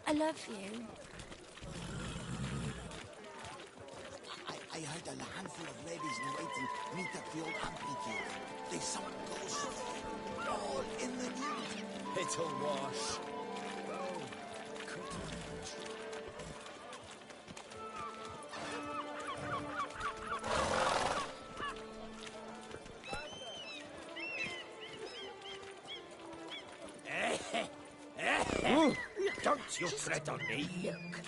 I love you. I heard a handful of ladies in waiting meet at the old amphitheater. They saw ghosts, all in the nude. It'll wash. Oh, couldn't. Don't you fret on me. Look.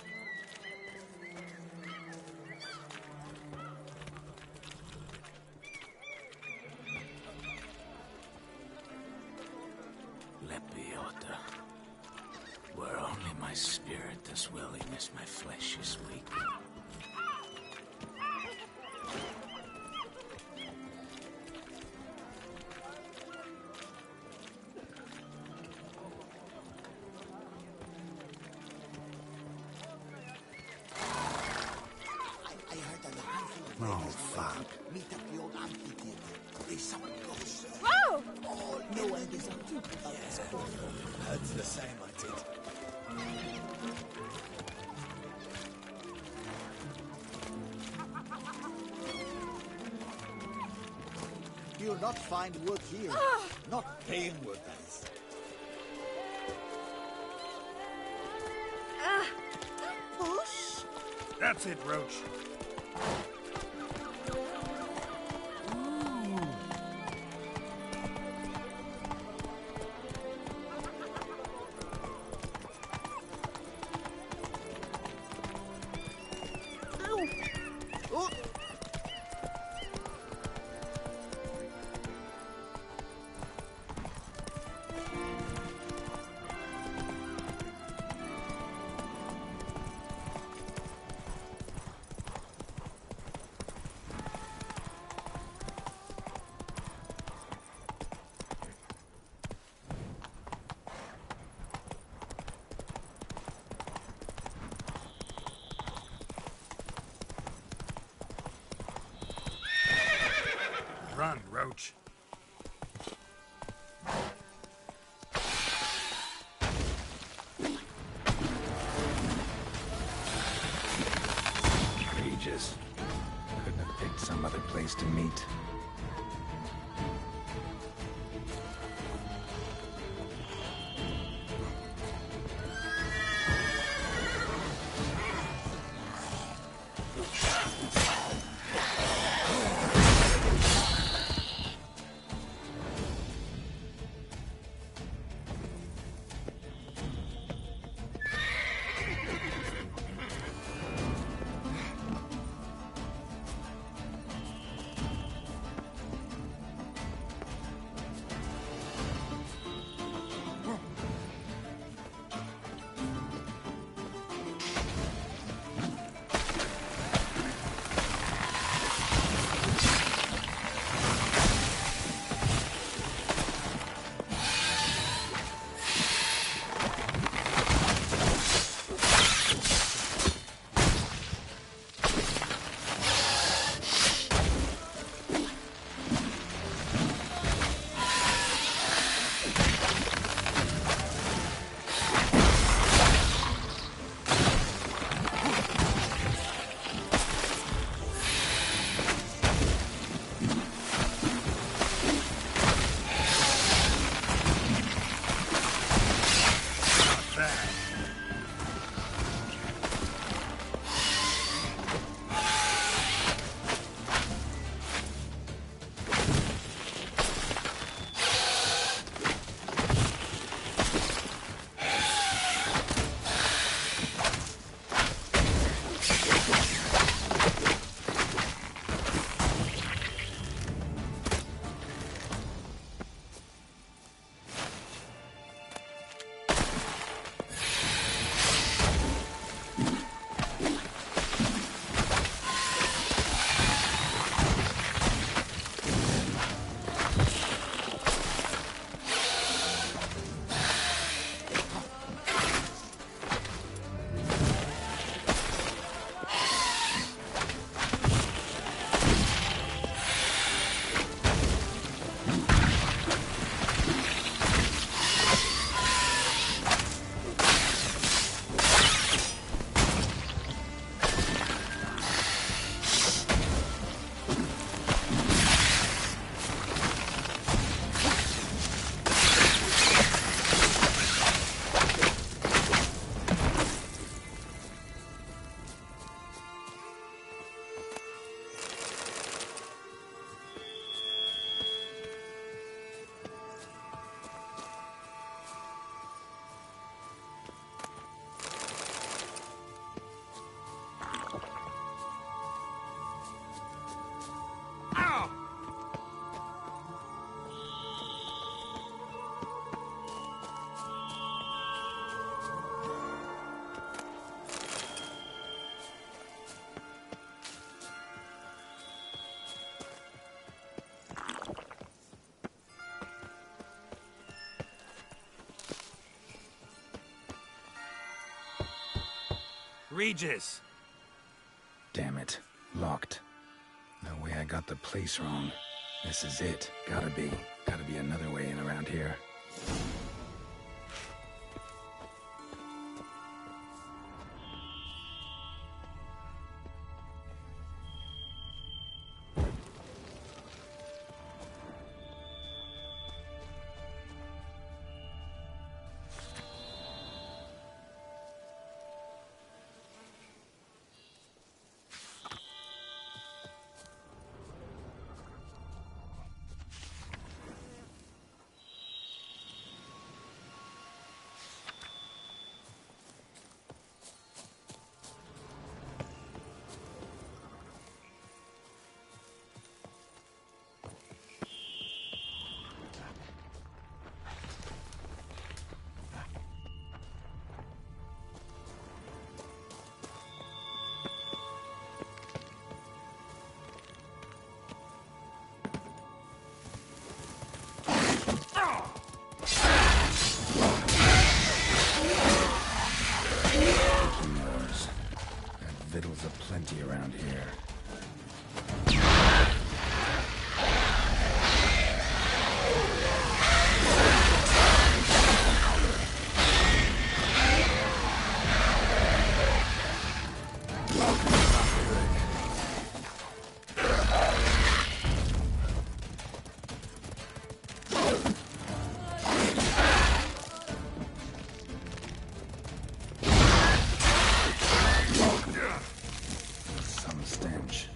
Lepiota. Were only my spirit as willing as my flesh is weak. Oh, fuck. Meet at the old amphitheater. They summon ghosts. Whoa! All no ladies are too. That's the same I did. You'll not find wood here. Not paying wood, that is. Push. That's it, Roach. Regis! Damn it. Locked. No way I got the place wrong. This is it. Gotta be. Gotta be another way in around here. Vittles aplenty around here. Some stench.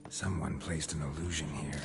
Someone placed an illusion here.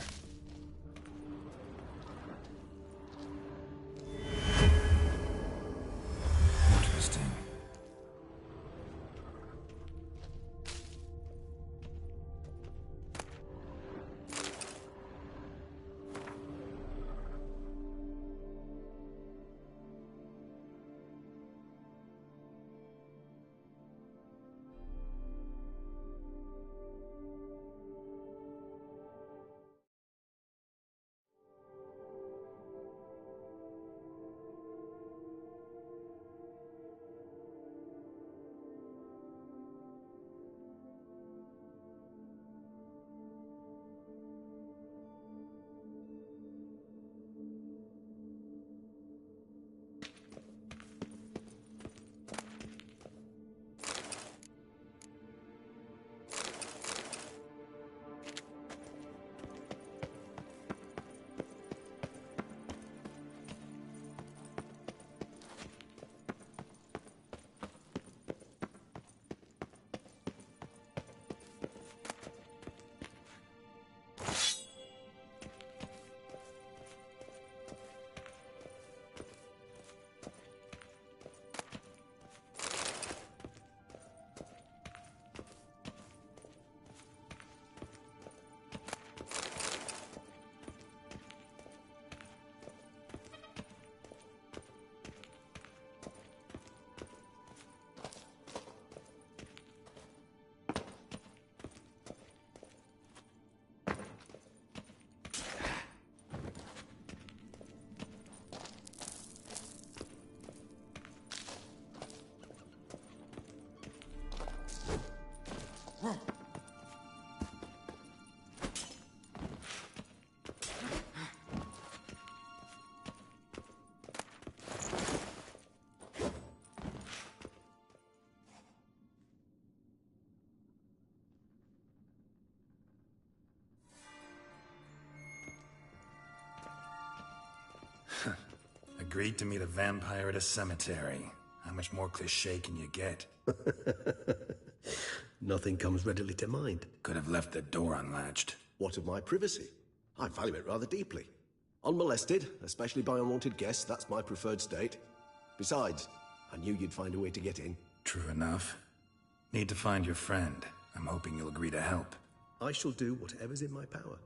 Agreed to meet a vampire at a cemetery. How much more cliché can you get? Nothing comes readily to mind. Could have left the door unlatched. What of my privacy? I value it rather deeply. Unmolested, especially by unwanted guests, that's my preferred state. Besides, I knew you'd find a way to get in. True enough. Need to find your friend. I'm hoping you'll agree to help. I shall do whatever's in my power.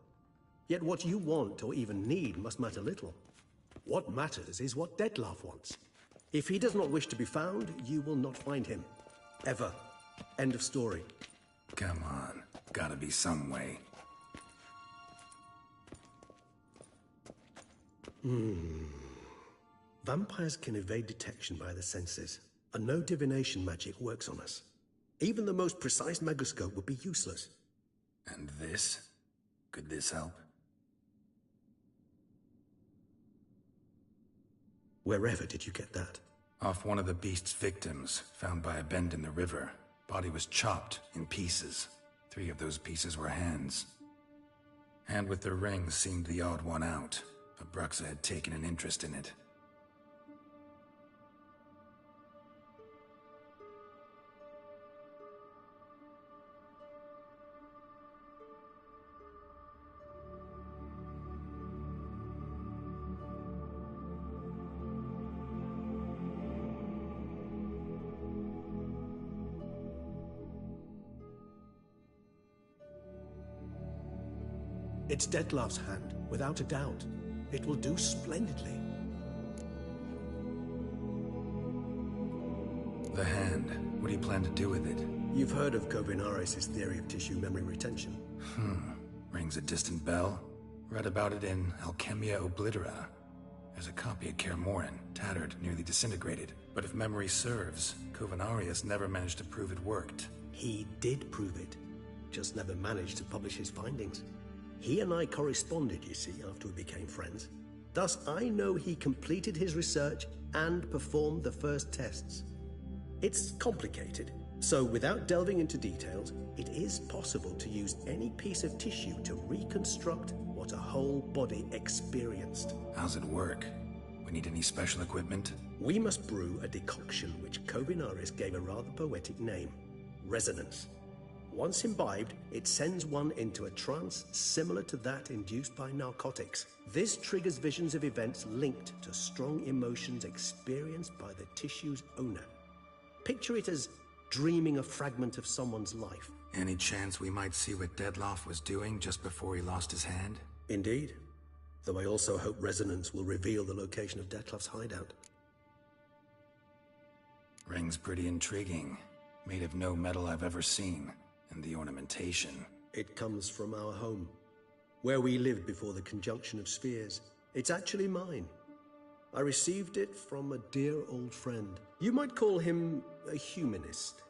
Yet what you want or even need must matter little. What matters is what Dettlaff wants. If he does not wish to be found, you will not find him. Ever. End of story. Come on. Gotta be some way. Vampires can evade detection by the senses, and no divination magic works on us. Even the most precise megascope would be useless. And this? Could this help? Wherever did you get that? Off one of the beast's victims, found by a bend in the river. Body was chopped in pieces. 3 of those pieces were hands. Hand with the ring seemed the odd one out, but Bruxa had taken an interest in it. It's Dettlaff's hand, without a doubt. It will do splendidly. The hand. What do you plan to do with it? You've heard of Kovinaris' theory of tissue memory retention. Rings a distant bell. Read about it in Alchemia Oblitera. There's a copy at Kaer Morhen, tattered, nearly disintegrated. But if memory serves, Kovinaris never managed to prove it worked. He did prove it, just never managed to publish his findings. He and I corresponded, you see, after we became friends. Thus, I know he completed his research and performed the first tests. It's complicated, so without delving into details, it is possible to use any piece of tissue to reconstruct what a whole body experienced. How's it work? We need any special equipment? We must brew a decoction which Kovinaris gave a rather poetic name, resonance. Once imbibed, it sends one into a trance similar to that induced by narcotics. This triggers visions of events linked to strong emotions experienced by the tissue's owner. Picture it as dreaming a fragment of someone's life. Any chance we might see what Dettlaff was doing just before he lost his hand? Indeed. Though I also hope resonance will reveal the location of Dettlaff's hideout. Ring's pretty intriguing. Made of no metal I've ever seen. And the ornamentation. It comes from our home, where we lived before the conjunction of spheres. It's actually mine. I received it from a dear old friend. You might call him a humanist.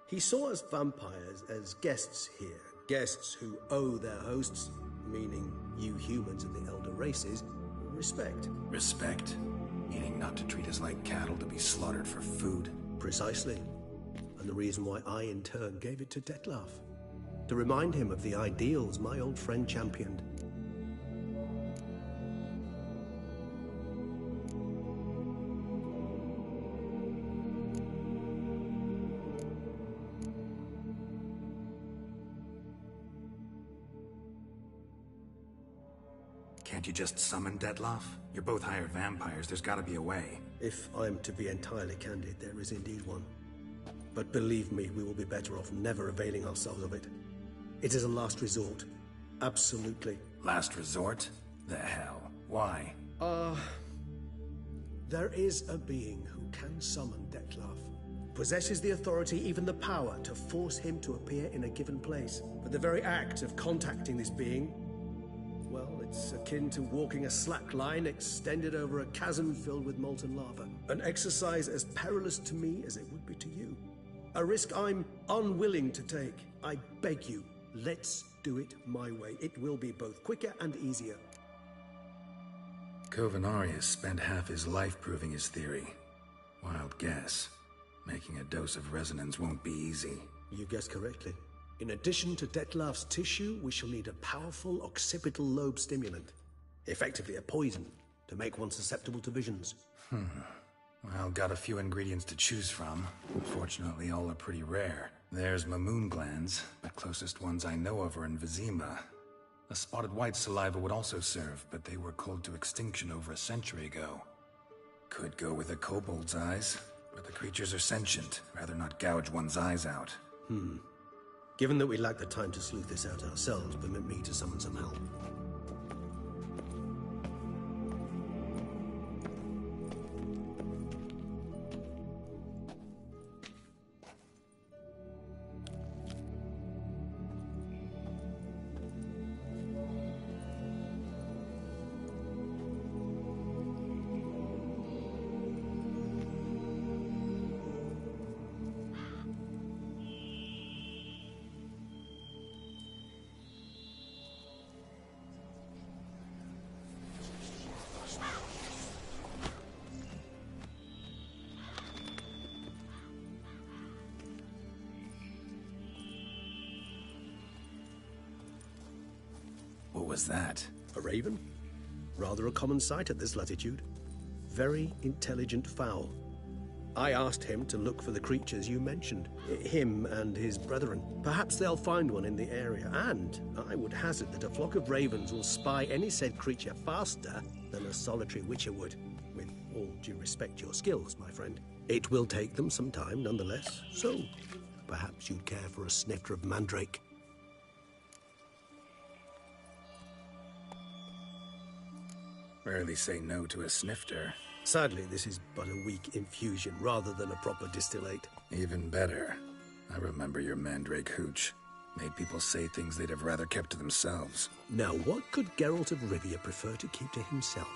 He saw us vampires as guests here, guests who owe their hosts, meaning you humans and the elder races, respect. Respect? Meaning not to treat us like cattle to be slaughtered for food? Precisely. And the reason why I, in turn, gave it to Dettlaff. To remind him of the ideals my old friend championed. Can't you just summon Dettlaff? You're both hired vampires, there's gotta be a way. If I'm to be entirely candid, there is indeed one. But believe me, we will be better off never availing ourselves of it. It is a last resort. Absolutely. Last resort? The hell? Why? There is a being who can summon Dettlaff. Possesses the authority, even the power, to force him to appear in a given place. But the very act of contacting this being, well, it's akin to walking a slack line extended over a chasm filled with molten lava. An exercise as perilous to me as it would be to you. A risk I'm unwilling to take. I beg you, let's do it my way. It will be both quicker and easier. Kovinaris spent half his life proving his theory. Wild guess. Making a dose of resonance won't be easy. You guessed correctly. In addition to Dettlaff's tissue, we shall need a powerful occipital lobe stimulant. Effectively a poison, to to make one susceptible to visions. Well, got a few ingredients to choose from. Unfortunately, all are pretty rare. There's Mamoon glands, but closest ones I know of are in Vizima. A spotted white saliva would also serve, but they were cold to extinction over a century ago. Could go with a kobold's eyes, but the creatures are sentient. Rather not gouge one's eyes out. Given that we lack the time to sleuth this out ourselves, permit me to summon some help. What was that? A raven? Rather a common sight at this latitude. Very intelligent fowl. I asked him to look for the creatures you mentioned. Him and his brethren. Perhaps they'll find one in the area, and I would hazard that a flock of ravens will spy any said creature faster than a solitary witcher would. With all due respect to your skills, my friend. It will take them some time, nonetheless. So, perhaps you'd care for a snifter of mandrake. Rarely say no to a snifter. Sadly, this is but a weak infusion rather than a proper distillate. Even better. I remember your mandrake hooch. Made people say things they'd have rather kept to themselves. Now, what could Geralt of Rivia prefer to keep to himself?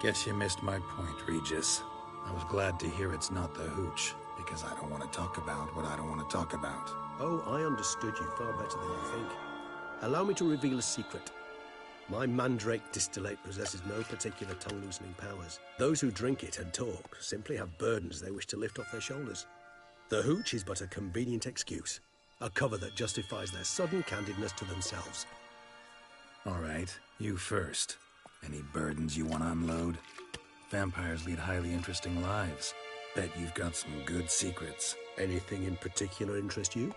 Guess you missed my point, Regis. I was glad to hear it's not the hooch, because I don't want to talk about what I don't want to talk about. Oh, I understood you far better than you think. Allow me to reveal a secret. My mandrake distillate possesses no particular tongue-loosening powers. Those who drink it and talk simply have burdens they wish to lift off their shoulders. The hooch is but a convenient excuse, a cover that justifies their sudden candidness to themselves. All right, you first. Any burdens you want to unload? Vampires lead highly interesting lives. Bet you've got some good secrets. Anything in particular interest you?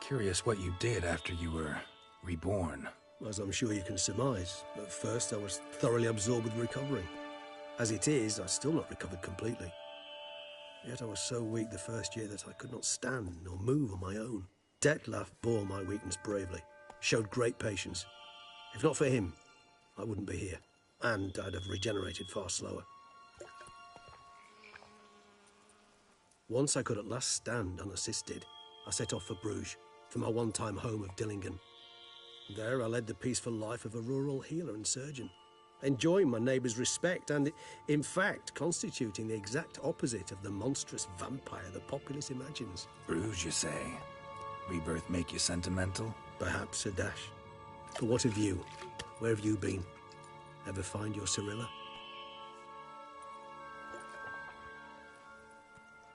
Curious what you did after you were reborn. As I'm sure you can surmise, at first I was thoroughly absorbed with recovering. As it is, I've still not recovered completely. Yet I was so weak the first year that I could not stand nor move on my own. Detlef bore my weakness bravely, showed great patience. If not for him, I wouldn't be here, and I'd have regenerated far slower. Once I could at last stand unassisted, I set off for Bruges, for my one-time home of Dillingen. There I led the peaceful life of a rural healer and surgeon, enjoying my neighbours' respect and, in fact, constituting the exact opposite of the monstrous vampire the populace imagines. Bruges, you say? Rebirth make you sentimental? Perhaps a dash. But what of you? Where have you been? Ever find your Cyrilla?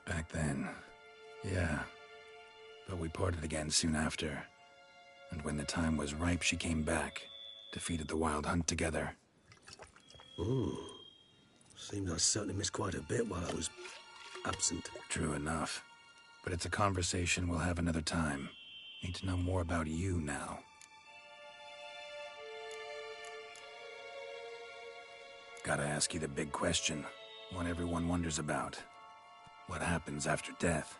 Back then, yeah. But we parted again soon after. And when the time was ripe, she came back. Defeated the Wild Hunt together. Ooh. Seems I certainly missed quite a bit while I was absent. True enough. But it's a conversation we'll have another time. Need to know more about you now. Gotta ask you the big question. One everyone wonders about. What happens after death?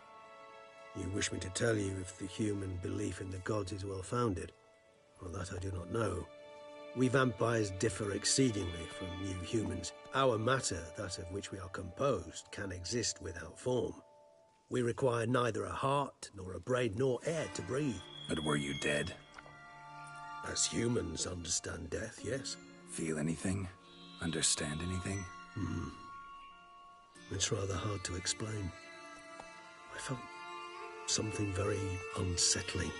You wish me to tell you if the human belief in the gods is well-founded? Well, that I do not know. We vampires differ exceedingly from you humans. Our matter, that of which we are composed, can exist without form. We require neither a heart, nor a brain, nor air to breathe. But were you dead? As humans understand death, yes. Feel anything? Understand anything? It's rather hard to explain. I felt something very unsettling.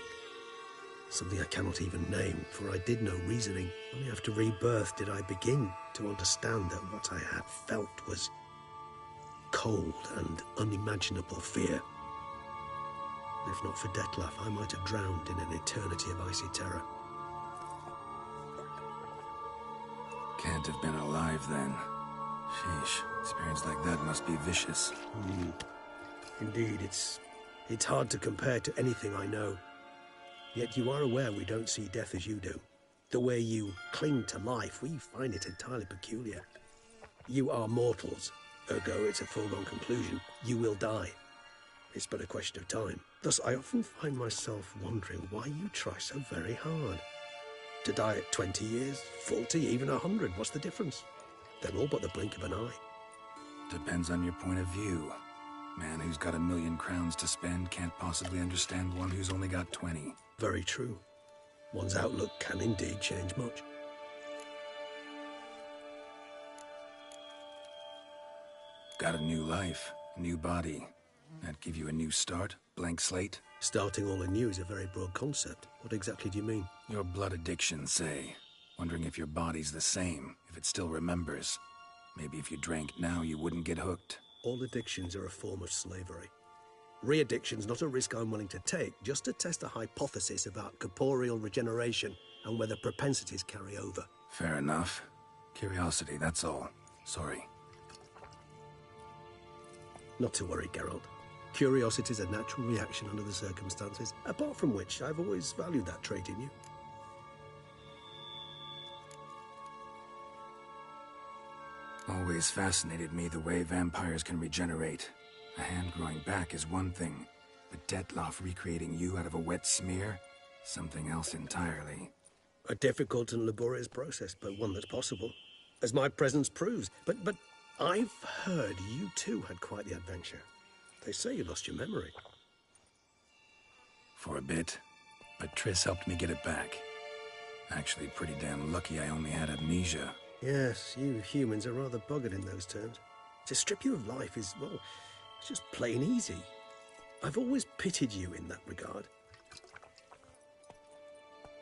Something I cannot even name, for I did no reasoning. Only after rebirth did I begin to understand that what I had felt was cold and unimaginable fear. If not for Dettlaff, I might have drowned in an eternity of icy terror. Can't have been alive then. Sheesh, experience like that must be vicious. Indeed, it's hard to compare to anything I know. Yet you are aware we don't see death as you do. The way you cling to life, we find it entirely peculiar. You are mortals, ergo it's a foregone conclusion. You will die. It's but a question of time. Thus, I often find myself wondering why you try so very hard. To die at 20 years, 40, even 100, what's the difference? They're all but the blink of an eye. Depends on your point of view. Man who's got 1,000,000 crowns to spend can't possibly understand one who's only got 20. Very true. One's outlook can indeed change much. Got a new life, a new body. That give you a new start? Blank slate? Starting all anew is a very broad concept. What exactly do you mean? Your blood addiction, say. Wondering if your body's the same, if it still remembers. Maybe if you drank now, you wouldn't get hooked. All addictions are a form of slavery. Re-addiction's not a risk I'm willing to take, just to test a hypothesis about corporeal regeneration and whether propensities carry over. Fair enough. Curiosity, that's all. Sorry. Not to worry, Geralt. Curiosity's a natural reaction under the circumstances, apart from which I've always valued that trait in you. Always fascinated me the way vampires can regenerate. A hand growing back is one thing, but Dettlaff recreating you out of a wet smear? Something else entirely. A difficult and laborious process, but one that's possible, as my presence proves. But I've heard you too had quite the adventure. They say you lost your memory. For a bit, but Triss helped me get it back. Actually, pretty damn lucky I only had amnesia. Yes, you humans are rather buggered in those terms. To strip you of life is, well, it's just plain easy. I've always pitied you in that regard.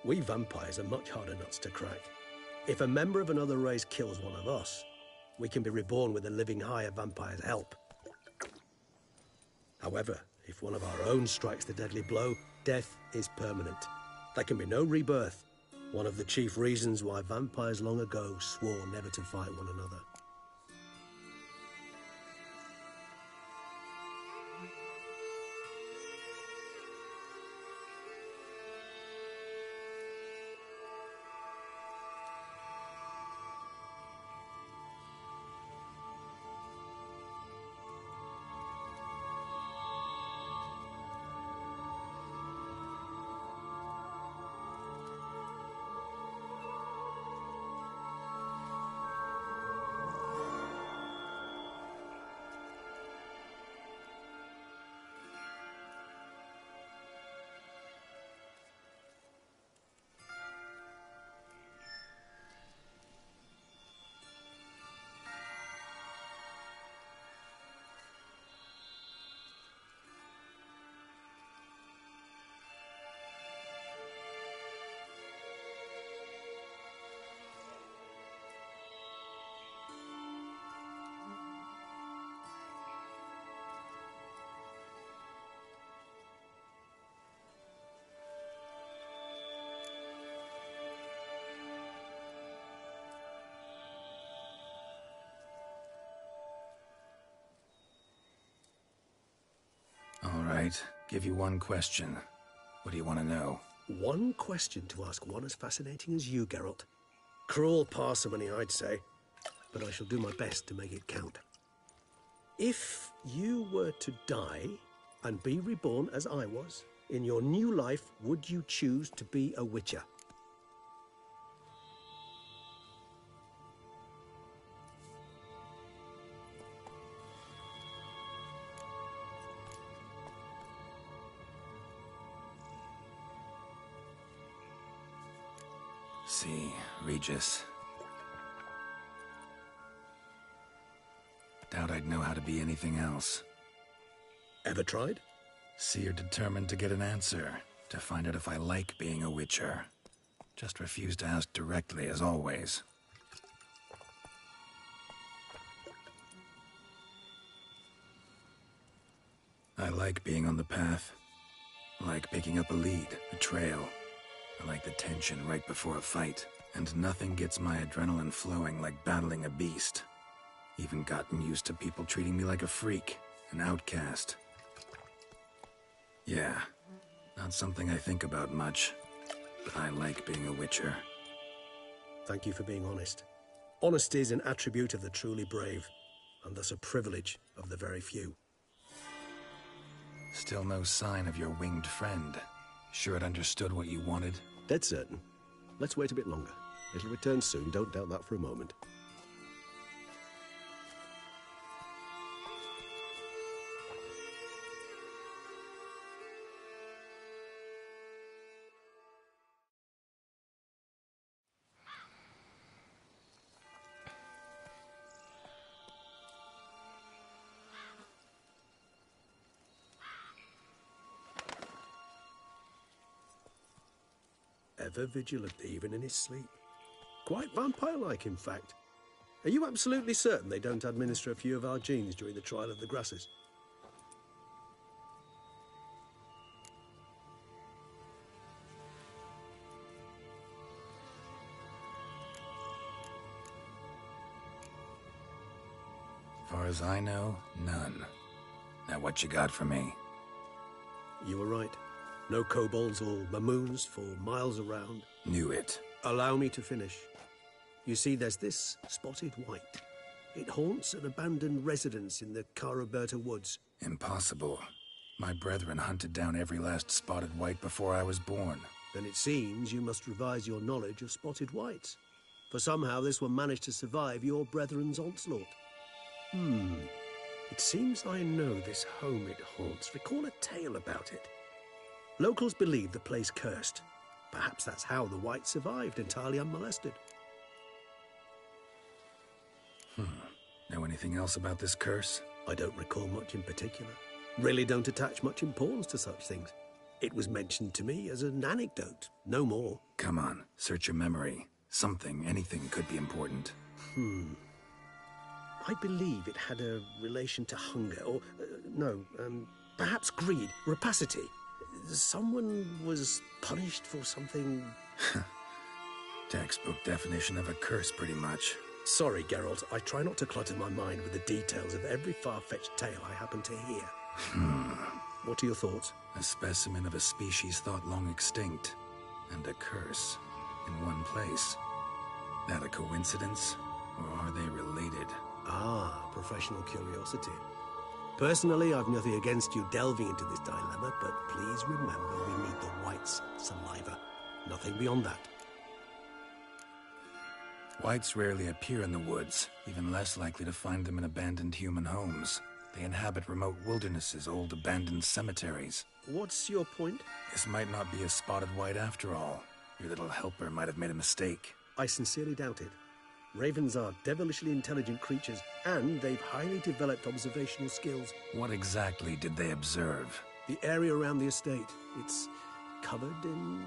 We vampires are much harder nuts to crack. If a member of another race kills one of us, we can be reborn with the living higher vampire's help. However, if one of our own strikes the deadly blow, death is permanent. There can be no rebirth. One of the chief reasons why vampires long ago swore never to fight one another. All right, give you one question. What do you want to know? One question to ask one as fascinating as you, Geralt. Cruel parsimony, I'd say, but I shall do my best to make it count. If you were to die and be reborn as I was, in your new life, would you choose to be a witcher? See, Regis. Doubt I'd know how to be anything else. Ever tried? See, you're determined to get an answer, to find out if I like being a witcher. Just refuse to ask directly, as always. I like being on the path. I like picking up a lead, a trail. I like the tension right before a fight. And nothing gets my adrenaline flowing like battling a beast. Even gotten used to people treating me like a freak, an outcast. Yeah, not something I think about much, but I like being a witcher. Thank you for being honest. Honesty is an attribute of the truly brave, and thus a privilege of the very few. Still no sign of your winged friend. Sure it understood what you wanted? Dead certain. Let's wait a bit longer. It'll return soon, don't doubt that for a moment. Ever vigilant, even in his sleep. Quite vampire-like, in fact. Are you absolutely certain they don't administer a few of our genes during the trial of the grasses? Far as I know, none. Now what you got for me? You were right. No kobolds or mamoons for miles around. Knew it. Allow me to finish. You see, there's this spotted white. It haunts an abandoned residence in the Caraberta woods. Impossible. My brethren hunted down every last spotted white before I was born. Then it seems you must revise your knowledge of spotted whites. For somehow this one managed to survive your brethren's onslaught. It seems I know this home it haunts. Recall a tale about it. Locals believe the place cursed. Perhaps that's how the white survived entirely unmolested. Know anything else about this curse? I don't recall much in particular. Really don't attach much importance to such things. It was mentioned to me as an anecdote, no more. Come on, search your memory. Something, anything could be important. I believe it had a relation to hunger, or, perhaps greed, rapacity. Someone was punished for something... Textbook definition of a curse, pretty much. Sorry, Geralt, I try not to clutter my mind with the details of every far-fetched tale I happen to hear. What are your thoughts? A specimen of a species thought long extinct, and a curse in one place. That a coincidence, or are they related? Ah, professional curiosity. Personally, I've nothing against you delving into this dilemma, but please remember we need the white's saliva. Nothing beyond that. Whites rarely appear in the woods, even less likely to find them in abandoned human homes. They inhabit remote wildernesses, old abandoned cemeteries. What's your point? This might not be a spotted white after all. Your little helper might have made a mistake. I sincerely doubt it. Ravens are devilishly intelligent creatures, and they've highly developed observational skills. What exactly did they observe? The area around the estate, it's covered in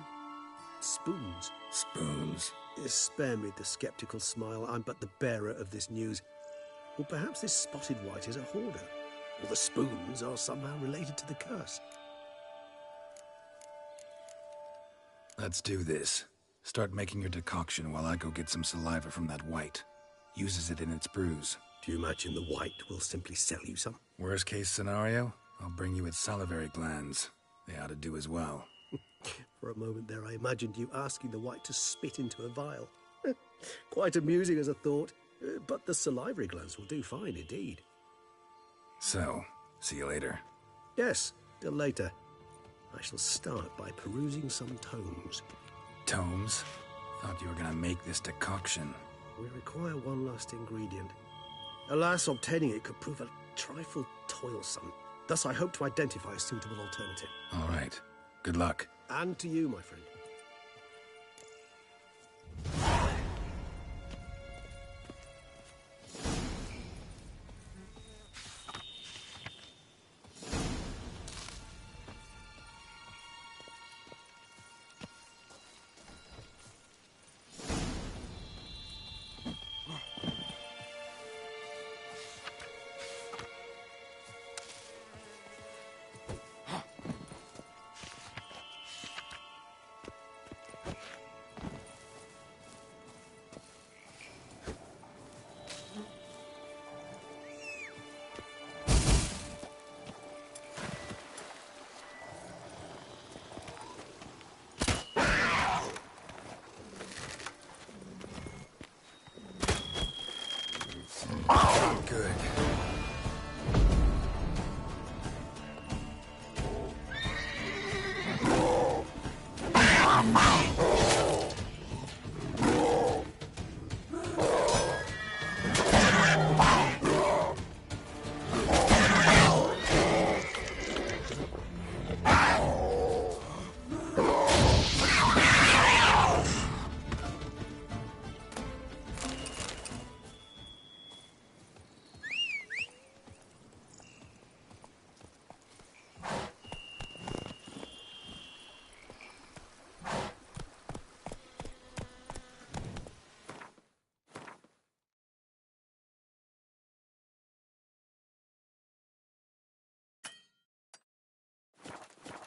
spoons. Spoons? Spare me the skeptical smile. I'm but the bearer of this news. Or perhaps this spotted white is a hoarder. Or the spoons are somehow related to the curse. Let's do this. Start making your decoction while I go get some saliva from that white. Uses it in its brews. Do you imagine the white will simply sell you some? Worst case scenario, I'll bring you its salivary glands. They ought to do as well. For a moment there, I imagined you asking the white to spit into a vial. Quite amusing as a thought, but the salivary glands will do fine indeed. So, see you later. Yes, till later. I shall start by perusing some tomes. Tomes? Thought you were gonna make this decoction. We require one last ingredient. Alas, obtaining it could prove a trifle toilsome. Thus, I hope to identify a suitable alternative. All right. Good luck. And to you, my friend.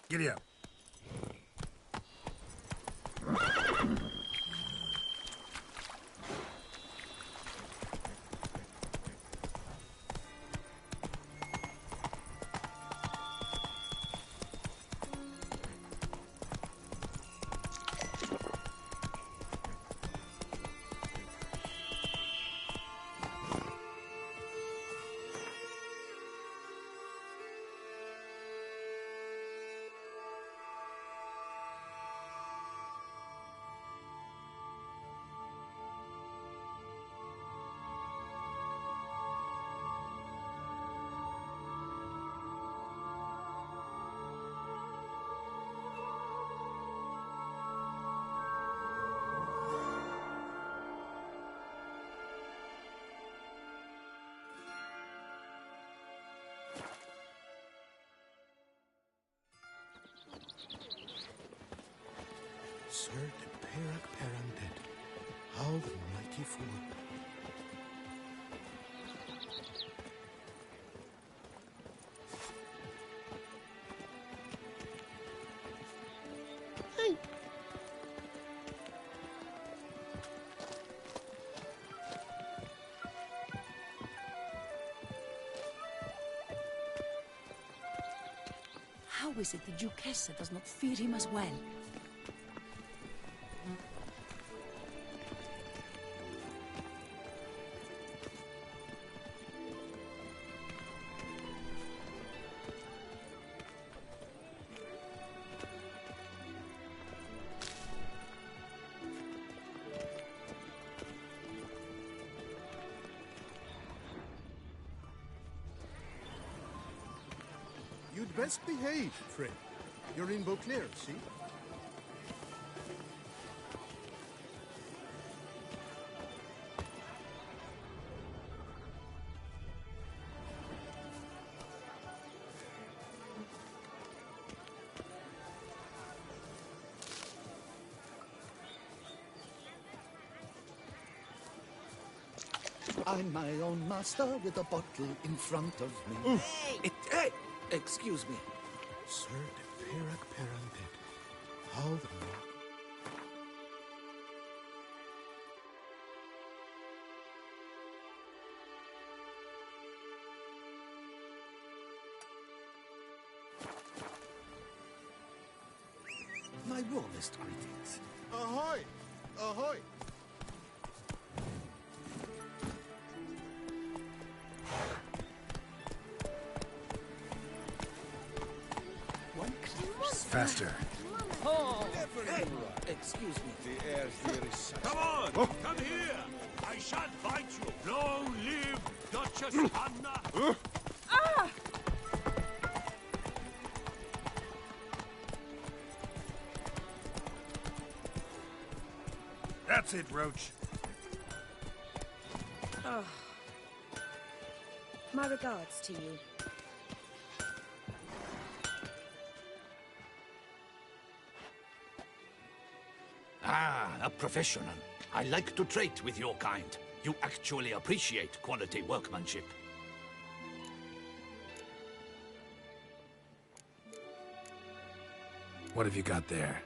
Giddy up. Sir de Perak Peranded. How the mighty fool. How is it the Duchessa does not fear him as well? You'd best behave, friend. You're in Beauclair, see? I'm my own master with a bottle in front of me. Hey! Excuse me. Sir de Perak Peranded. How the My warmest greetings. Ahoy! Ahoy! Faster. Hey! Excuse me. The air here is such... Come on! Come here! I shan't fight you! Long live Duchess Anna! That's it, Roach. My regards to you. Ah, a professional. I like to trade with your kind. You actually appreciate quality workmanship. What have you got there?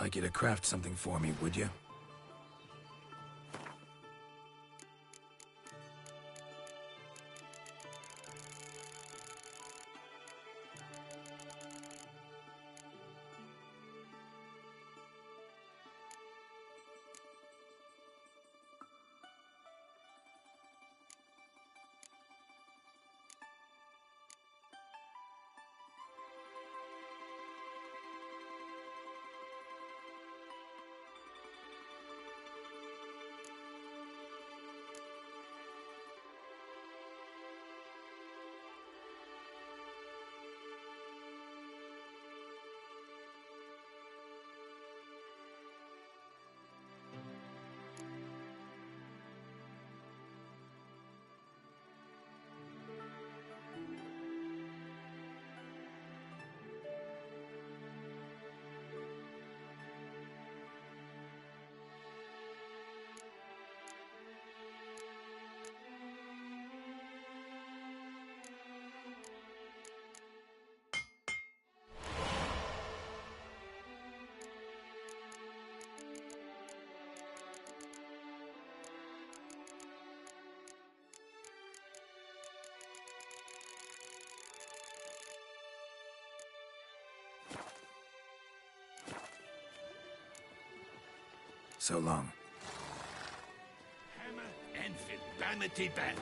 Like you to craft something for me, would you? So long. Hammer and Vanity Band.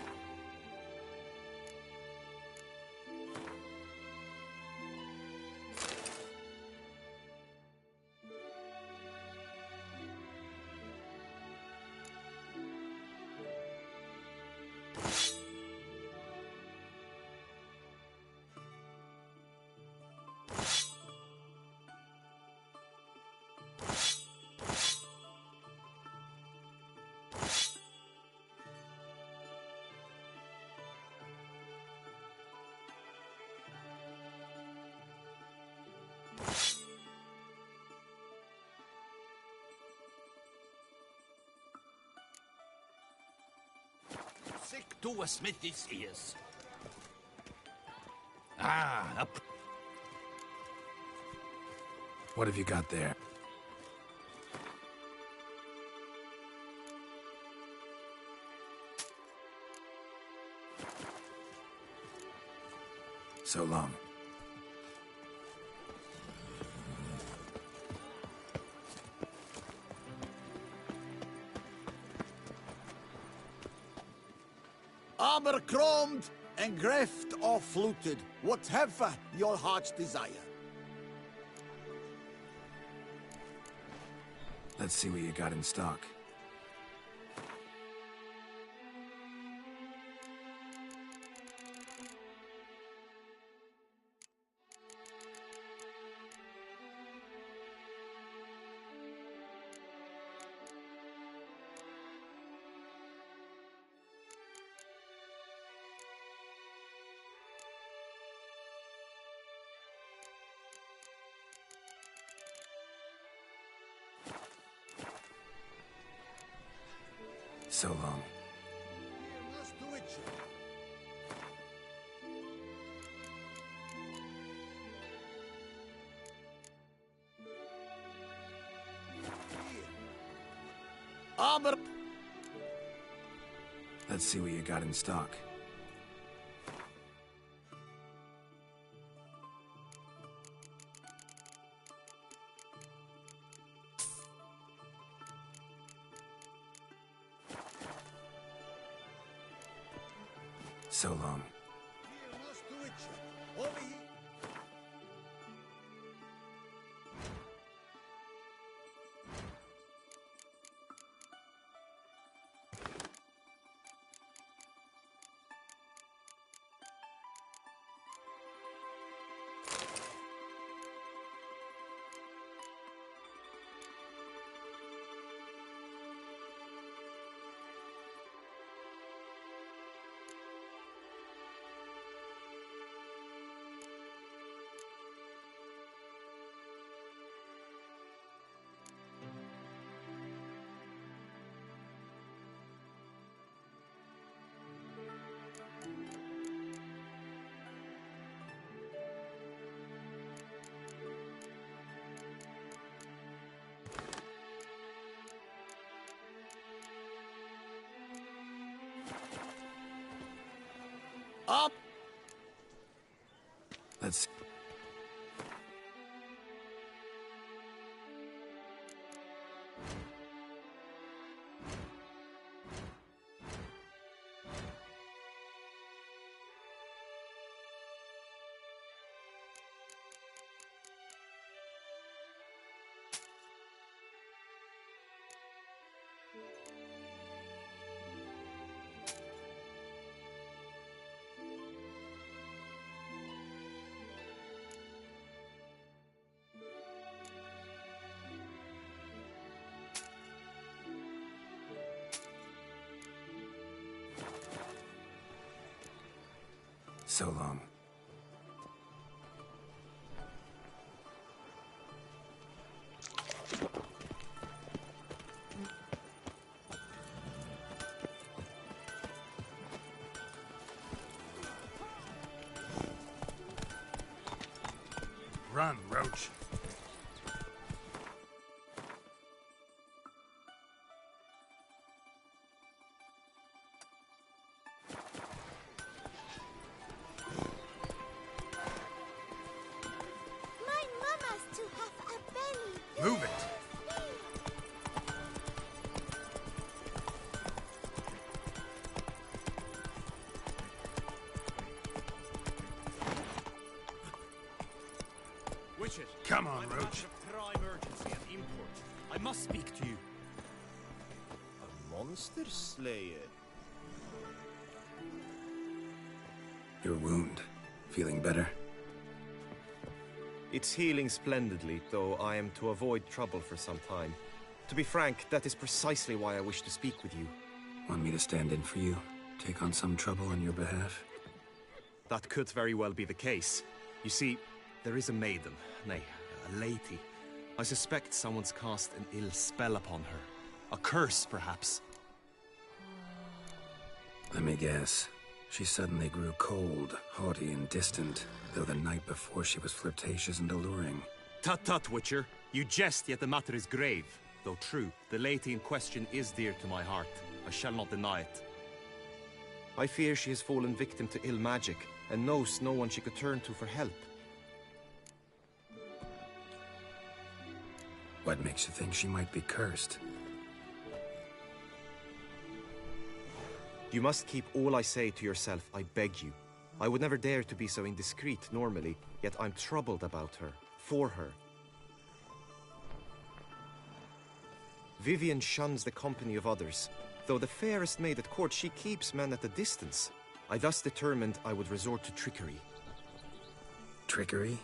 Sick to a smithy's ears. Ah, What have you got there? So long. Armor chromed and greft or fluted, whatever your heart's desire. Let's see what you got in stock. So long. Let's do it. Armor. Let's see what you got in stock. So long. Let's do it. Over here. Up! Let's... So long. Run, Roach. Move it! Witches. Come on, I'm Roach. out of prime urgency and import. I must speak to you. A monster slayer? Your wound. Feeling better? It's healing splendidly, though I am to avoid trouble for some time. To be frank, that is precisely why I wish to speak with you. Want me to stand in for you? Take on some trouble on your behalf? That could very well be the case. You see, there is a maiden, nay, a lady. I suspect someone's cast an ill spell upon her. A curse, perhaps. Let me guess. She suddenly grew cold, haughty, and distant, though the night before she was flirtatious and alluring. Tut tut, Witcher. You jest, yet the matter is grave. Though true, the lady in question is dear to my heart. I shall not deny it. I fear she has fallen victim to ill magic, and knows no one she could turn to for help. What makes you think she might be cursed? You must keep all I say to yourself, I beg you. I would never dare to be so indiscreet normally, yet I'm troubled about her, for her. Vivian shuns the company of others. Though the fairest maid at court, she keeps men at a distance. I thus determined I would resort to trickery. Trickery?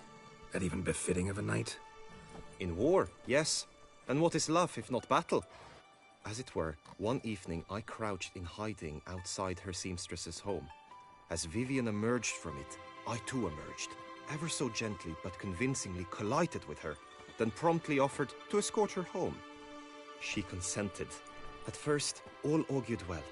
That even befitting of a knight? In war, yes. And what is love if not battle? As it were, one evening I crouched in hiding outside her seamstress's home. As Vivian emerged from it, I too emerged, ever so gently but convincingly collided with her, then promptly offered to escort her home. She consented. At first, all augured well.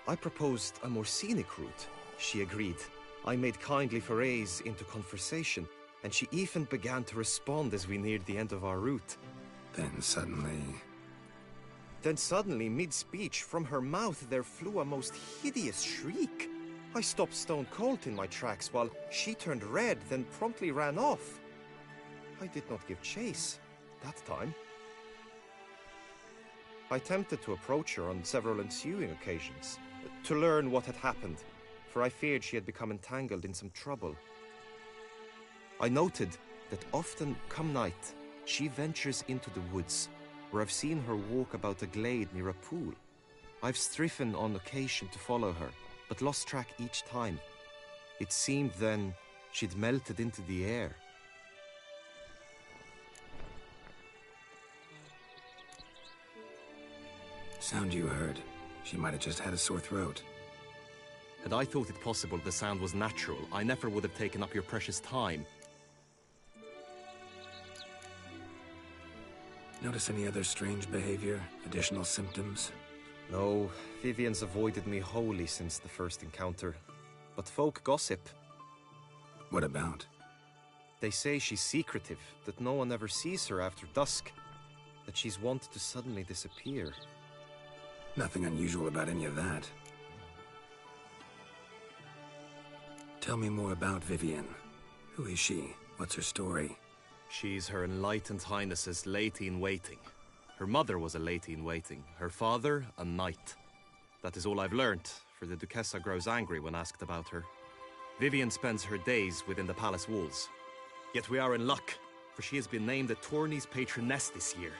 I proposed a more scenic route. She agreed. I made kindly forays into conversation, and she even began to respond as we neared the end of our route. Then suddenly, mid-speech, from her mouth there flew a most hideous shriek. I stopped stone cold in my tracks while she turned red, then promptly ran off. I did not give chase that time. I attempted to approach her on several ensuing occasions, to learn what had happened, for I feared she had become entangled in some trouble. I noted that often, come night, she ventures into the woods, where I've seen her walk about a glade near a pool. I've striven on occasion to follow her, but lost track each time. It seemed then she'd melted into the air. Sound you heard. She might have just had a sore throat. Had I thought it possible the sound was natural, I never would have taken up your precious time. Notice any other strange behavior? Additional symptoms? No, Vivian's avoided me wholly since the first encounter. But folk gossip. What about? They say she's secretive, that no one ever sees her after dusk, that she's wont to suddenly disappear. Nothing unusual about any of that. Tell me more about Vivian. Who is she? What's her story? She's Her Enlightened Highness's lady-in-waiting. Her mother was a lady-in-waiting, her father a knight. That is all I've learnt, for the Duchessa grows angry when asked about her. Vivian spends her days within the palace walls. Yet we are in luck, for she has been named the tourney's patroness this year.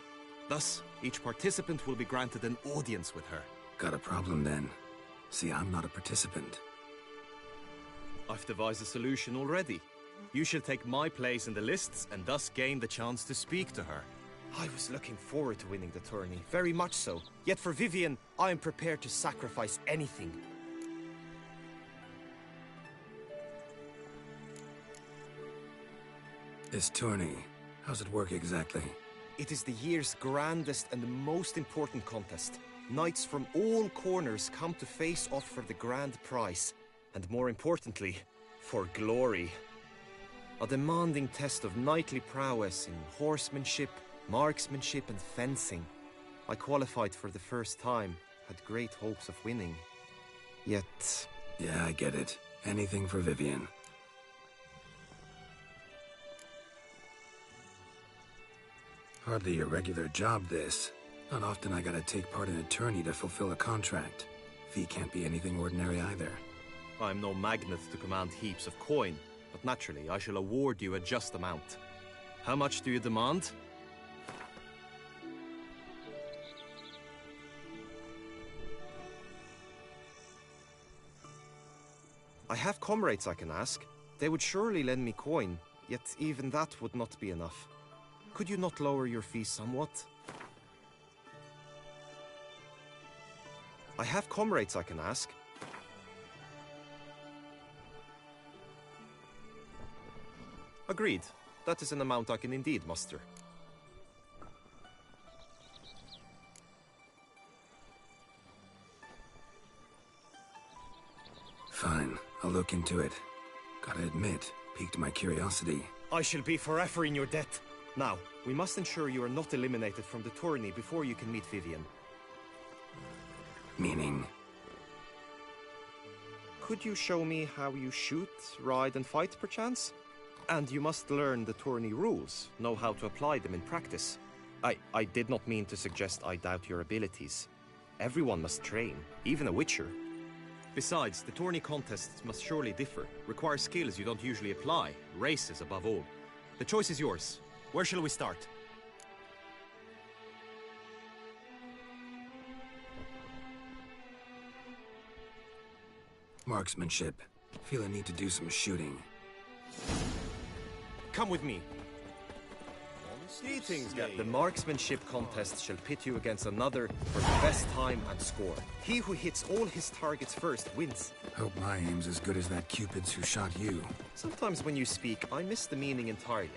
Thus, each participant will be granted an audience with her. Got a problem then. See, I'm not a participant. I've devised a solution already. You shall take my place in the lists and thus gain the chance to speak to her. I was looking forward to winning the tourney, very much so. Yet for Vivian, I am prepared to sacrifice anything. This tourney, how's it work exactly? It is the year's grandest and most important contest. Knights from all corners come to face off for the grand prize. And more importantly, for glory. A demanding test of knightly prowess in horsemanship, marksmanship and fencing. I qualified for the first time, had great hopes of winning. Yet... Yeah, I get it. Anything for Vivian. Hardly a regular job, this. Not often I gotta take part in a tourney to fulfill a contract. Fee can't be anything ordinary either. I'm no magnet to command heaps of coin, but naturally I shall award you a just amount. How much do you demand? I have comrades I can ask. They would surely lend me coin, yet even that would not be enough. Could you not lower your fees somewhat? I have comrades I can ask. Agreed. That is an amount I can indeed muster. Fine, I'll look into it. Gotta admit, piqued my curiosity. I shall be forever in your debt. Now, we must ensure you are not eliminated from the tourney before you can meet Vivian. Meaning? Could you show me how you shoot, ride and fight, perchance? And you must learn the tourney rules, know how to apply them in practice. I did not mean to suggest I doubt your abilities. Everyone must train, even a witcher. Besides, the tourney contests must surely differ, require skills you don't usually apply, races above all. The choice is yours. Where shall we start? Marksmanship. Feel a need to do some shooting. Come with me. Greetings, the marksmanship contest shall pit you against another for the best time and score. He who hits all his targets first wins. Hope my aim's as good as that Cupid's who shot you. Sometimes when you speak, I miss the meaning entirely.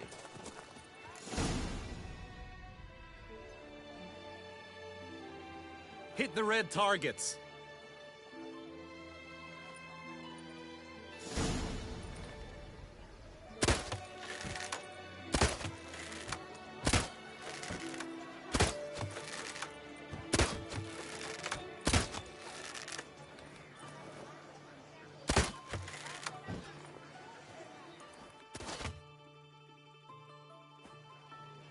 Hit the red targets.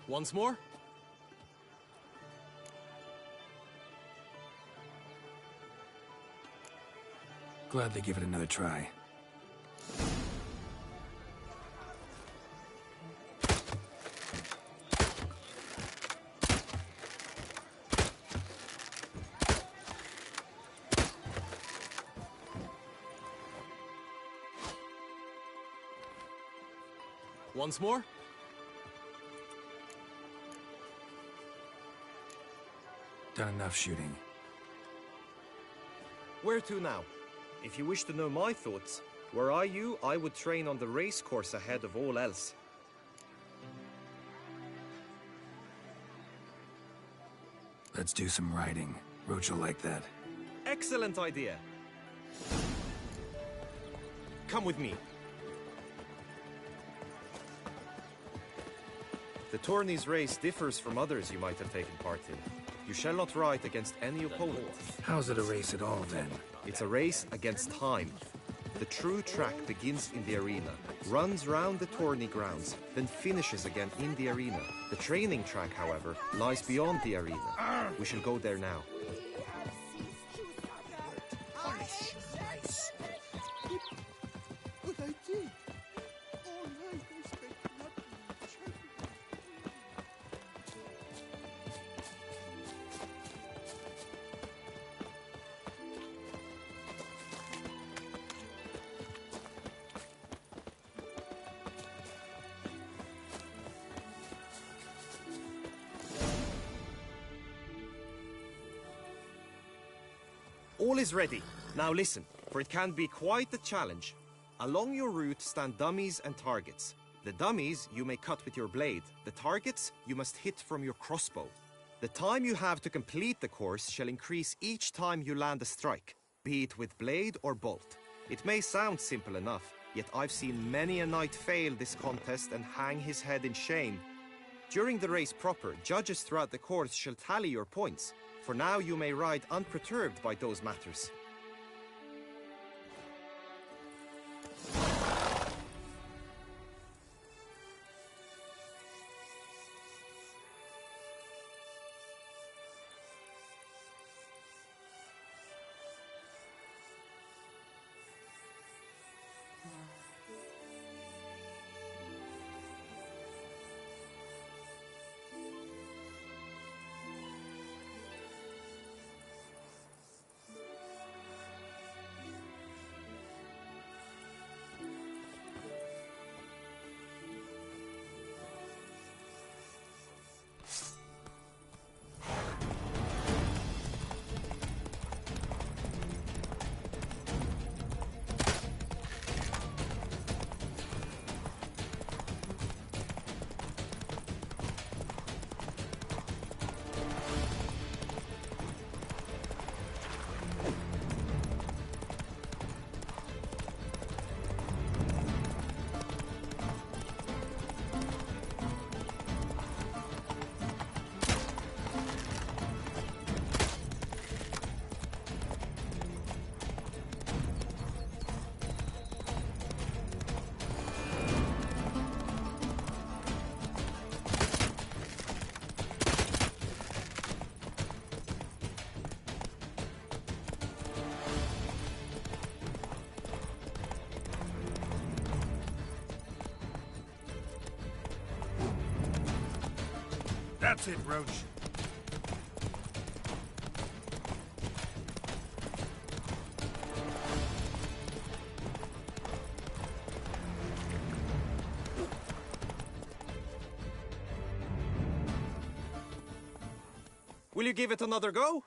Once more? Gladly give it another try. Once more? Done enough shooting. Where to now? If you wish to know my thoughts, were I you, I would train on the race course ahead of all else. Let's do some riding. Roach will like that. Excellent idea. Come with me. The tourney's race differs from others you might have taken part in. You shall not ride against any opponent. How's it a race at all, then? It's a race against time. The true track begins in the arena, runs round the tourney grounds, then finishes again in the arena. The training track, however, lies beyond the arena. We shall go there now. But I did. All night I spent nothing chirping. All is ready. Now listen, for it can be quite a challenge. Along your route stand dummies and targets. The dummies you may cut with your blade. The targets you must hit from your crossbow. The time you have to complete the course shall increase each time you land a strike, be it with blade or bolt. It may sound simple enough, yet I've seen many a knight fail this contest and hang his head in shame. During the race proper, judges throughout the course shall tally your points. For now you may ride unperturbed by those matters. That's it, Roach. Will you give it another go?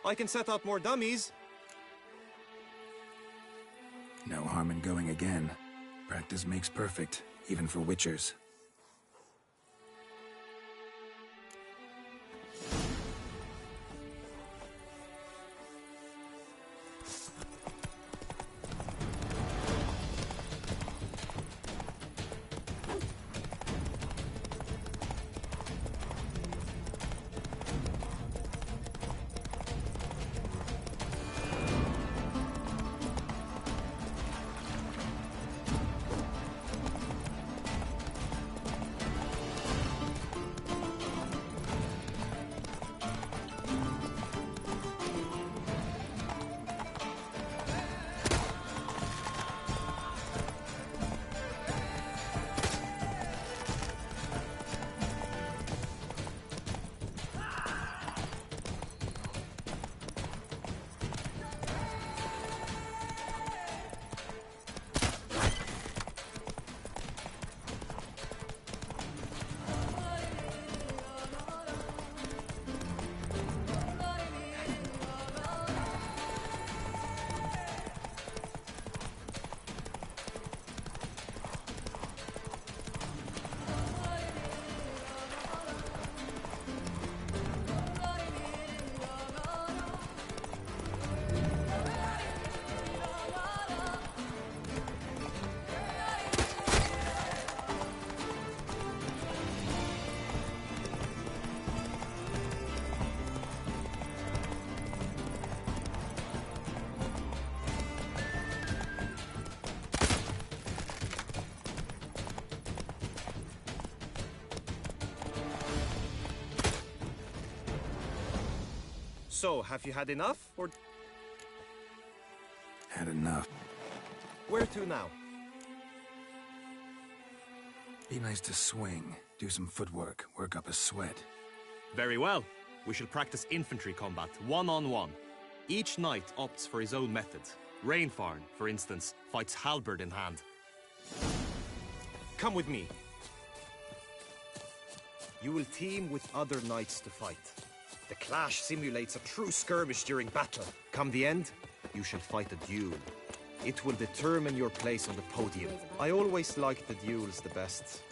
I can set out more dummies. No harm in going again. Practice makes perfect, even for witchers. So, have you had enough, or... Had enough. Where to now? Be nice to swing, do some footwork, work up a sweat. Very well. We shall practice infantry combat, one-on-one. Each knight opts for his own method. Rainfarn, for instance, fights halberd in hand. Come with me. You will team with other knights to fight. The clash simulates a true skirmish during battle. Come the end, you shall fight a duel. It will determine your place on the podium. I always liked the duels the best,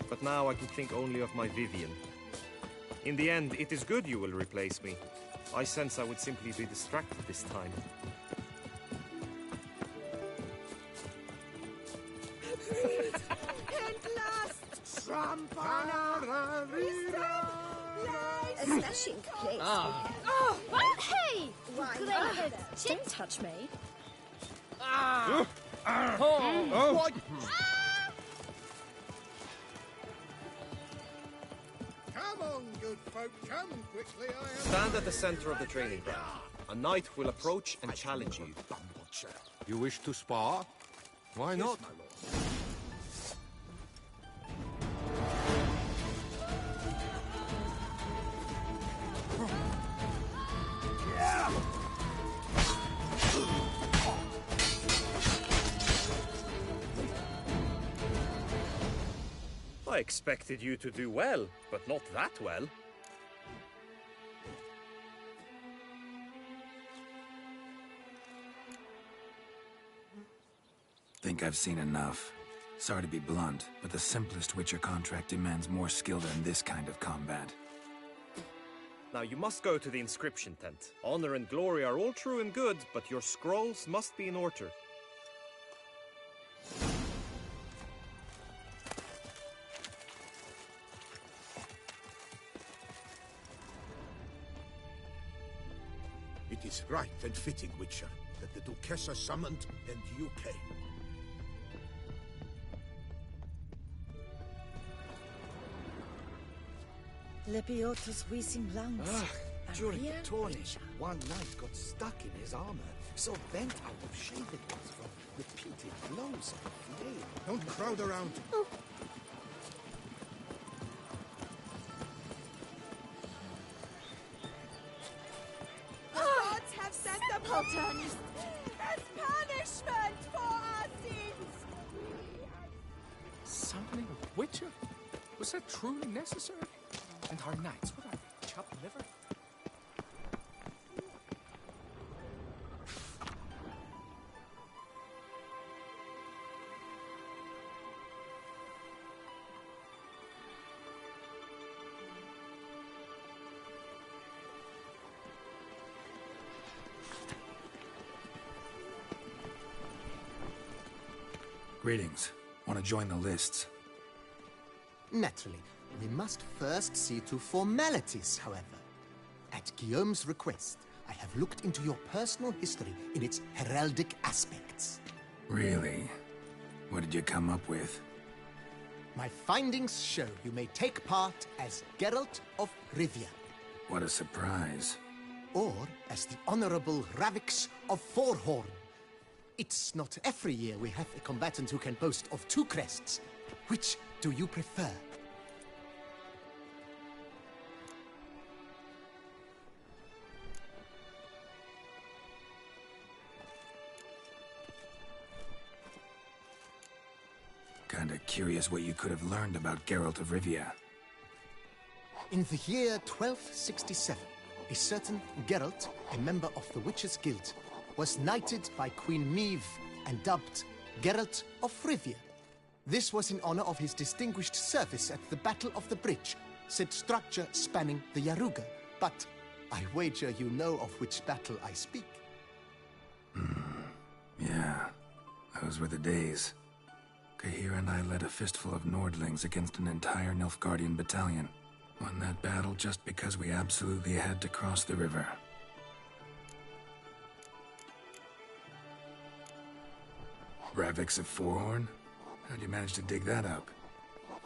but now I can think only of my Vivian. In the end, it is good you will replace me. I sense I would simply be distracted this time. A smashing place. Hey! Don't touch me. What? Come on, good folk, come quickly. Stand at the center of the training ground. A knight will approach and challenge you. You wish to spar? Why not? I expected you to do well, but not that well. Think I've seen enough. Sorry to be blunt, but the simplest Witcher contract demands more skill than this kind of combat. Now you must go to the inscription tent. Honor and glory are all true and good, but your scrolls must be in order. It is right and fitting, Witcher, that the Duchessa summoned and you came. Lepiotus visum langs. During the tourney, one knight got stuck in his armor, so bent out of shape it was from repeated blows of the flame. Don't crowd around. Gods have sent the Polterns as punishment for our sins. Summoning a Witcher? Was that truly necessary? And our knights, what are they, chopped liver? Greetings. Want to join the lists? Naturally. We must first see to formalities, however. At Guillaume's request, I have looked into your personal history in its heraldic aspects. Really? What did you come up with? My findings show you may take part as Geralt of Rivia. What a surprise. Or as the Honorable Ravix of Forhorn. It's not every year we have a combatant who can boast of 2 crests. Which do you prefer? Kinda curious what you could have learned about Geralt of Rivia. In the year 1267, a certain Geralt, a member of the Witches' Guild, was knighted by Queen Meve and dubbed Geralt of Rivia. This was in honor of his distinguished service at the Battle of the Bridge, said structure spanning the Yaruga. But I wager you know of which battle I speak. Yeah, those were the days. Kahir and I led a fistful of Nordlings against an entire Nilfgaardian battalion. Won that battle just because we absolutely had to cross the river. Ravix of Forhorn? How'd you manage to dig that up?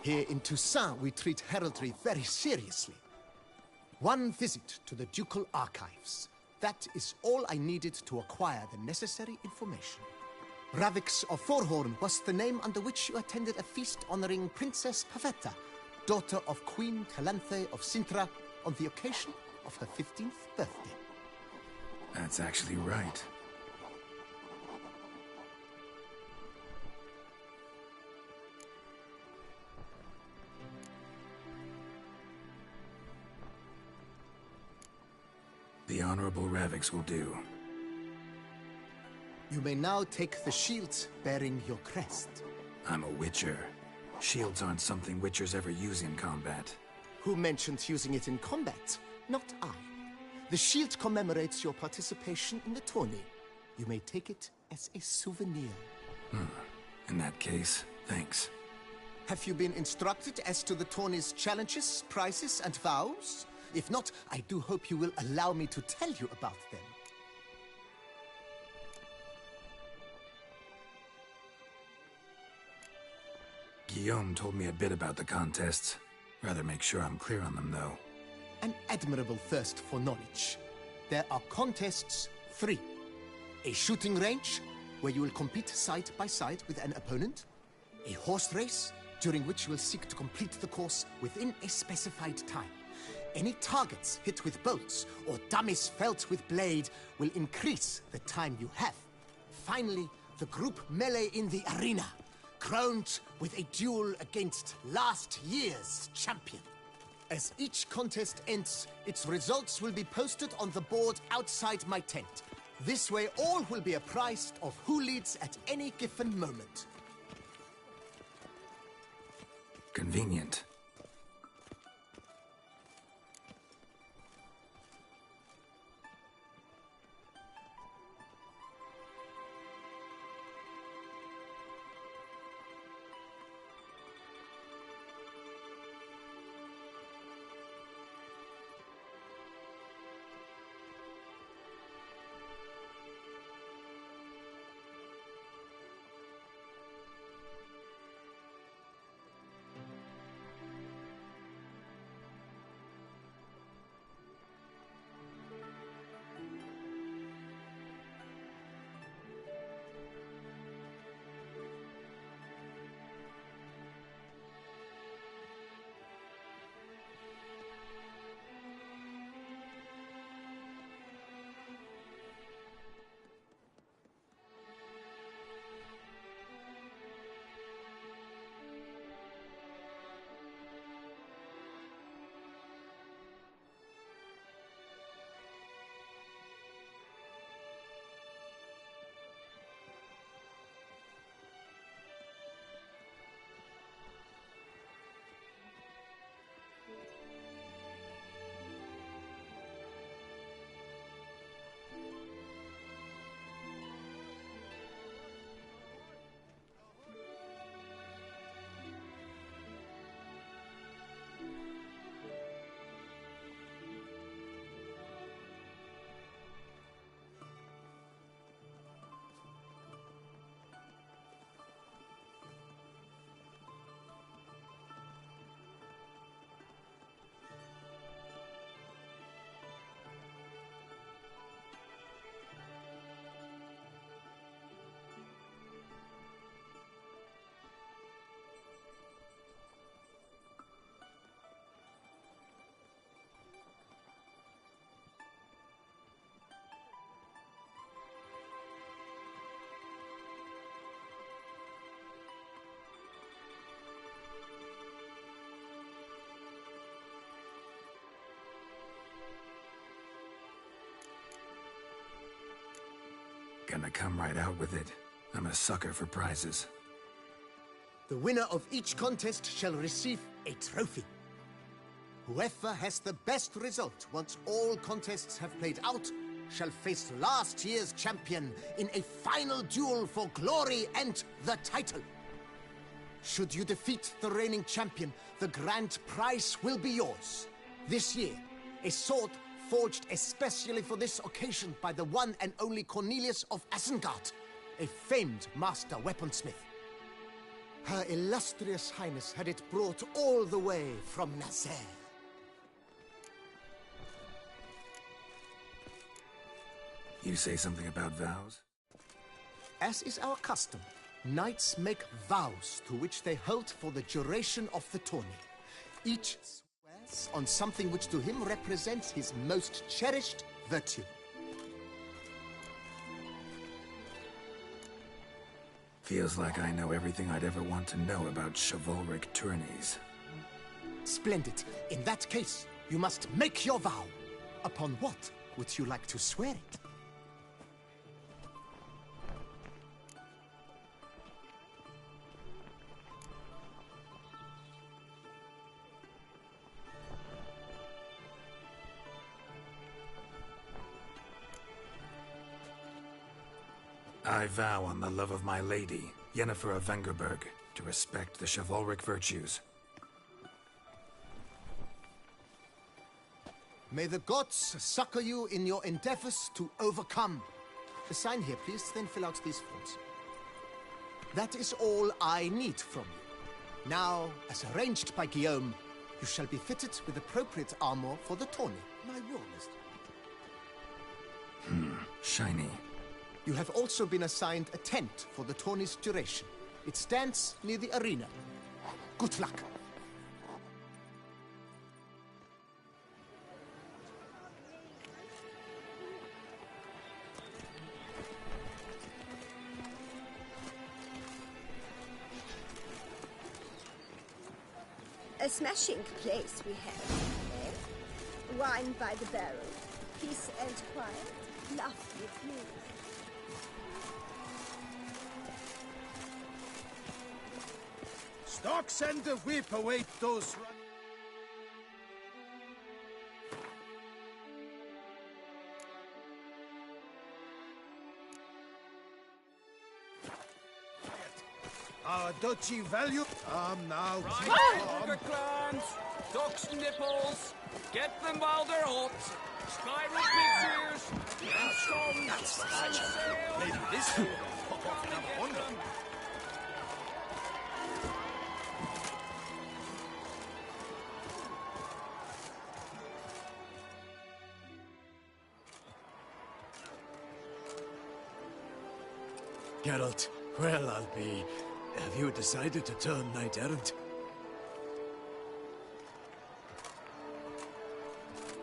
Here in Toussaint, we treat heraldry very seriously. One visit to the ducal archives, That is all I needed to acquire the necessary information. Ravix of Forhorn was the name under which you attended a feast honoring Princess Pavetta, daughter of Queen Calanthe of Sintra, on the occasion of her 15th birthday. That's actually right. The Honorable Ravix will do. You may now take the shield bearing your crest. I'm a Witcher. Shields aren't something Witchers ever use in combat. Who mentioned using it in combat? Not I. The shield commemorates your participation in the tourney. You may take it as a souvenir. In that case, thanks. Have you been instructed as to the tourney's challenges, prizes, and vows? If not, I do hope you will allow me to tell you about them. Guillaume told me a bit about the contests. Rather make sure I'm clear on them, though. An admirable thirst for knowledge. There are contests 3. A shooting range, where you will compete side by side with an opponent. A horse race, during which you will seek to complete the course within a specified time. Any targets hit with bolts or dummies felt with blade will increase the time you have. Finally, the group melee in the arena, crowned with a duel against last year's champion. As each contest ends, its results will be posted on the board outside my tent. This way, all will be apprised of who leads at any given moment. Convenient. Gonna come right out with it. I'm a sucker for prizes. The winner of each contest shall receive a trophy. Whoever has the best result once all contests have played out shall face last year's champion in a final duel for glory and the title. Should you defeat the reigning champion, the grand prize will be yours. This year, a sword forged especially for this occasion by the one and only Cornelius of Isengard, a famed master weaponsmith. Her illustrious highness had it brought all the way from Nazaire. You say something about vows? As is our custom, knights make vows to which they hold for the duration of the tourney. Each swears on something which to him represents his most cherished virtue. Feels like I know everything I'd ever want to know about chivalric tourneys. Splendid. In that case, you must make your vow. Upon what would you like to swear it? I vow on the love of my lady, Yennefer of Vengerberg, to respect the chivalric virtues. May the gods succor you in your endeavors to overcome. Sign here, please, then fill out these forms. That is all I need from you. Now, as arranged by Guillaume, you shall be fitted with appropriate armor for the tourney. My warmest. Shiny. You have also been assigned a tent for the tourney's duration. It stands near the arena. Good luck. A smashing place we have, eh? Wine by the barrel, peace and quiet, lovely views. Stocks and the whip await those... Our duchy value... now... Right, clans! Ducks nipples! Get them while they're hot! Spiral pigs ears! And stones! And sails! Maybe this will pop off and have a wonder. Geralt, well, I'll be... Have you decided to turn knight-errant?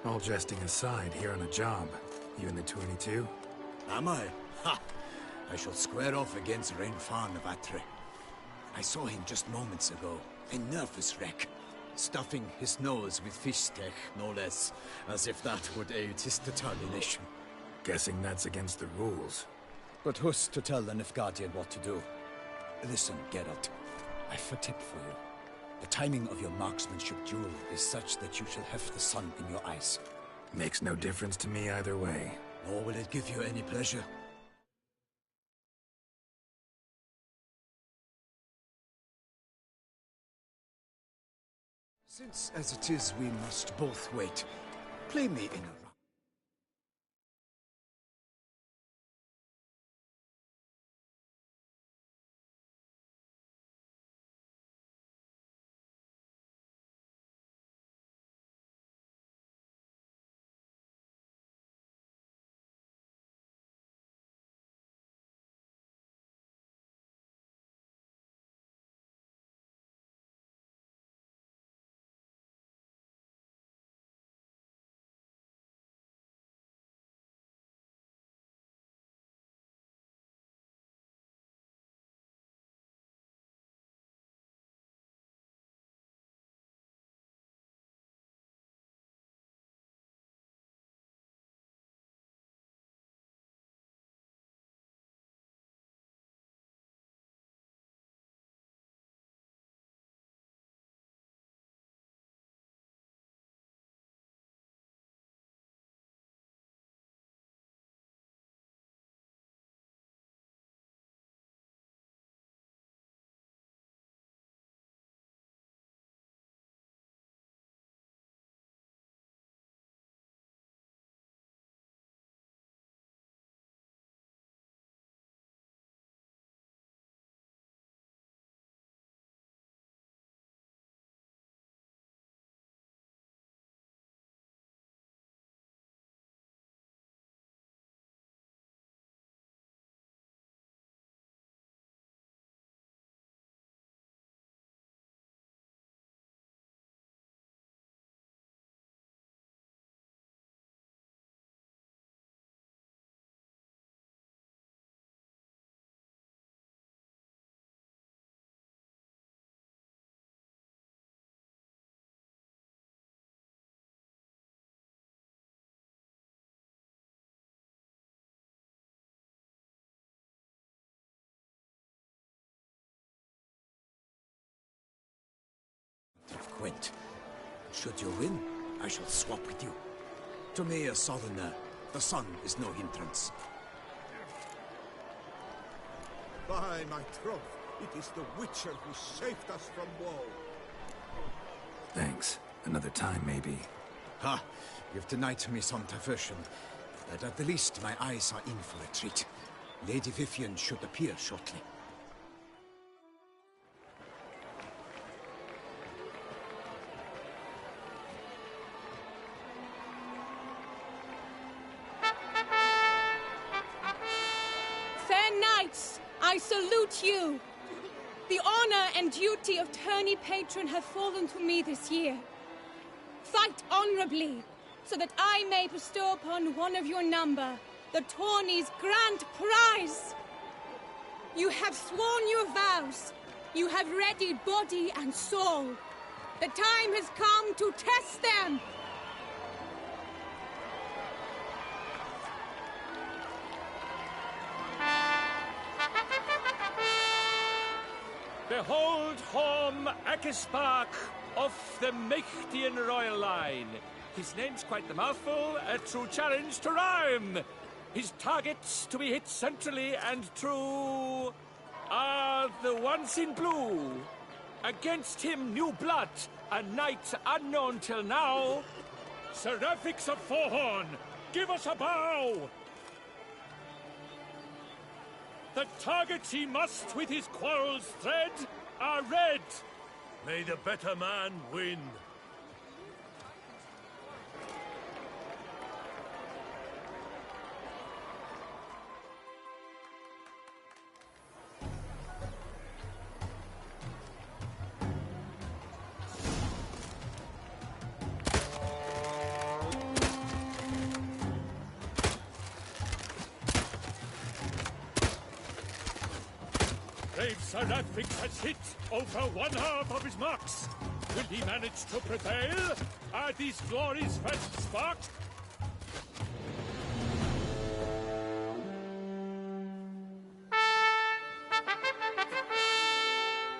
All jesting aside, here on a job. You in the 22? Am I? Ha! I shall square off against Rainfan of Atre. I saw him just moments ago. A nervous wreck. Stuffing his nose with fish steak, no less. As if that would aid his determination. Guessing that's against the rules. But who's to tell the Nilfgaardian what to do? Listen, Geralt. I've a tip for you. The timing of your marksmanship duel is such that you shall have the sun in your eyes. Makes no difference to me either way. Nor will it give you any pleasure. Since, as it is, we must both wait, play me in a went. Should you win, I shall swap with you. To me, a southerner, the sun is no hindrance. By my troth, it is the Witcher who saved us from woe. Thanks. Another time, maybe. Ha! You've denied me some diversion, but at the least my eyes are in for a treat. Lady Vivian should appear shortly. Fair knights, I salute you. The honor and duty of tourney patron have fallen to me this year. Fight honorably, so that I may bestow upon one of your number the tourney's grand prize. You have sworn your vows. You have readied body and soul. The time has come to test them. Behold Horm Akispark of the Mechtian royal line. His name's quite the mouthful, a true challenge to rhyme. His targets to be hit centrally and true are the ones in blue. Against him, new blood, a knight unknown till now. Seraphics of Forhorn, give us a bow! The targets he must with his quarrels thread are red. May the better man win. Brave Seraphics has hit over one half of his marks. Will he manage to prevail? Are these glories first sparked?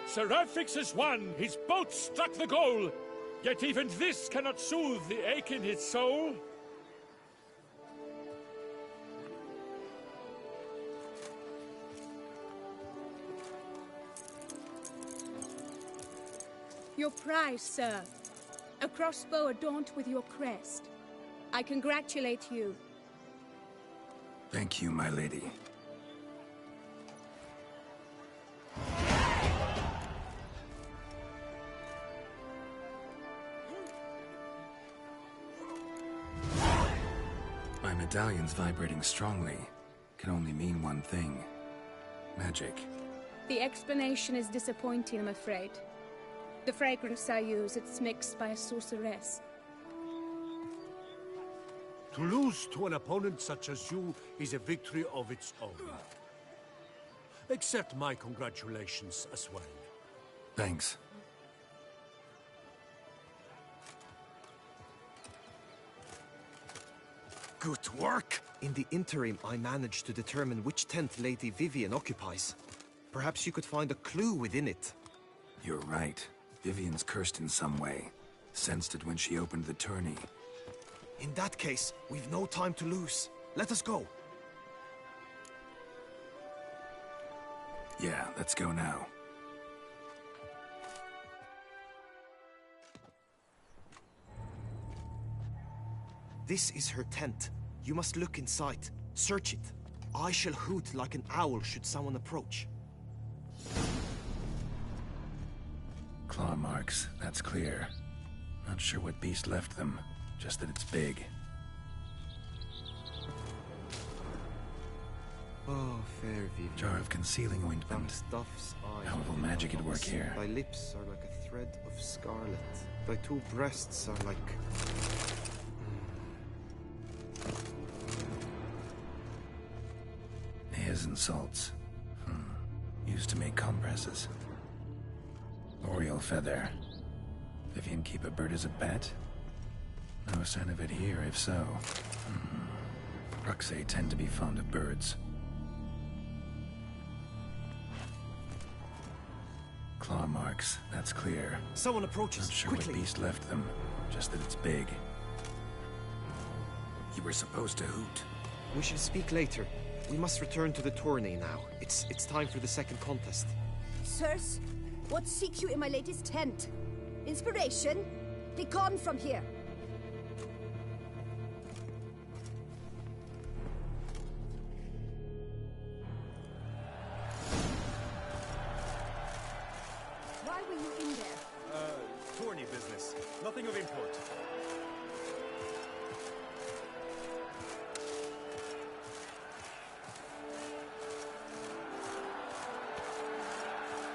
Seraphics has won. His boat struck the goal. Yet even this cannot soothe the ache in his soul. Your prize, sir. A crossbow adorned with your crest. I congratulate you. Thank you, my lady. My medallion's vibrating strongly. Can only mean one thing. Magic. The explanation is disappointing, I'm afraid. The fragrance I use, it's mixed by a sorceress. To lose to an opponent such as you is a victory of its own. Accept my congratulations as well. Thanks. Good work! In the interim, I managed to determine which tent Lady Vivian occupies. Perhaps you could find a clue within it. You're right. Vivian's cursed in some way. Sensed it when she opened the tourney. In that case, we've no time to lose. Let us go. Yeah, let's go now. This is her tent. You must look inside. Search it. I shall hoot like an owl should someone approach. Claw marks, that's clear. Not sure what beast left them, just that it's big. Oh, fair Vivian. Jar of concealing ointment. Stuff's eye. How will magic at work here? Thy lips are like a thread of scarlet. Thy two breasts are like... Hairs and salts. Used to make compresses. Oriole feather. Vivian keep a bird as a pet? No sign of it here, if so. Ruxay tend to be fond of birds. claw marks, that's clear. Someone approaches. Not sure Quickly. what beast left them, just that it's big. You were supposed to hoot. We shall speak later. We must return to the tourney now. It's time for the second contest. Sirs, what seek you in my lady's tent? Inspiration? Be gone from here. Why were you in there? Tourney business. Nothing of import.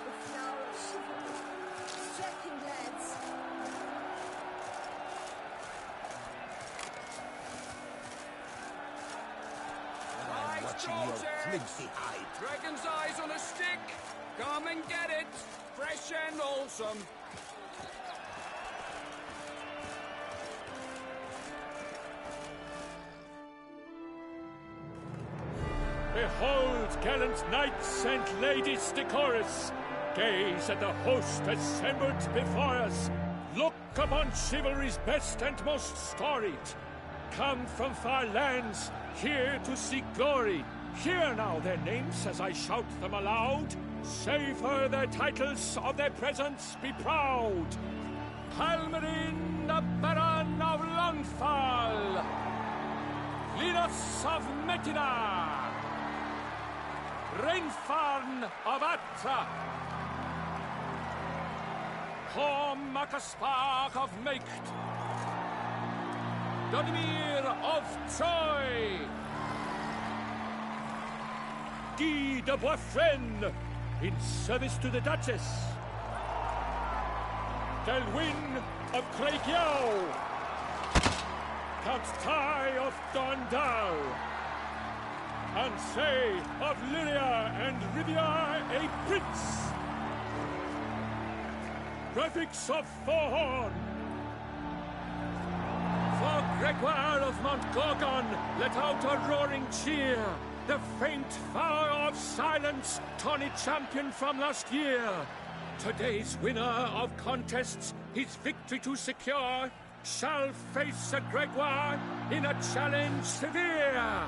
The flower of chivalry. Striking lads. Nice Watching your soldiers! flimsy hide. Dragon's eyes on a stick! Come and get it! Fresh and wholesome! Behold, gallant knights and ladies decorous! Gaze at the host assembled before us! Look upon chivalry's best and most storied! Come from far lands, here to seek glory! Hear now their names as I shout them aloud! Savor their titles, of their presence be proud! Halmarin, the Baron of Lonfal! Linus of Metina! Reinfarn of Atra! Horm Akaspar of Meikt! Donimir of Troy! Guy de Boisfren, in service to the Duchess! Delwyn of Craigiau! Count Tai of Dondal! Ansay of Lyria and Rivia a prince! Prefix of Forhorn! For Gregoire of Montgorgon, let out a roaring cheer! The faint vow of silence, tawny champion from last year! Today's winner of contests, his victory to secure, shall face a Gregoire in a challenge severe!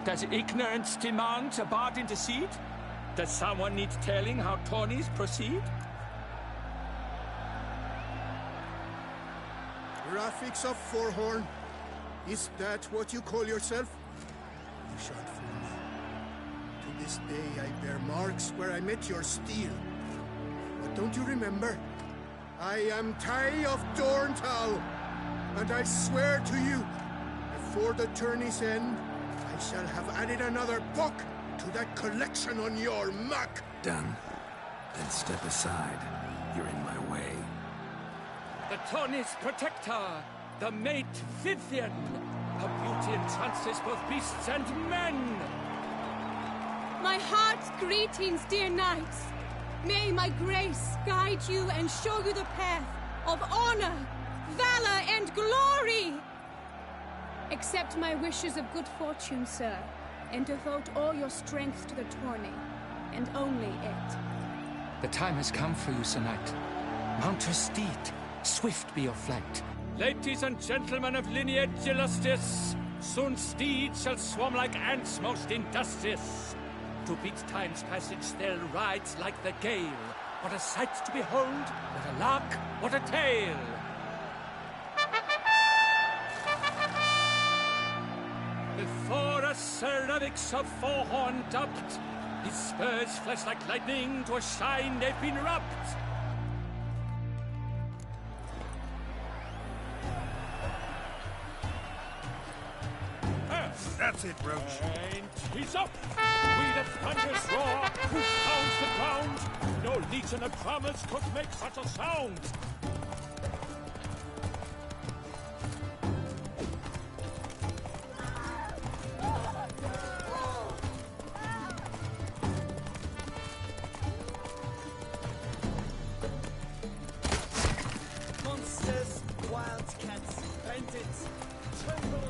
Does ignorance demand a bard intercede? Does someone need telling how tourneys proceed? Graphics of Forhorn? Is that what you call yourself? You shan't fool me. To this day I bear marks where I met your steel. But don't you remember? I am Tai of Dorntal, and I swear to you, before the tourney's end, I shall have added another book to that collection on your map. Done. Then step aside. You're in my way. The tourney's protector, the mate Vivian. Her beauty entrances both beasts and men. My heart's greetings, dear knights. May my grace guide you and show you the path of honor, valor, and glory. Accept my wishes of good fortune, sir, and devote all your strength to the tourney, and only it. The time has come for you, Sir Knight. Mount your steed. Swift be your flight. Ladies and gentlemen of lineage illustrious, soon steeds shall swarm like ants most industrious. To beat time's passage they'll ride like the gale. What a sight to behold, what a lark, what a tale! Before us Sir Ravix of Forhorn dubbed, his spurs flash like lightning, to a shine they've been rubbed. That's it, Roach. And he's up! With a thunderous roar, who pounds the ground? No legion of drummers could make such a sound! Monsters, wildcats, bandits, tremble!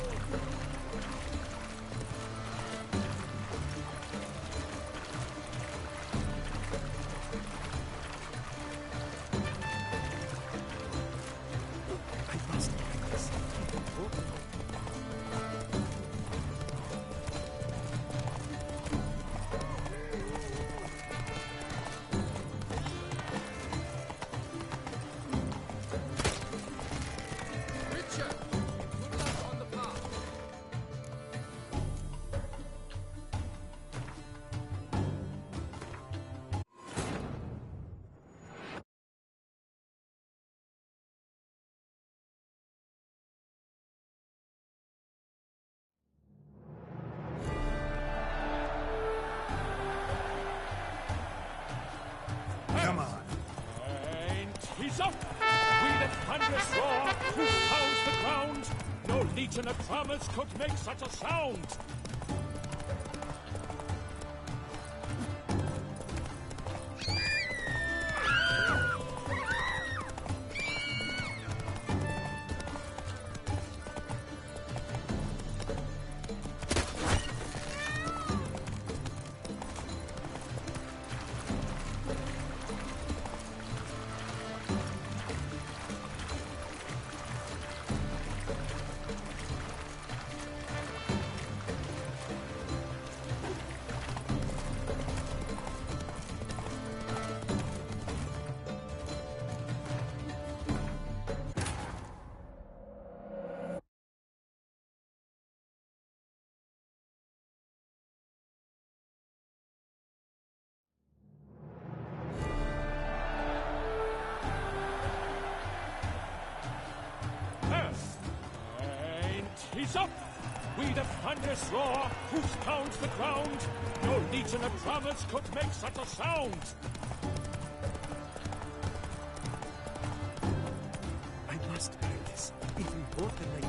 He's up! We the thunderous roar, who pounds the ground? No legion of drummers could make such a sound! He's up! We the thunderous roar, whose pounds the ground? No legion of drummers could make such a sound! I must hear this, even more than I do.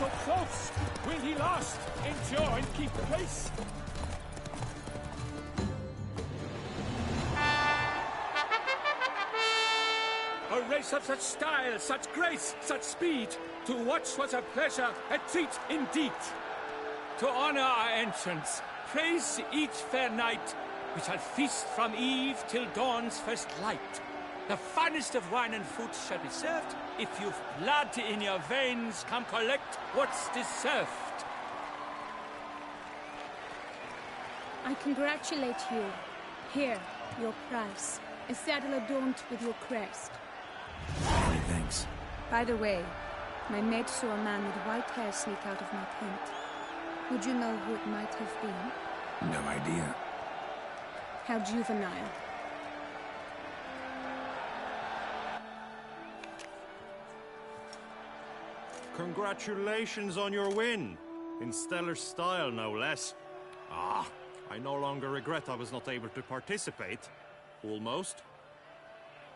So close! Will he last? Endure and keep pace? A race of such style, such grace, such speed. To watch was a pleasure, a treat indeed. To honor our entrance, praise each fair knight. We shall feast from eve till dawn's first light. The finest of wine and food shall be served. If you've blood in your veins, come collect what's deserved. I congratulate you. Here, your prize. A saddle adorned with your crest. Many thanks. By the way, my maid saw a man with white hair sneak out of my tent. Would you know who it might have been? No idea. How juvenile. Congratulations on your win. In stellar style, no less. Ah, I no longer regret I was not able to participate. Almost.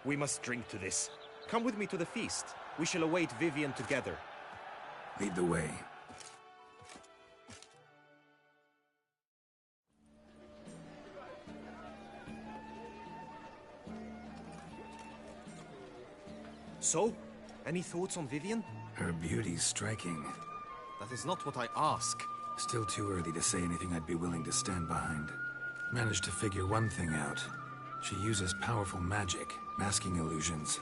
We must drink to this. Come with me to the feast. We shall await Vivian together. Lead the way. So, any thoughts on Vivian? Her beauty's striking. That is not what I ask. Still too early to say anything I'd be willing to stand behind. Managed to figure one thing out. She uses powerful magic, masking illusions.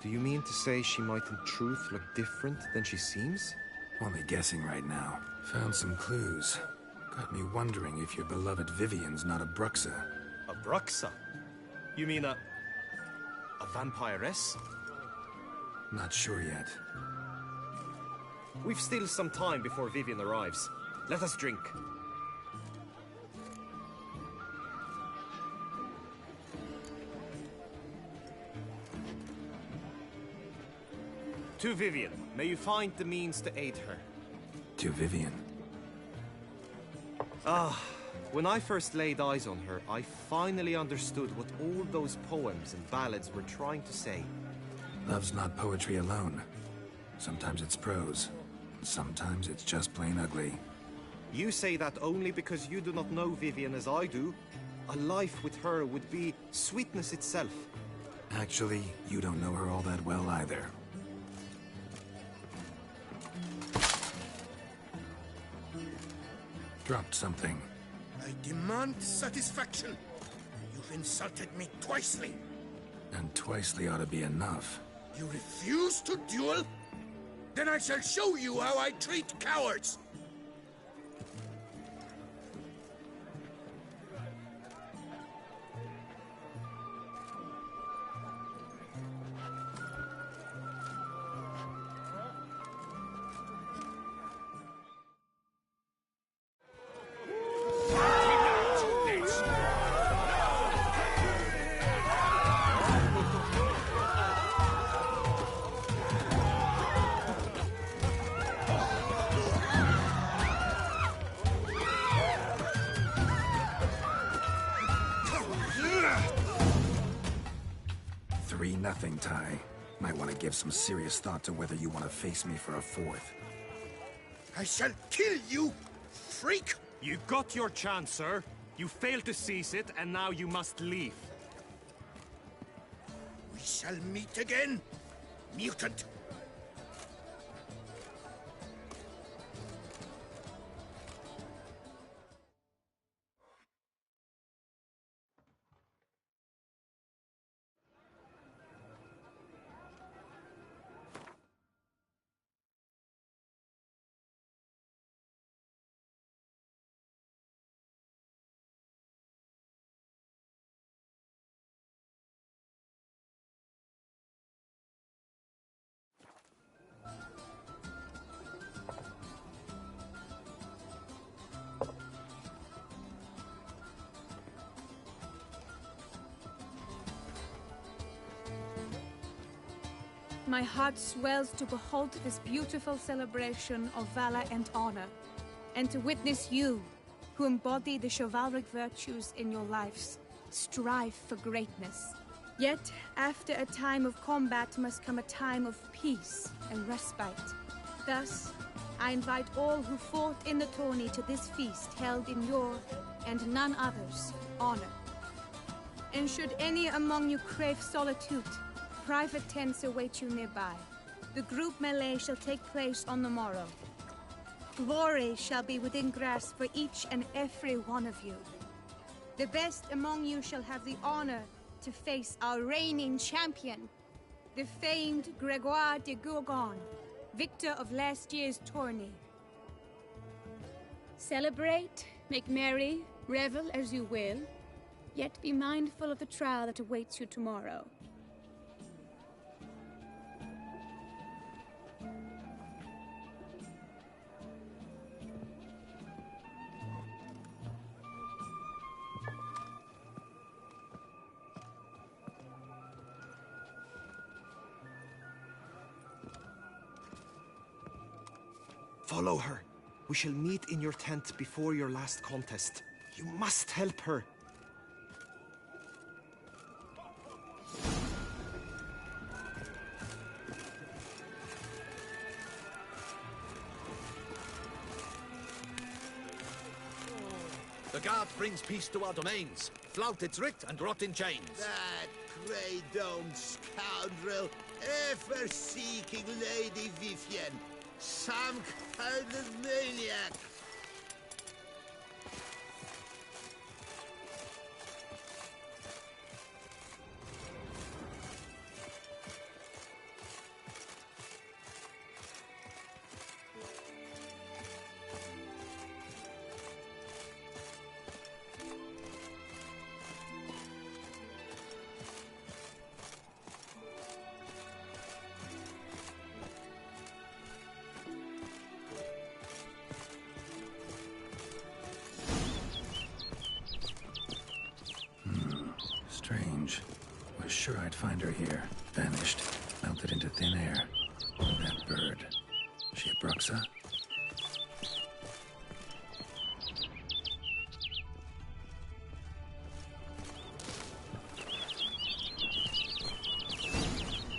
Do you mean to say she might in truth look different than she seems? Only guessing right now. Found some clues. Got me wondering if your beloved Vivian's not a Bruxa. A Bruxa? You mean a vampiress? Not sure yet. We've still some time before Vivian arrives. Let us drink. To Vivian, may you find the means to aid her. To Vivian. When I first laid eyes on her, I finally understood what all those poems and ballads were trying to say. Love's not poetry alone. Sometimes it's prose. Sometimes it's just plain ugly. You say that only because you do not know Vivian as I do. A life with her would be sweetness itself. Actually, you don't know her all that well either. Dropped something. I demand satisfaction. You've insulted me twicely. And twicely ought to be enough. You refuse to duel? Then I shall show you how I treat cowards! Nothing, Ty. Might want to give some serious thought to whether you want to face me for a fourth. I shall kill you, freak! You got your chance, sir. You failed to seize it, and now you must leave. We shall meet again, mutant! My heart swells to behold this beautiful celebration of valor and honor, and to witness you, who embody the chivalric virtues in your lives, strive for greatness. Yet, after a time of combat must come a time of peace and respite. Thus, I invite all who fought in the tourney to this feast held in your, and none other's, honor. And should any among you crave solitude, private tents await you nearby. The group melee shall take place on the morrow. Glory shall be within grasp for each and every one of you. The best among you shall have the honor to face our reigning champion, the famed Gregoire de Gourgon, victor of last year's tourney. Celebrate, make merry, revel as you will, yet be mindful of the trial that awaits you tomorrow. Follow her. We shall meet in your tent before your last contest. You must help her. The guard brings peace to our domains. Flout its writ and rot in chains. That grey-domed scoundrel, ever seeking Lady Vivienne. Some kind of maniac. Strange. Was sure I'd find her here. Vanished. Melted into thin air. That bird. She a Bruxa?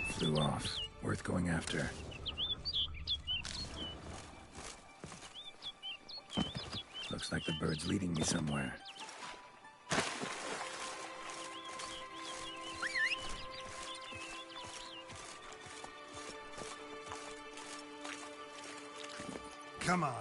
Flew off. Worth going after. Looks like the bird's leading me somewhere. Come on.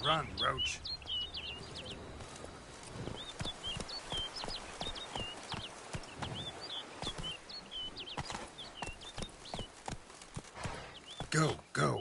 Run, Roach. Go, go.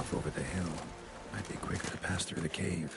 off over the hill. Might be quicker to pass through the cave.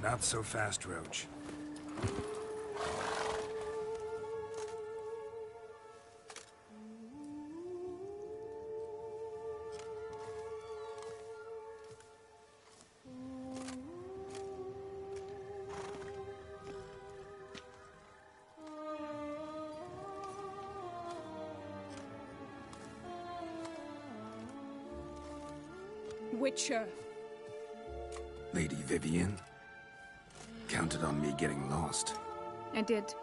Not so fast, Roach. Witcher. Lady Vivian? Counted on me getting lost. I did.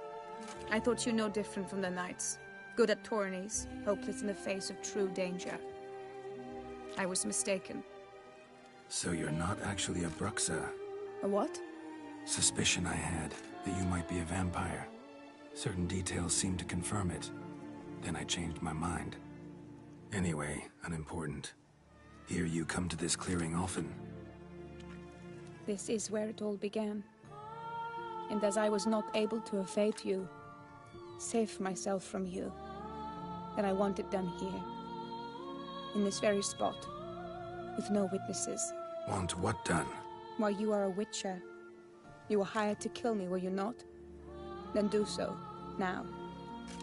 I thought you no different from the knights. Good at tourneys, hopeless in the face of true danger. I was mistaken. So you're not actually a Bruxa? A what? Suspicion I had, that you might be a vampire. Certain details seemed to confirm it. Then I changed my mind. Anyway, unimportant. Hear you come to this clearing often. This is where it all began. And as I was not able to evade you, save myself from you, then I want it done here. In this very spot. With no witnesses. Want what done? While you are a witcher. You were hired to kill me, were you not? Then do so, now.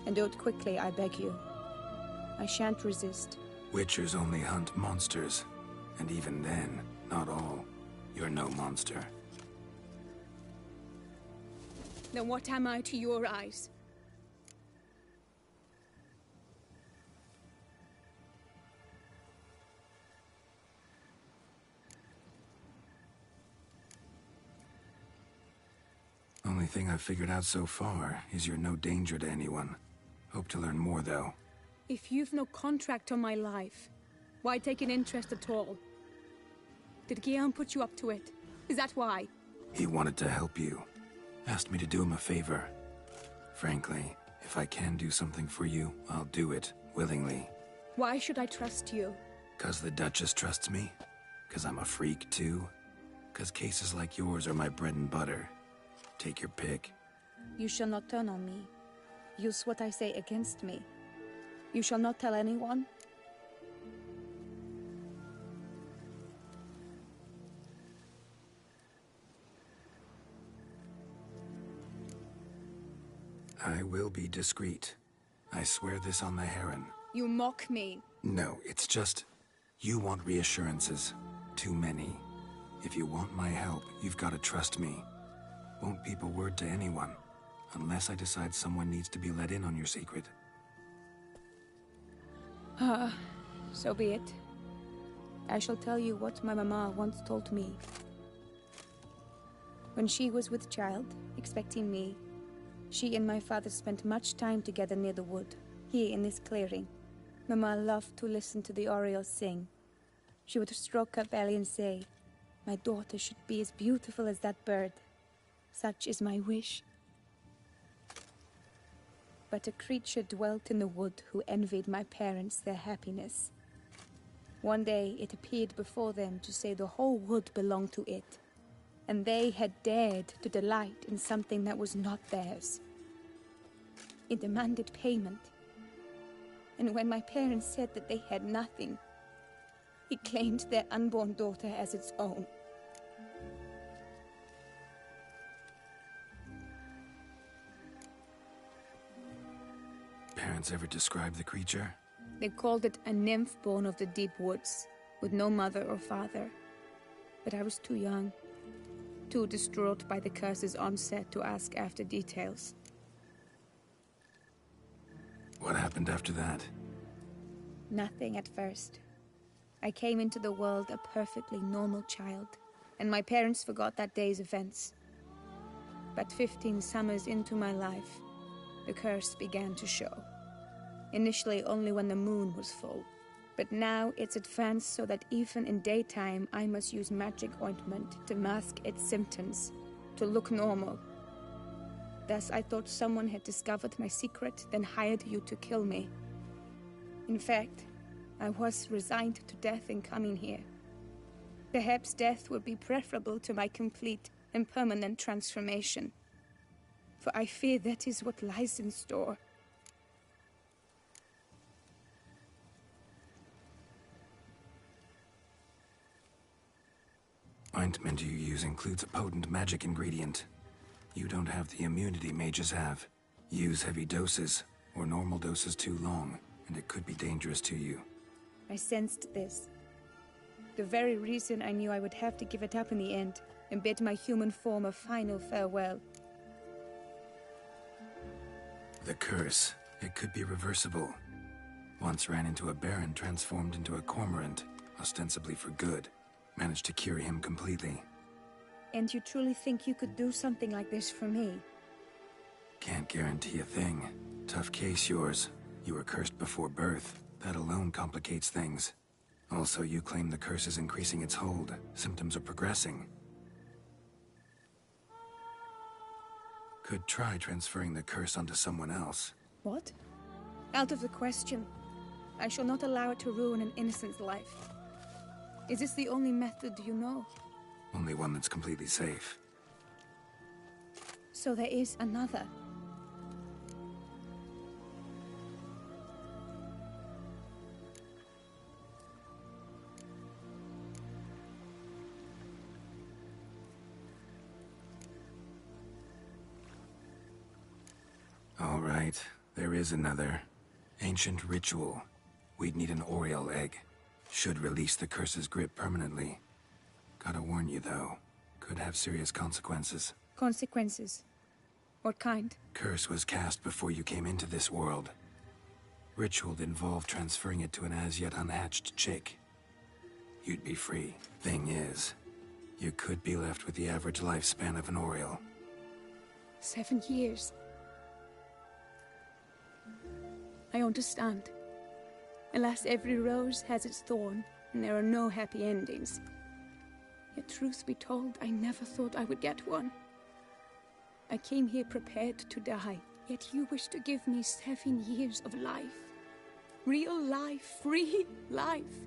And do it quickly, I beg you. I shan't resist. Witchers only hunt monsters. And even then, not all. You're no monster. Then what am I to your eyes? Only thing I've figured out so far is you're no danger to anyone. Hope to learn more, though. If you've no contract on my life, why take an interest at all? Did Guillaume put you up to it? Is that why? He wanted to help you. Asked me to do him a favor. Frankly, if I can do something for you, I'll do it, willingly. Why should I trust you? 'Cause the Duchess trusts me? 'Cause I'm a freak, too? 'Cause cases like yours are my bread and butter. Take your pick. You shall not turn on me. Use what I say against me. You shall not tell anyone. I will be discreet. I swear this on the Heron. You mock me. No, it's just... You want reassurances. Too many. If you want my help, you've got to trust me. Won't peep a word to anyone. Unless I decide someone needs to be let in on your secret. So be it. I shall tell you what my mama once told me. When she was with child, expecting me, she and my father spent much time together near the wood, here in this clearing. Mama loved to listen to the orioles sing. She would stroke her belly and say, My daughter should be as beautiful as that bird. Such is my wish. But a creature dwelt in the wood who envied my parents their happiness. One day it appeared before them to say the whole wood belonged to it, and they had dared to delight in something that was not theirs. It demanded payment, and when my parents said that they had nothing, it claimed their unborn daughter as its own. Parents ever describe the creature? They called it a nymph born of the deep woods, with no mother or father. But I was too young, too distraught by the curse's onset to ask after details. What happened after that? Nothing at first. I came into the world a perfectly normal child, and my parents forgot that day's events. But 15 summers into my life, the curse began to show. Initially only when the moon was full, but now it's advanced so that even in daytime I must use magic ointment to mask its symptoms, to look normal. Thus I thought someone had discovered my secret, then hired you to kill me. In fact, I was resigned to death in coming here. Perhaps death would be preferable to my complete and permanent transformation, for I fear that is what lies in store. Ointment you use includes a potent magic ingredient. You don't have the immunity mages have. Use heavy doses, or normal doses too long, and it could be dangerous to you. I sensed this. The very reason I knew I would have to give it up in the end, and bid my human form a final farewell. The curse, it could be reversible. Once ran into a baron transformed into a cormorant, ostensibly for good. Managed to cure him completely. And you truly think you could do something like this for me? Can't guarantee a thing. Tough case yours. You were cursed before birth. That alone complicates things. Also, you claim the curse is increasing its hold. Symptoms are progressing. Could try transferring the curse onto someone else. What? Out of the question. I shall not allow it to ruin an innocent's life. Is this the only method you know? Only one that's completely safe. So there is another. All right, there is another. Ancient ritual. We'd need an Oriole egg. Should release the curse's grip permanently. Gotta warn you, though. Could have serious consequences. Consequences? What kind? Curse was cast before you came into this world. Ritual involved transferring it to an as-yet unhatched chick. You'd be free. Thing is, you could be left with the average lifespan of an Oriole. 7 years. I understand. Alas, every rose has its thorn, and there are no happy endings. Yet truth be told, I never thought I would get one. I came here prepared to die, yet you wish to give me 7 years of life. Real life, free life.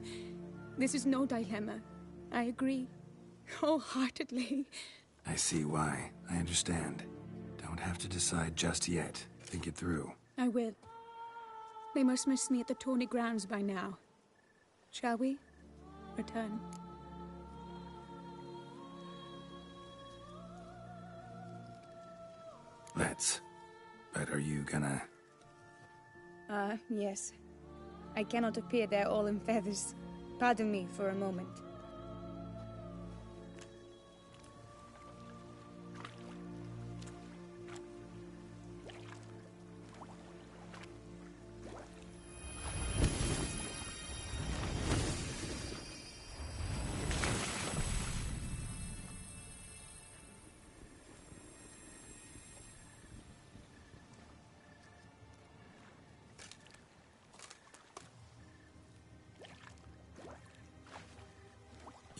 This is no dilemma. I agree, wholeheartedly. I see why. I understand. Don't have to decide just yet. Think it through. I will. They must miss me at the Tawny Grounds by now. Shall we return? Let's. But are you gonna... Yes. I cannot appear there all in feathers. Pardon me for a moment.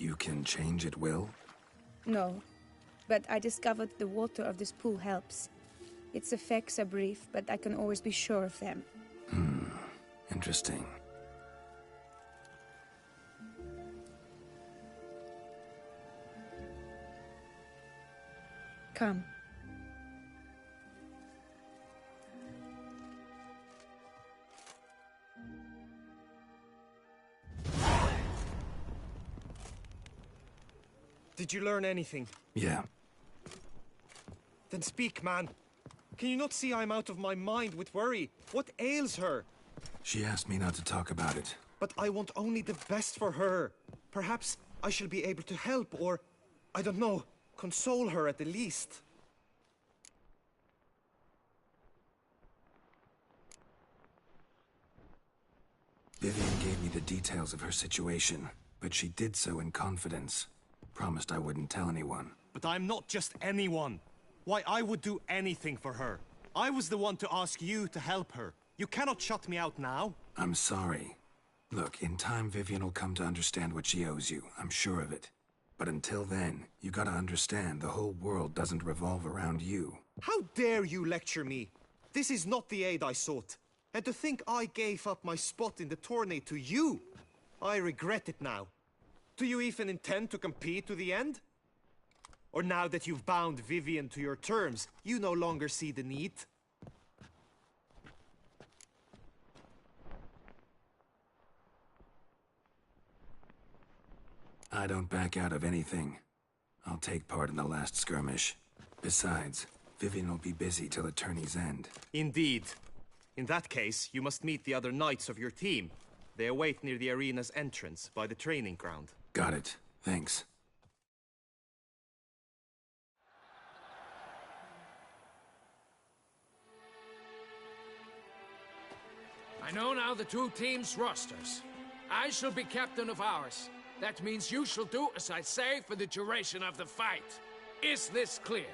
You can change at will? No, but I discovered the water of this pool helps. Its effects are brief, but I can always be sure of them. Interesting. Come. Did you learn anything? Yeah. Then speak, man. Can you not see I'm out of my mind with worry? What ails her? She asked me not to talk about it. But I want only the best for her. Perhaps I shall be able to help, or, I don't know, console her at the least. Vivian gave me the details of her situation, but she did so in confidence. Promised I wouldn't tell anyone. But I'm not just anyone. Why, I would do anything for her. I was the one to ask you to help her. You cannot shut me out now. I'm sorry. Look, in time Vivian will come to understand what she owes you. I'm sure of it. But until then, you gotta understand the whole world doesn't revolve around you. How dare you lecture me? This is not the aid I sought. And to think I gave up my spot in the tourney to you, I regret it now. Do you even intend to compete to the end? Or now that you've bound Vivian to your terms, you no longer see the need? I don't back out of anything. I'll take part in the last skirmish. Besides, Vivian will be busy till the tourney's end. Indeed. In that case, you must meet the other knights of your team. They await near the arena's entrance, by the training ground. Got it. Thanks. I know now the two teams' rosters. I shall be captain of ours. That means you shall do as I say for the duration of the fight. Is this clear?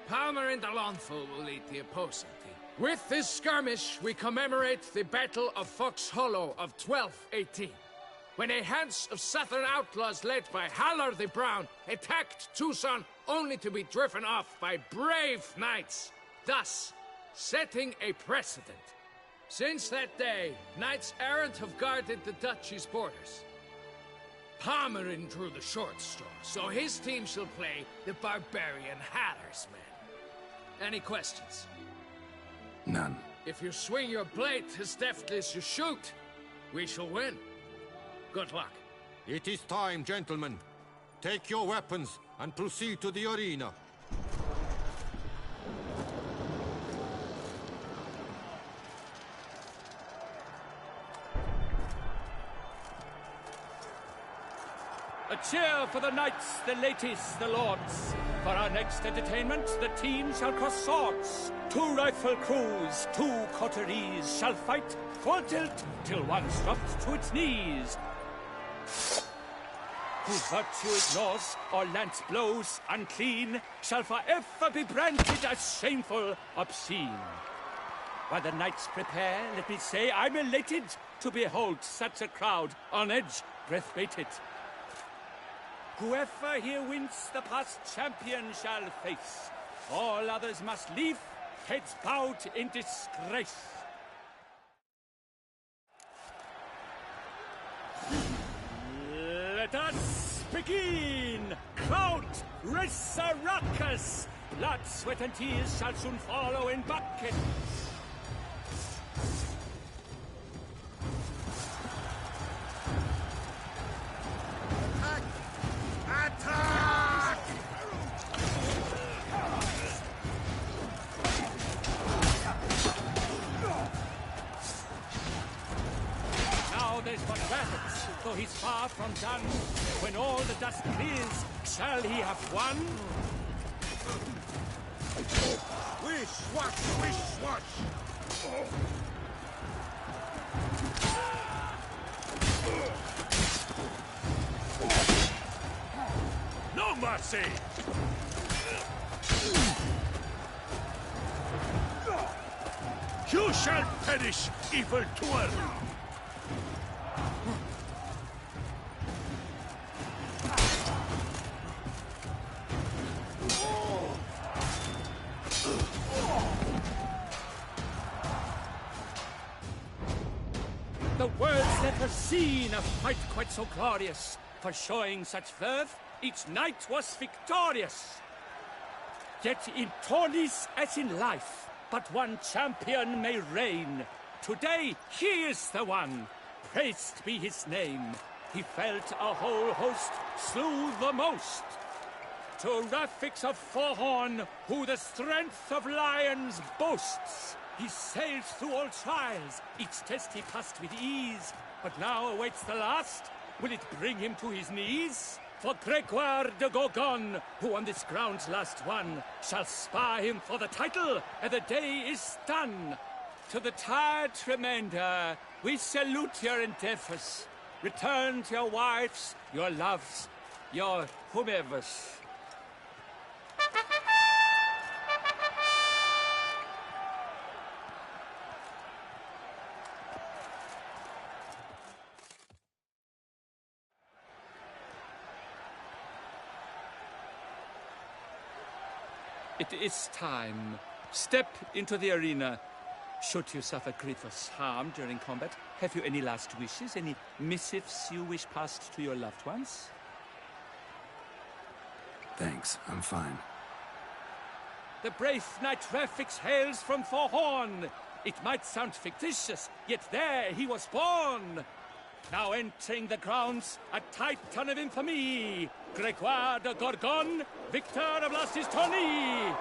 Palmer and Alonso will lead the opposing team. With this skirmish, we commemorate the Battle of Fox Hollow of 1218, when a hands of southern outlaws led by Halar the Brown attacked Tucson only to be driven off by brave knights, thus setting a precedent. Since that day, knights errant have guarded the duchy's borders. Palmerin drew the short straw, so his team shall play the barbarian Halar's men. Any questions? None. If you swing your blade as deftly as you shoot, we shall win. Good luck. It is time, gentlemen. Take your weapons and proceed to the arena. A cheer for the knights, the ladies, the lords. For our next entertainment, the teams shall cross swords. 2 rifle crews, 2 coteries shall fight full tilt till one's dropped to its knees. Who virtue ignores or lance blows unclean shall forever be branded as shameful, obscene. While the knights prepare, let me say I'm elated to behold such a crowd on edge, breath-baited. Whoever here wins the past champion shall face. All others must leave, heads bowed in disgrace. Let us begin! Count Resaracus! Blood, sweat, and tears shall soon follow in buckets. Attack! Now there's but Geralt, though he's far from done. When all the dust clears, shall he have won? Wish, wash! No mercy! You shall perish, evil doer! never seen a fight quite so glorious. For showing such verve, each knight was victorious. Yet in tourneys as in life, but one champion may reign. Today, he is the one. Praised be his name. He felt a whole host, slew the most. To Rafix of Forhorn, who the strength of lions boasts. He sailed through all trials, each test he passed with ease. But now awaits the last. Will it bring him to his knees? For Gregoire de Gorgon, who on this ground's last won, shall spar him for the title, and the day is done. To the tired remainder, we salute your endeavors. Return to your wives, your loves, your whomevers. It is time. Step into the arena. Should you suffer grievous harm during combat, have you any last wishes? Any missives you wish passed to your loved ones? Thanks, I'm fine. The brave knight Rafix hails from Forhorn. It might sound fictitious, yet there he was born. Now entering the grounds, a titan of infamy, Gregoire de Gorgon, victor of last his tourney.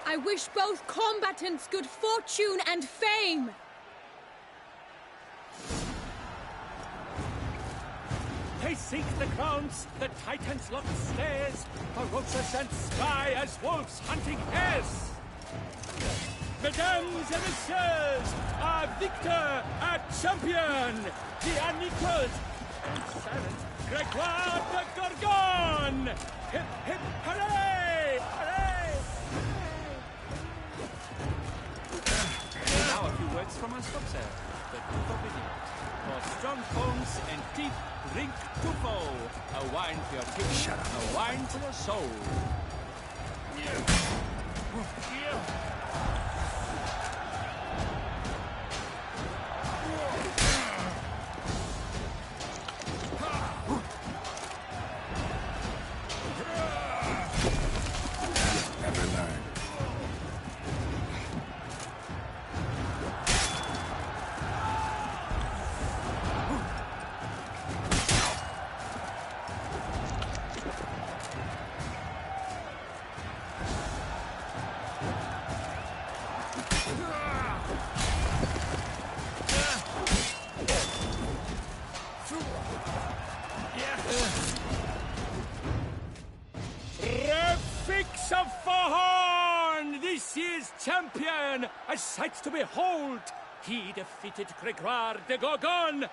I wish both combatants good fortune and fame. They seek the grounds, the titans lock stairs, ferocious and spry as wolves hunting hares. Mesdames et messieurs, our victor, our champion, the unequaled and silent Gregoire de Gorgon! Hip, hip, hooray! Hooray! Now a few words from our stop, sir, but forbidden. For strong bones and deep drink to foe. A wine for your kidney, shut up. A wine for your soul. Never learn. Rafix of Forhorn, this year's champion, a sight to behold. He defeated Gregoire de Gorgon.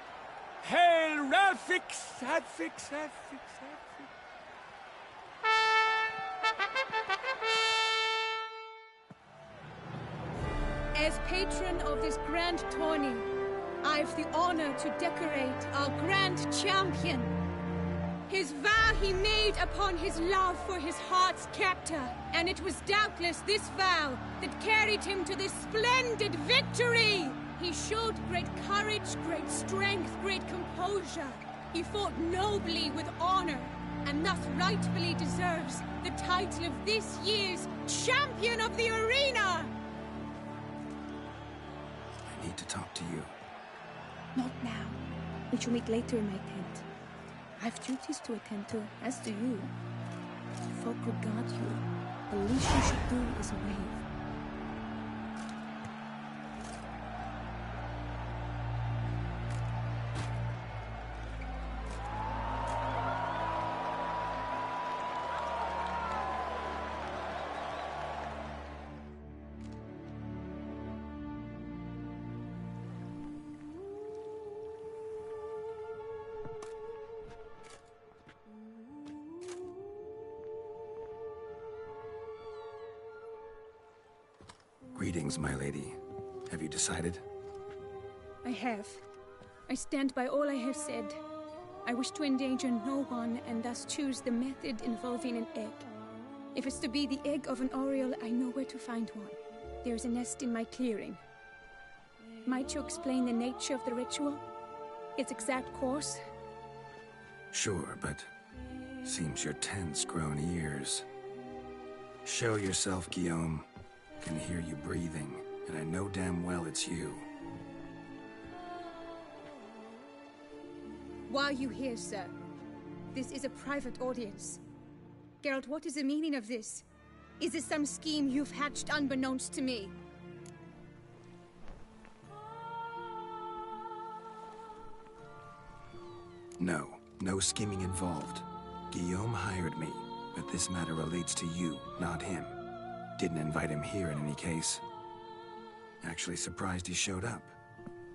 Hail Rafix, Rafix, Rafix, Rafix. As patron of this grand tourney, I've the honor to decorate our grand champion. His vow he made upon his love for his heart's captor, and it was doubtless this vow that carried him to this splendid victory. He showed great courage, great strength, great composure. He fought nobly with honor, and thus rightfully deserves the title of this year's Champion of the Arena. I need to talk to you. Not now. We shall meet later in my tent. I've duties to attend to, as do you. Folk regard you. The least you should do is wave. Greetings, my lady. Have you decided? I have. I stand by all I have said. I wish to endanger no one, and thus choose the method involving an egg. If it's to be the egg of an oriole, I know where to find one. There's a nest in my clearing. Might you explain the nature of the ritual? Its exact course? Sure, but seems your tense grown ears. Show yourself, Guillaume. Can hear you breathing, and I know damn well it's you. Why are you here, sir? This is a private audience. Geralt, what is the meaning of this? Is this some scheme you've hatched unbeknownst to me? No scheming involved. Guillaume hired me, but this matter relates to you, not him. Didn't invite him here in any case. Actually surprised he showed up.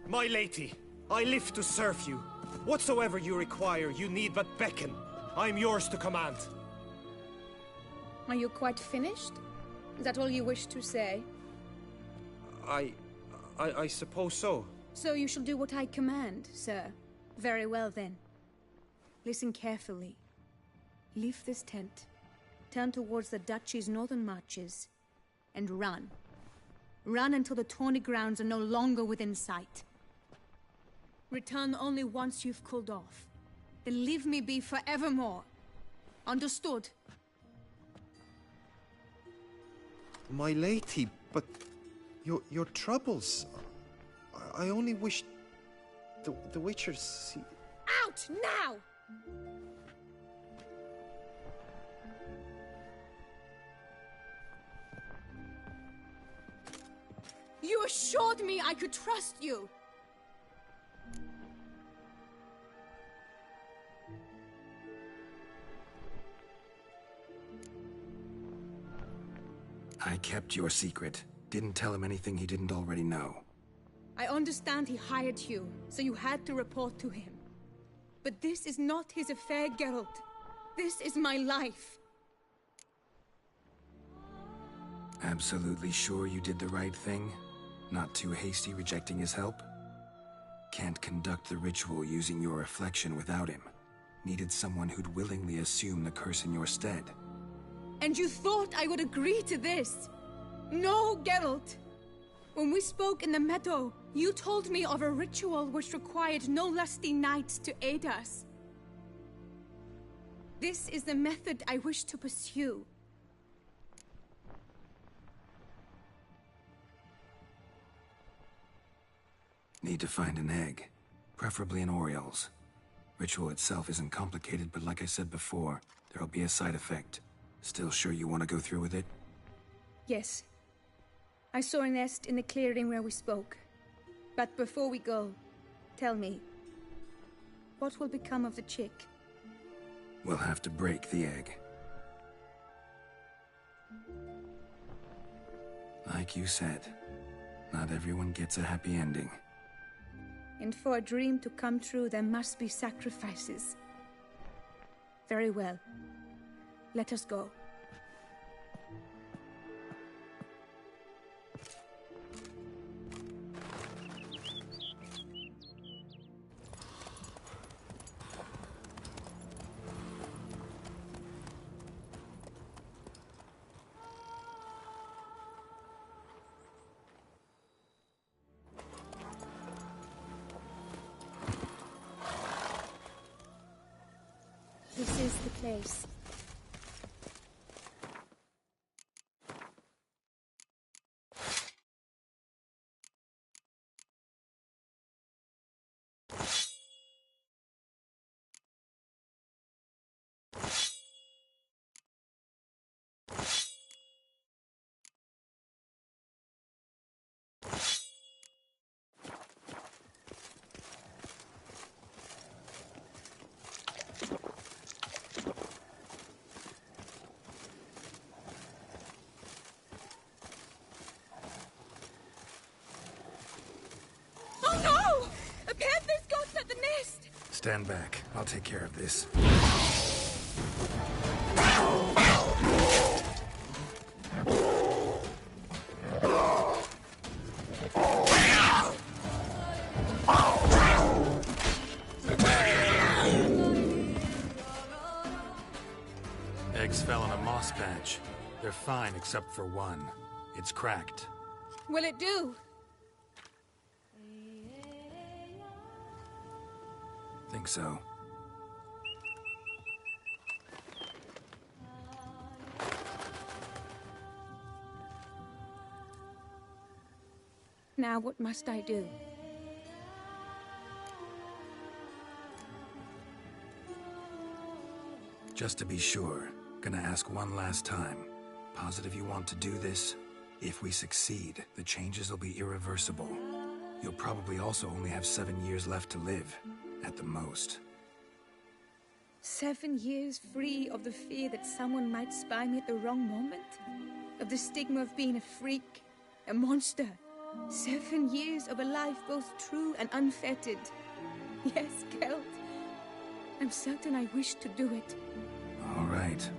My lady, I live to serve you. Whatsoever you require, you need but beckon. I'm yours to command. Are you quite finished? Is that all you wish to say? I suppose so. So you shall do what I command, sir. Very well then. Listen carefully. Leave this tent, turn towards the duchy's northern marches, and run. Run until the tawny grounds are no longer within sight. Return only once you've cooled off. Then leave me be forevermore. Understood? My lady, but your troubles. I only wish the Witchers see. Out now! You assured me I could trust you! I kept your secret. Didn't tell him anything he didn't already know. I understand he hired you, so you had to report to him. But this is not his affair, Geralt. This is my life. Absolutely sure you did the right thing? Not too hasty rejecting his help? Can't conduct the ritual using your reflection without him. Needed someone who'd willingly assume the curse in your stead. And you thought I would agree to this? No, Geralt! When we spoke in the meadow, you told me of a ritual which required no lusty knights to aid us. This is the method I wish to pursue. Need to find an egg, preferably an Oriole's. Ritual itself isn't complicated, but like I said before, there'll be a side effect. Still sure you want to go through with it? Yes. I saw a nest in the clearing where we spoke. But before we go, tell me, what will become of the chick? We'll have to break the egg. Like you said, not everyone gets a happy ending. And for a dream to come true, there must be sacrifices. Very well. Let us go. This is the place. Stand back. I'll take care of this. Eggs fell on a moss patch. They're fine except for one. It's cracked. Will it do? Think so. Now what must I do? Just to be sure, gonna ask one last time. Positive you want to do this? If we succeed, the changes will be irreversible. You'll probably also only have 7 years left to live, at the most. 7 years free of the fear that someone might spy me at the wrong moment? Of the stigma of being a freak, a monster? 7 years of a life both true and unfettered. Yes, Geralt. I'm certain I wish to do it. All right.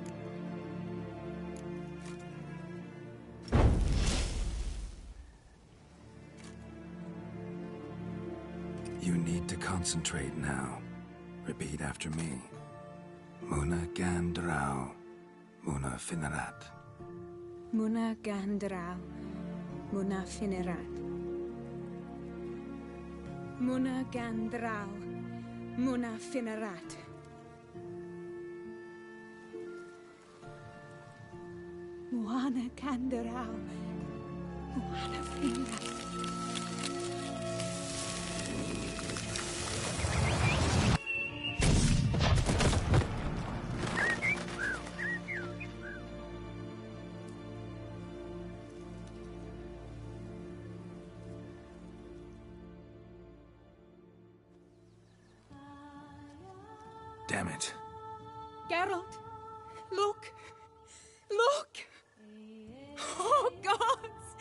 You need to concentrate now. Repeat after me. Muna Gandrau, Muna Finerat. Muna Gandrau, Muna Finerat. Muna Gandrau, Muna Finerat. Muana Gandrau, Muana Finerat. Damn it. Geralt, look! Look! Oh, gods!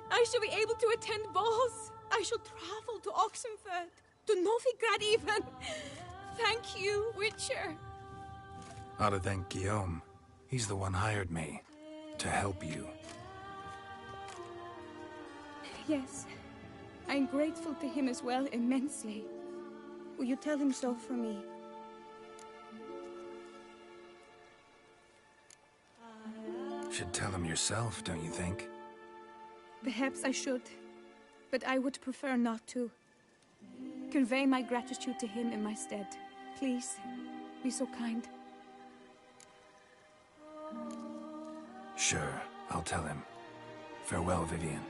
I shall be able to attend balls. I shall travel to Oxenford, to Novigrad even. Thank you, Witcher. Ought to thank Guillaume. He's the one hired me. To help you. Yes, I'm grateful to him as well, immensely. Will you tell him so for me? Should tell him yourself, don't you think? Perhaps I should, but I would prefer not to. Convey my gratitude to him in my stead. Please, be so kind. Sure, I'll tell him. Farewell, Vivian.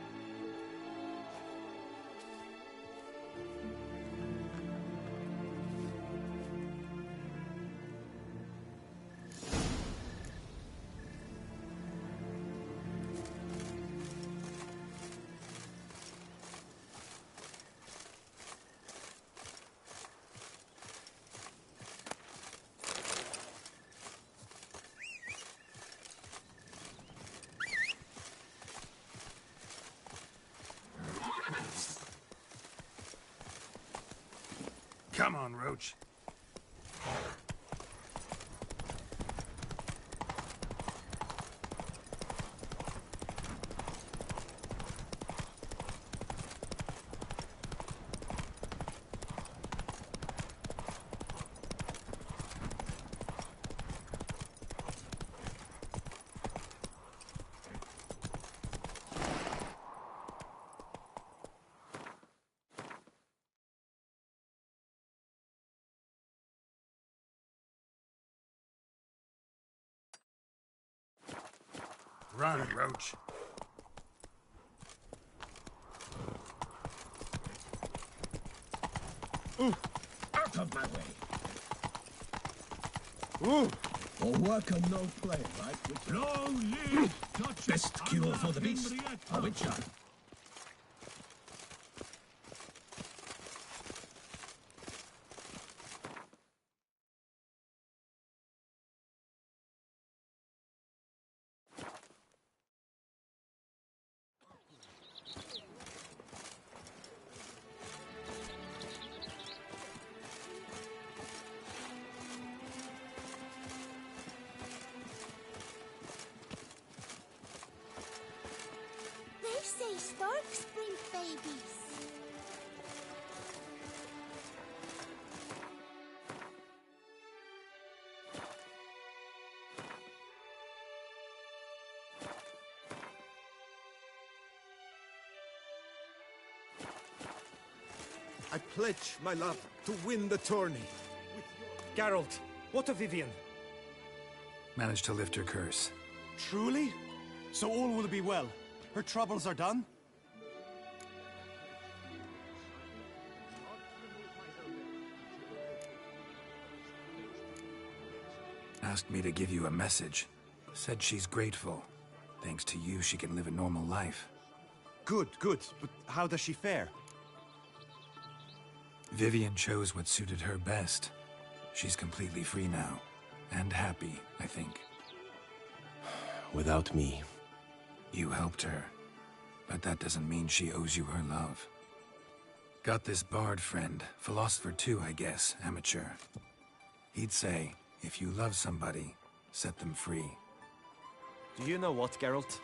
Come on, Roach. Run, Roach. Out of my way. For work and no play, right? Long live Best cure for the beast, a witcher. They say I pledge my love to win the tourney. Geralt, what of Vivian? Managed to lift her curse. Truly? So all will be well. Her troubles are done? Asked me to give you a message. Said she's grateful. Thanks to you, she can live a normal life. Good, good. But how does she fare? Vivian chose what suited her best. She's completely free now. And happy, I think. Without me. You helped her. But that doesn't mean she owes you her love. Got this bard friend. Philosopher too, I guess. Amateur. He'd say, if you love somebody, set them free. Do you know what, Geralt?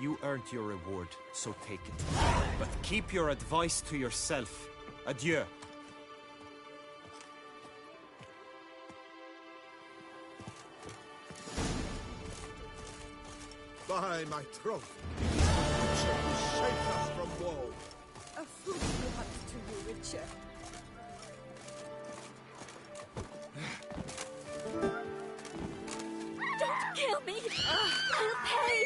You earned your reward, so take it. But keep your advice to yourself. Adieu. By my troth, shall we shake us from woe? A fruitful hunt to you, Witcher. Don't kill me! I'll pay!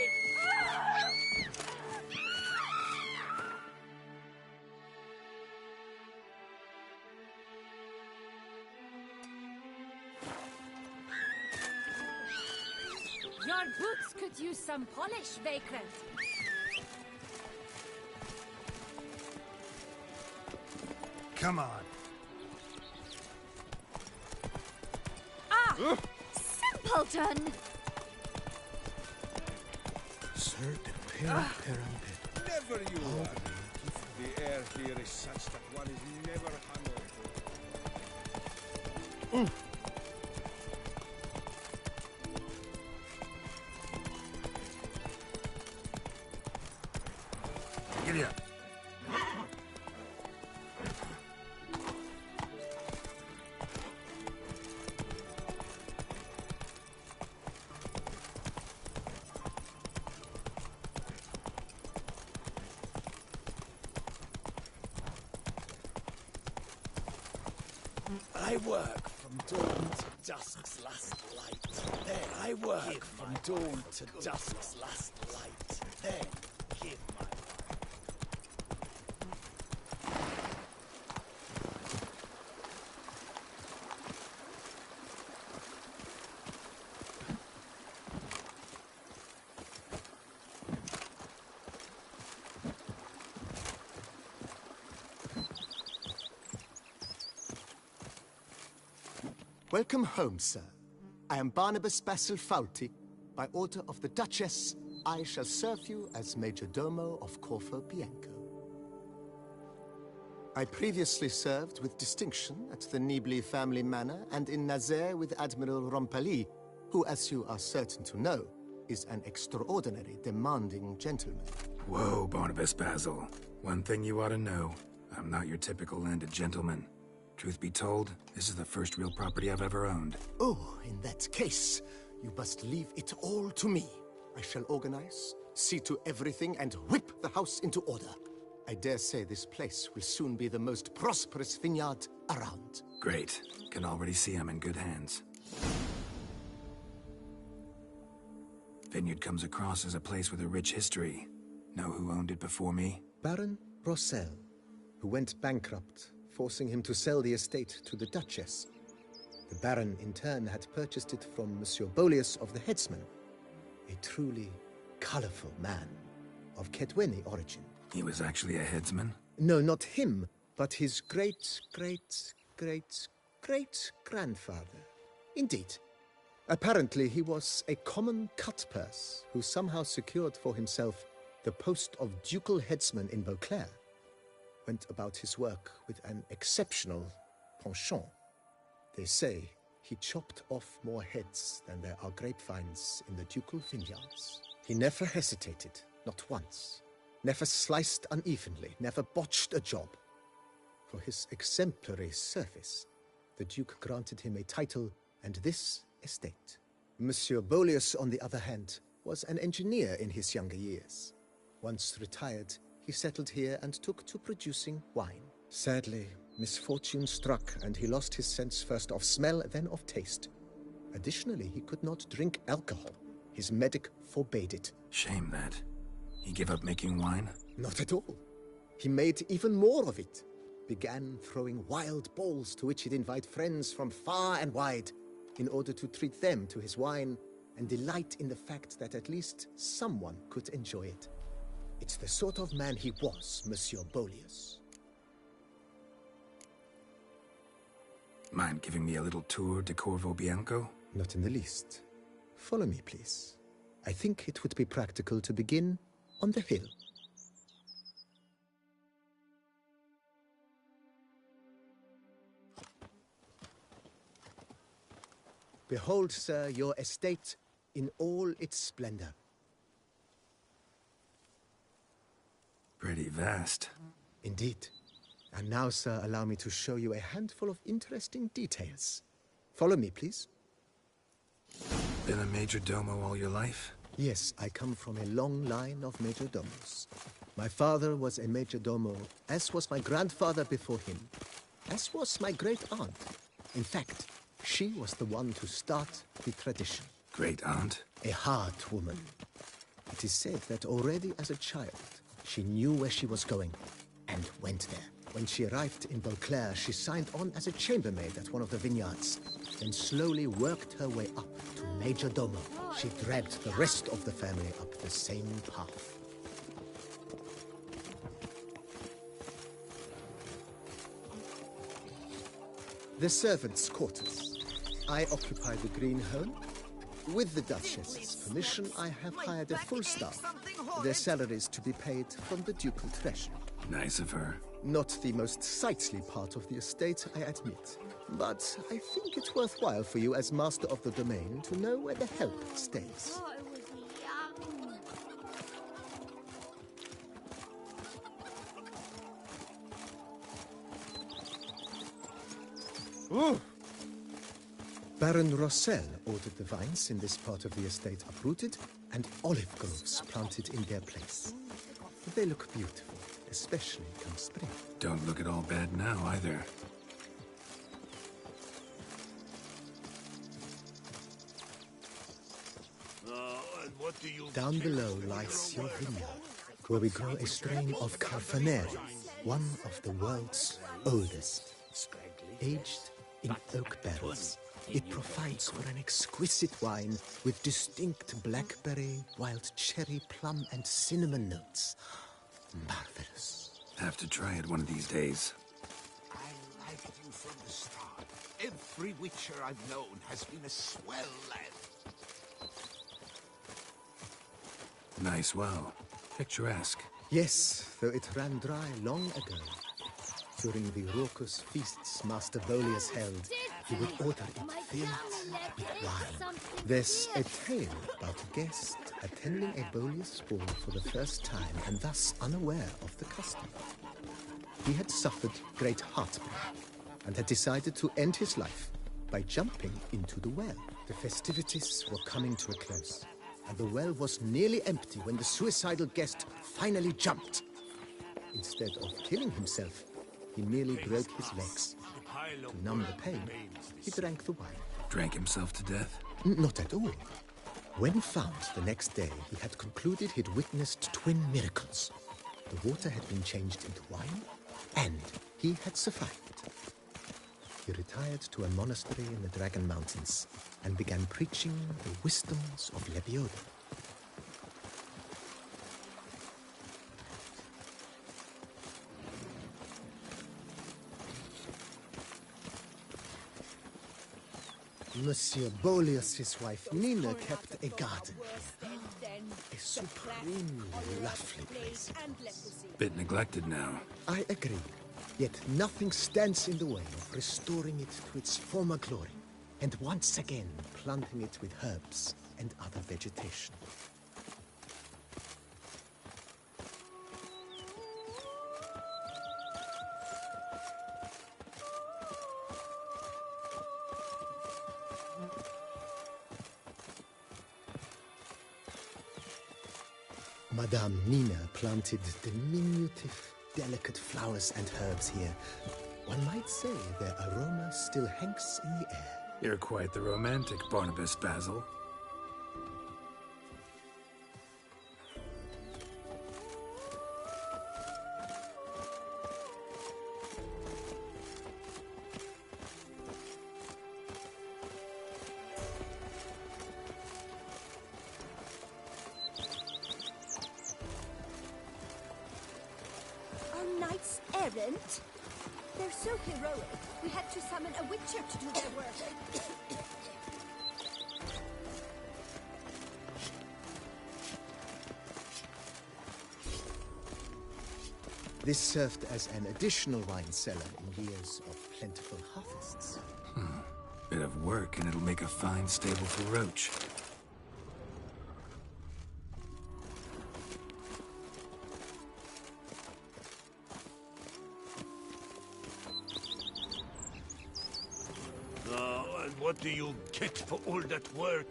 Your boots could use some polish, Vagrant. Come on. Ah! Simpleton! Sir de Perambit. Never you are. The air here is such that one is never hungover. Giddy up. I work from dawn to dusk's last light. Then I work from dawn to dusk's last light. Then give my Welcome home, sir. I am Barnabas Basil Fawlty. By order of the Duchess, I shall serve you as Major Domo of Corfu Bianco. I previously served with distinction at the Nibli family manor and in Nazaire with Admiral Rompali, who, as you are certain to know, is an extraordinary, demanding gentleman. Whoa, Barnabas Basil. One thing you ought to know. I'm not your typical landed gentleman. Truth be told, this is the first real property I've ever owned. Oh, in that case, you must leave it all to me. I shall organize, see to everything, and whip the house into order. I dare say this place will soon be the most prosperous vineyard around. Great. Can already see I'm in good hands. Vineyard comes across as a place with a rich history. Know who owned it before me? Baron Rossel, who went bankrupt, forcing him to sell the estate to the Duchess. The Baron, in turn, had purchased it from Monsieur Bolius of the Headsman, a truly colorful man of Kedweni origin. He was actually a headsman? No, not him, but his great-grandfather. Indeed. Apparently, he was a common cutpurse who somehow secured for himself the post of ducal headsman in Beauclair. Went about his work with an exceptional penchant. They say he chopped off more heads than there are grapevines in the ducal vineyards. He never hesitated, not once. Never sliced unevenly, never botched a job. For his exemplary service, the Duke granted him a title and this estate. Monsieur Bolius, on the other hand, was an engineer in his younger years. Once retired, he settled here and took to producing wine. Sadly, Misfortune struck, and he lost his sense first of smell, then of taste. Additionally, he could not drink alcohol. His medic forbade it. Shame that. He gave up making wine? Not at all. He made even more of it. Began throwing wild balls to which he'd invite friends from far and wide in order to treat them to his wine and delight in the fact that at least someone could enjoy it. It's the sort of man he was, Monsieur Bolius. Mind giving me a little tour de Corvo Bianco? Not in the least. Follow me, please. I think it would be practical to begin on the hill. Behold, sir, your estate in all its splendor. Pretty vast. Indeed. And now, sir, allow me to show you a handful of interesting details. Follow me, please. Been a major domo all your life? Yes, I come from a long line of major domos. My father was a major domo, as was my grandfather before him, as was my great-aunt. In fact, she was the one to start the tradition. Great-aunt? A hard woman. It is said that already as a child, she knew where she was going, and went there. When she arrived in Beauclair, she signed on as a chambermaid at one of the vineyards, then slowly worked her way up to major domo. She dragged the rest of the family up the same path. The servants' quarters. I occupy the green home. With the Duchess's permission, I have hired a full staff. Their salaries to be paid from the ducal treasury. Nice of her. Not the most sightly part of the estate, I admit. But I think it's worthwhile for you as master of the domain to know where the help stays. Ooh. Baron Rossel ordered the vines in this part of the estate uprooted and olive groves planted in their place. They look beautiful, especially come spring. Don't look at all bad now, either. Down below lies your vineyard, where we grow a strain of Carfaneri, one of the world's oldest. Aged in oak barrels, it provides for an exquisite wine with distinct blackberry, wild cherry, plum, and cinnamon notes. Marvelous. Have to try it one of these days. I liked you from the start. Every witcher I've known has been a swell lad. Nice well. Picturesque. Yes, though it ran dry long ago. During the raucous feasts Master Bolius held, he would order it filled with wine. There's a tale about a guest attending a Bolius ball for the first time and thus unaware of the custom. He had suffered great heartburn and had decided to end his life by jumping into the well. The festivities were coming to a close, and the well was nearly empty when the suicidal guest finally jumped. Instead of killing himself, he merely broke his legs. To numb the pain, he drank the wine. Drank himself to death? Not at all. When found the next day, he had concluded he'd witnessed twin miracles. The water had been changed into wine, and he had survived. He retired to a monastery in the Dragon Mountains and began preaching the wisdoms of Lebioda. Monsieur Bolius' wife Nina kept a garden. A supremely lovely place. Bit neglected now. I agree. Yet nothing stands in the way of restoring it to its former glory, and once again planting it with herbs and other vegetation. Madame Nina planted diminutive, delicate flowers and herbs here, One might say their aroma still hangs in the air. You're quite the romantic, Barnabas Basil. Are knights errant? They're so heroic. We had to summon a witcher to do their work. This served as an additional wine cellar in years of plentiful harvests. Bit of work, and it'll make a fine stable for Roach. And what do you get for all that work?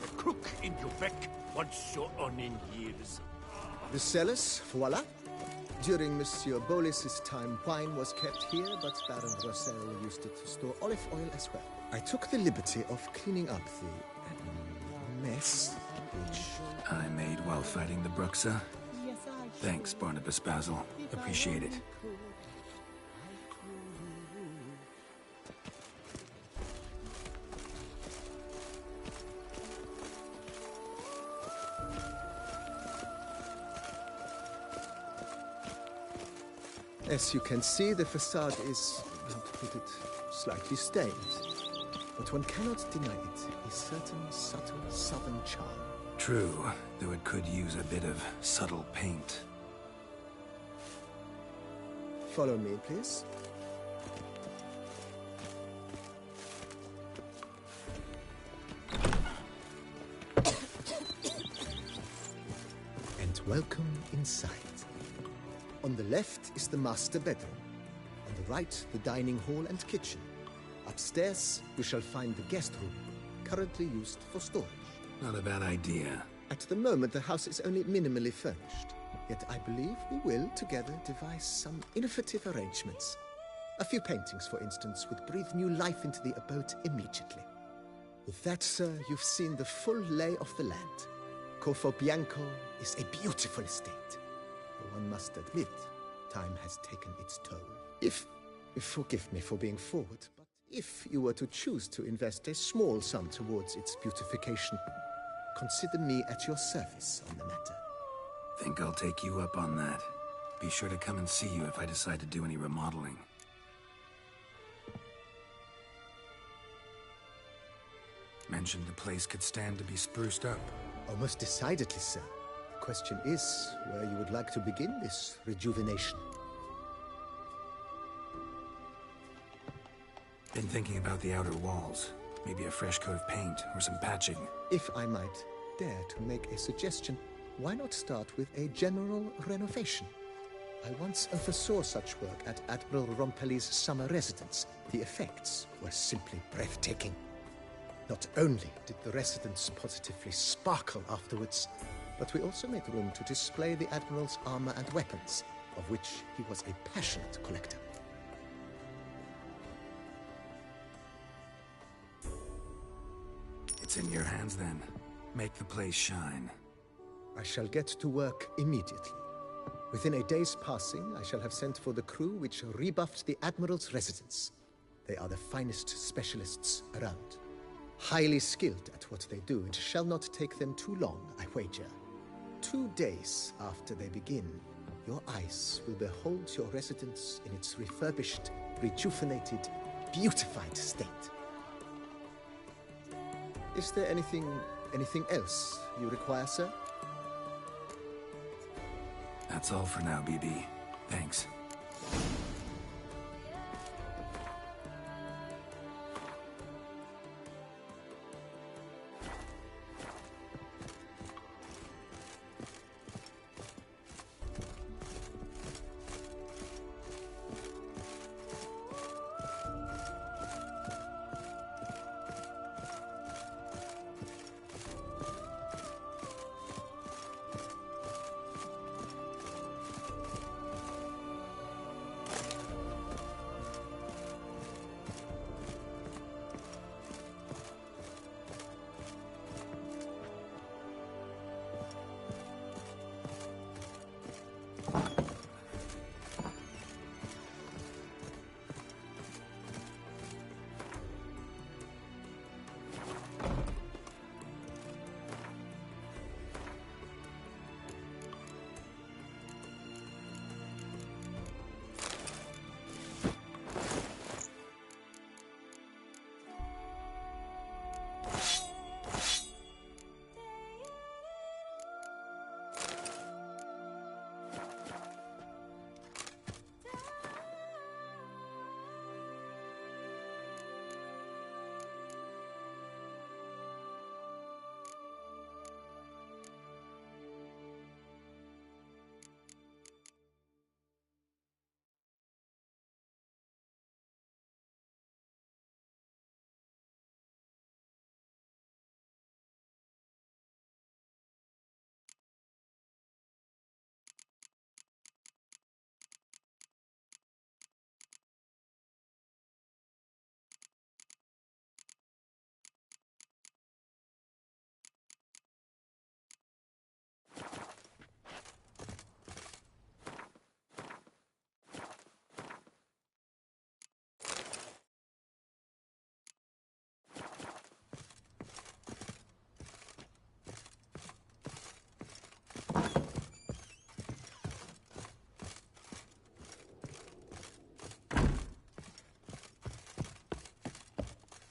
A crook in Quebec once you're on in years. The cellars, voila. During Monsieur Bolis's time, wine was kept here, but Baron Rossel used it to store olive oil as well. I took the liberty of cleaning up the mess, which I made while fighting the Bruxa. Thanks, Barnabas Basil. Appreciate it. As you can see, the facade is, how to put it, slightly stained. But one cannot deny it, a certain subtle southern charm. True, though it could use a bit of subtle paint. Follow me, please. And welcome inside. On the left is the master bedroom. On the right, the dining hall and kitchen. Upstairs, you shall find the guest room, currently used for storage. Not a bad idea. At the moment, the house is only minimally furnished. Yet I believe we will, together, devise some innovative arrangements. A few paintings, for instance, would breathe new life into the abode immediately. With that, sir, you've seen the full lay of the land. Corfo Bianco is a beautiful estate. Though one must admit, time has taken its toll. If forgive me for being forward, but if you were to choose to invest a small sum towards its beautification, consider me at your service on the matter. Think I'll take you up on that. Be sure to come and see you if I decide to do any remodeling. Mentioned the place could stand to be spruced up. Oh, most decidedly, sir. The question is where you would like to begin this rejuvenation. Been thinking about the outer walls. Maybe a fresh coat of paint or some patching. If I might dare to make a suggestion, why not start with a general renovation? I once oversaw such work at Admiral Rompelli's summer residence. The effects were simply breathtaking. Not only did the residence positively sparkle afterwards, but we also made room to display the Admiral's armor and weapons, of which he was a passionate collector. It's in your hands then. Make the place shine. I shall get to work immediately. Within a day's passing, I shall have sent for the crew which rebuffed the Admiral's residence. They are the finest specialists around. Highly skilled at what they do, it shall not take them too long, I wager. 2 days after they begin, your eyes will behold your residence in its refurbished, rejuvenated, beautified state. Is there anything else you require, sir? That's all for now, BB. Thanks.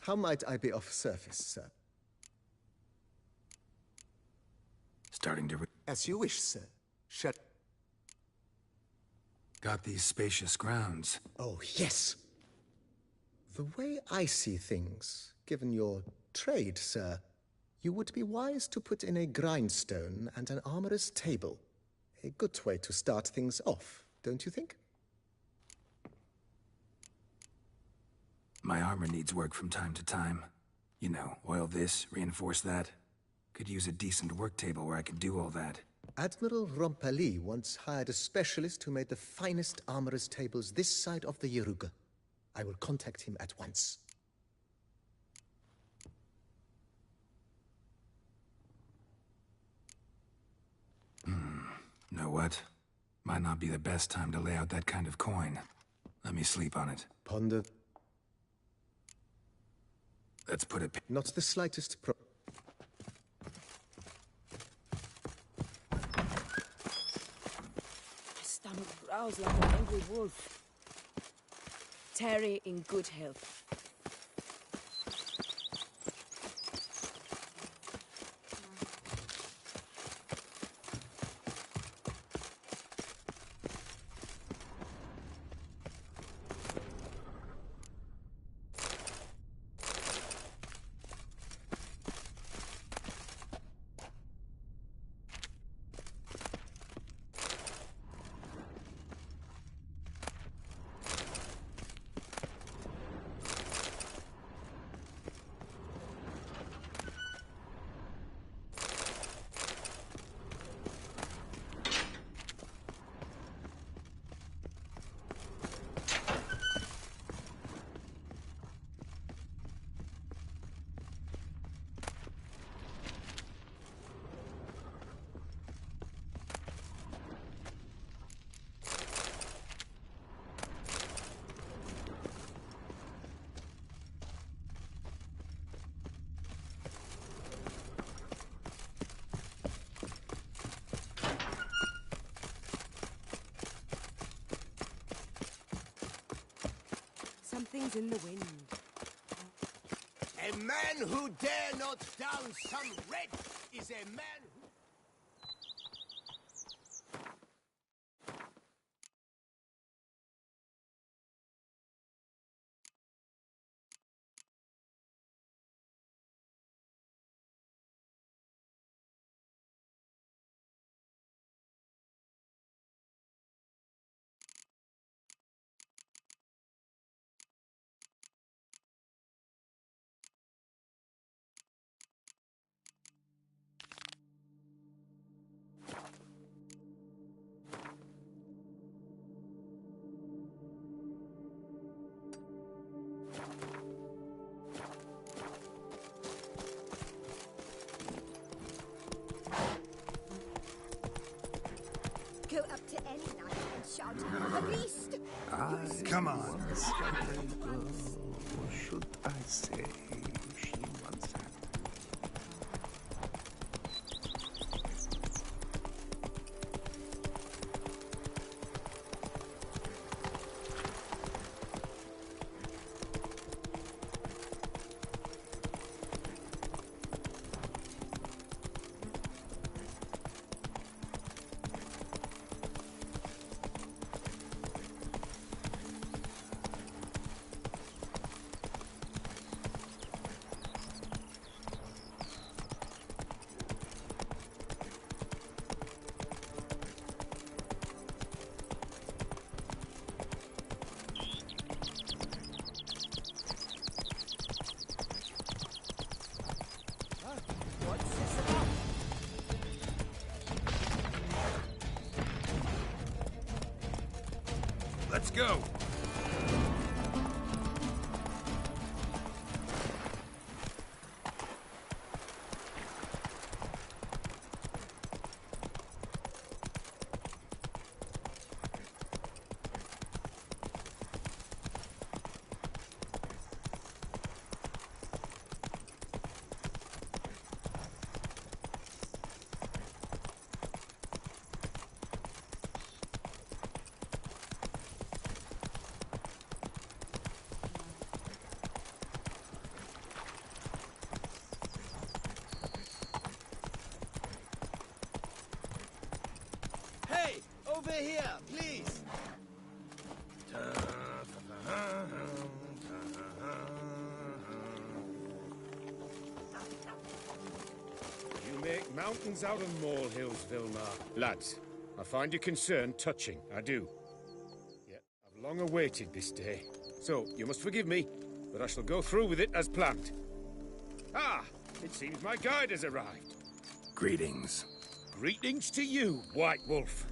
How might I be of service, sir? Starting to... As you wish, sir. Got these spacious grounds. Oh, yes. The way I see things, given your trade, sir, you would be wise to put in a grindstone and an armorer's table. A good way to start things off, don't you think? My armor needs work from time to time. You know, oil this, reinforce that. Could use a decent work table where I could do all that. Admiral Rompali once hired a specialist who made the finest armorer's tables this side of the Yeruga. I will contact him at once. Know what? Might not be the best time to lay out that kind of coin. Let me sleep on it. Ponder. Let's put it... Not the slightest My stomach growls like an angry wolf. Terry in good health. Something's in the wind. A man who dare not down some red is a man who... Go up to any knight and shout, "The beast!" Come on. Or should I say she once had? Let's go! Stay here, please. You make mountains out of molehills, Vilmar. Lads, I find your concern touching, I do. Yet I've long awaited this day. So, you must forgive me, but I shall go through with it as planned. Ah, it seems my guide has arrived. Greetings. Greetings to you, White Wolf.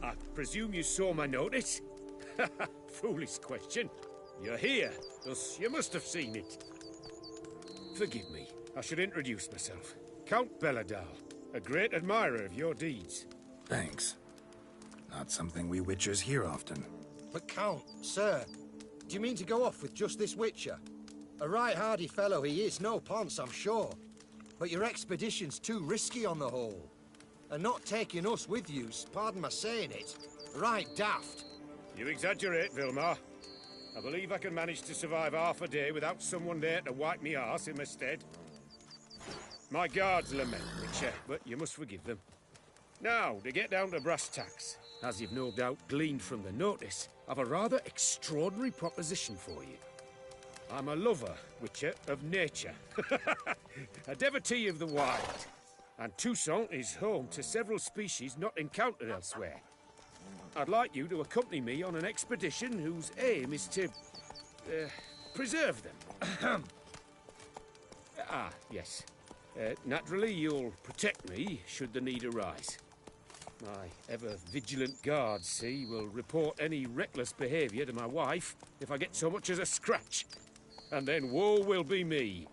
I presume you saw my notice? Foolish question. You're here, thus you must have seen it. Forgive me, I should introduce myself. Count Belladal, a great admirer of your deeds. Thanks. Not something we Witchers hear often. But Count, sir, do you mean to go off with just this Witcher? A right hardy fellow he is, no ponce, I'm sure. But your expedition's too risky on the whole. And not taking us with you's, pardon my saying it, right daft. You exaggerate, Vilmar. I believe I can manage to survive half a day without someone there to wipe me arse in my stead. My guards lament, Witcher, but you must forgive them. Now, to get down to brass tacks, as you've no doubt gleaned from the notice, I've a rather extraordinary proposition for you. I'm a lover, Witcher, of nature. A devotee of the wild. And Toussaint is home to several species not encountered elsewhere. I'd like you to accompany me on an expedition whose aim is to... preserve them. Yes. Naturally, you'll protect me should the need arise. My ever-vigilant guards, see, will report any reckless behaviour to my wife if I get so much as a scratch. And then woe will be me.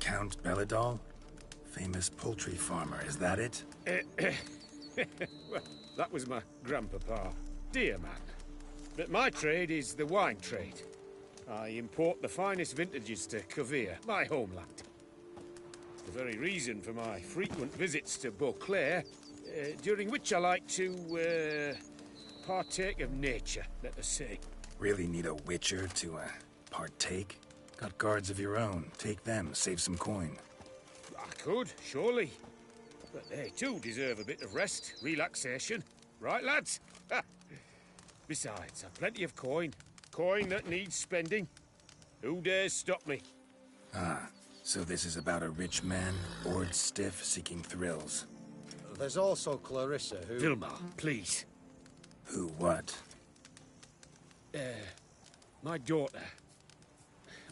Count Belladal? Famous poultry farmer, is that it? Well, that was my grandpapa. Dear man. But my trade is the wine trade. I import the finest vintages to Covere, my homeland. It's the very reason for my frequent visits to Beauclair, during which I like to, partake of nature, let us say. Really need a Witcher to, partake? Got guards of your own. Take them, save some coin. I could, surely. But they too deserve a bit of rest, relaxation. Right, lads? Besides, I've plenty of coin. Coin that needs spending. Who dares stop me? Ah, so this is about a rich man, bored stiff, seeking thrills. There's also Clarissa, who... Vilmar, please. Who what? My daughter.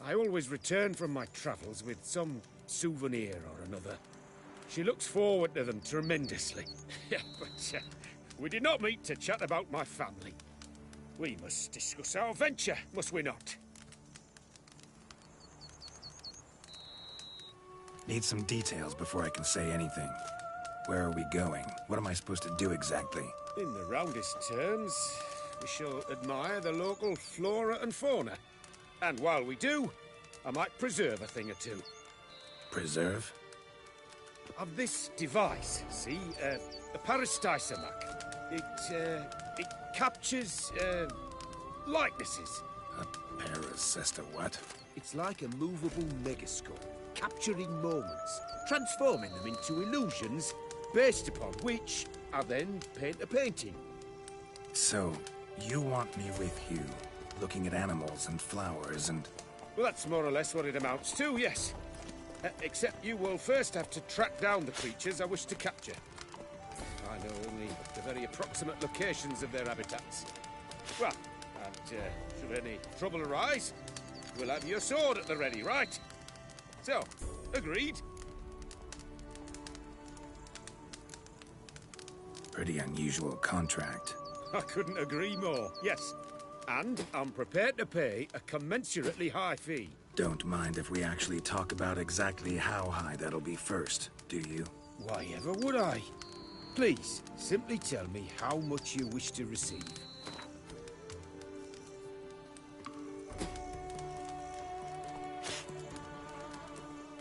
I always return from my travels with some souvenir or another. She looks forward to them tremendously. But we did not meet to chat about my family. We must discuss our venture, must we not? Need some details before I can say anything. Where are we going? What am I supposed to do exactly? In the roundest terms, we shall admire the local flora and fauna. And while we do, I might preserve a thing or two. Preserve? Of this device, see? A peristysomac. It captures, likenesses. A paracesta what? It's like a movable megascope, capturing moments, transforming them into illusions, based upon which I then paint a painting. So, you want me with you, looking at animals and flowers and... Well, that's more or less what it amounts to, yes. Except you will first have to track down the creatures I wish to capture. I know only the very approximate locations of their habitats. Well, and should any trouble arise, we'll have your sword at the ready, right? So, agreed? Pretty unusual contract. I couldn't agree more, yes. And I'm prepared to pay a commensurately high fee. Don't mind if we actually talk about exactly how high that'll be first, do you? Why ever would I? Please, simply tell me how much you wish to receive.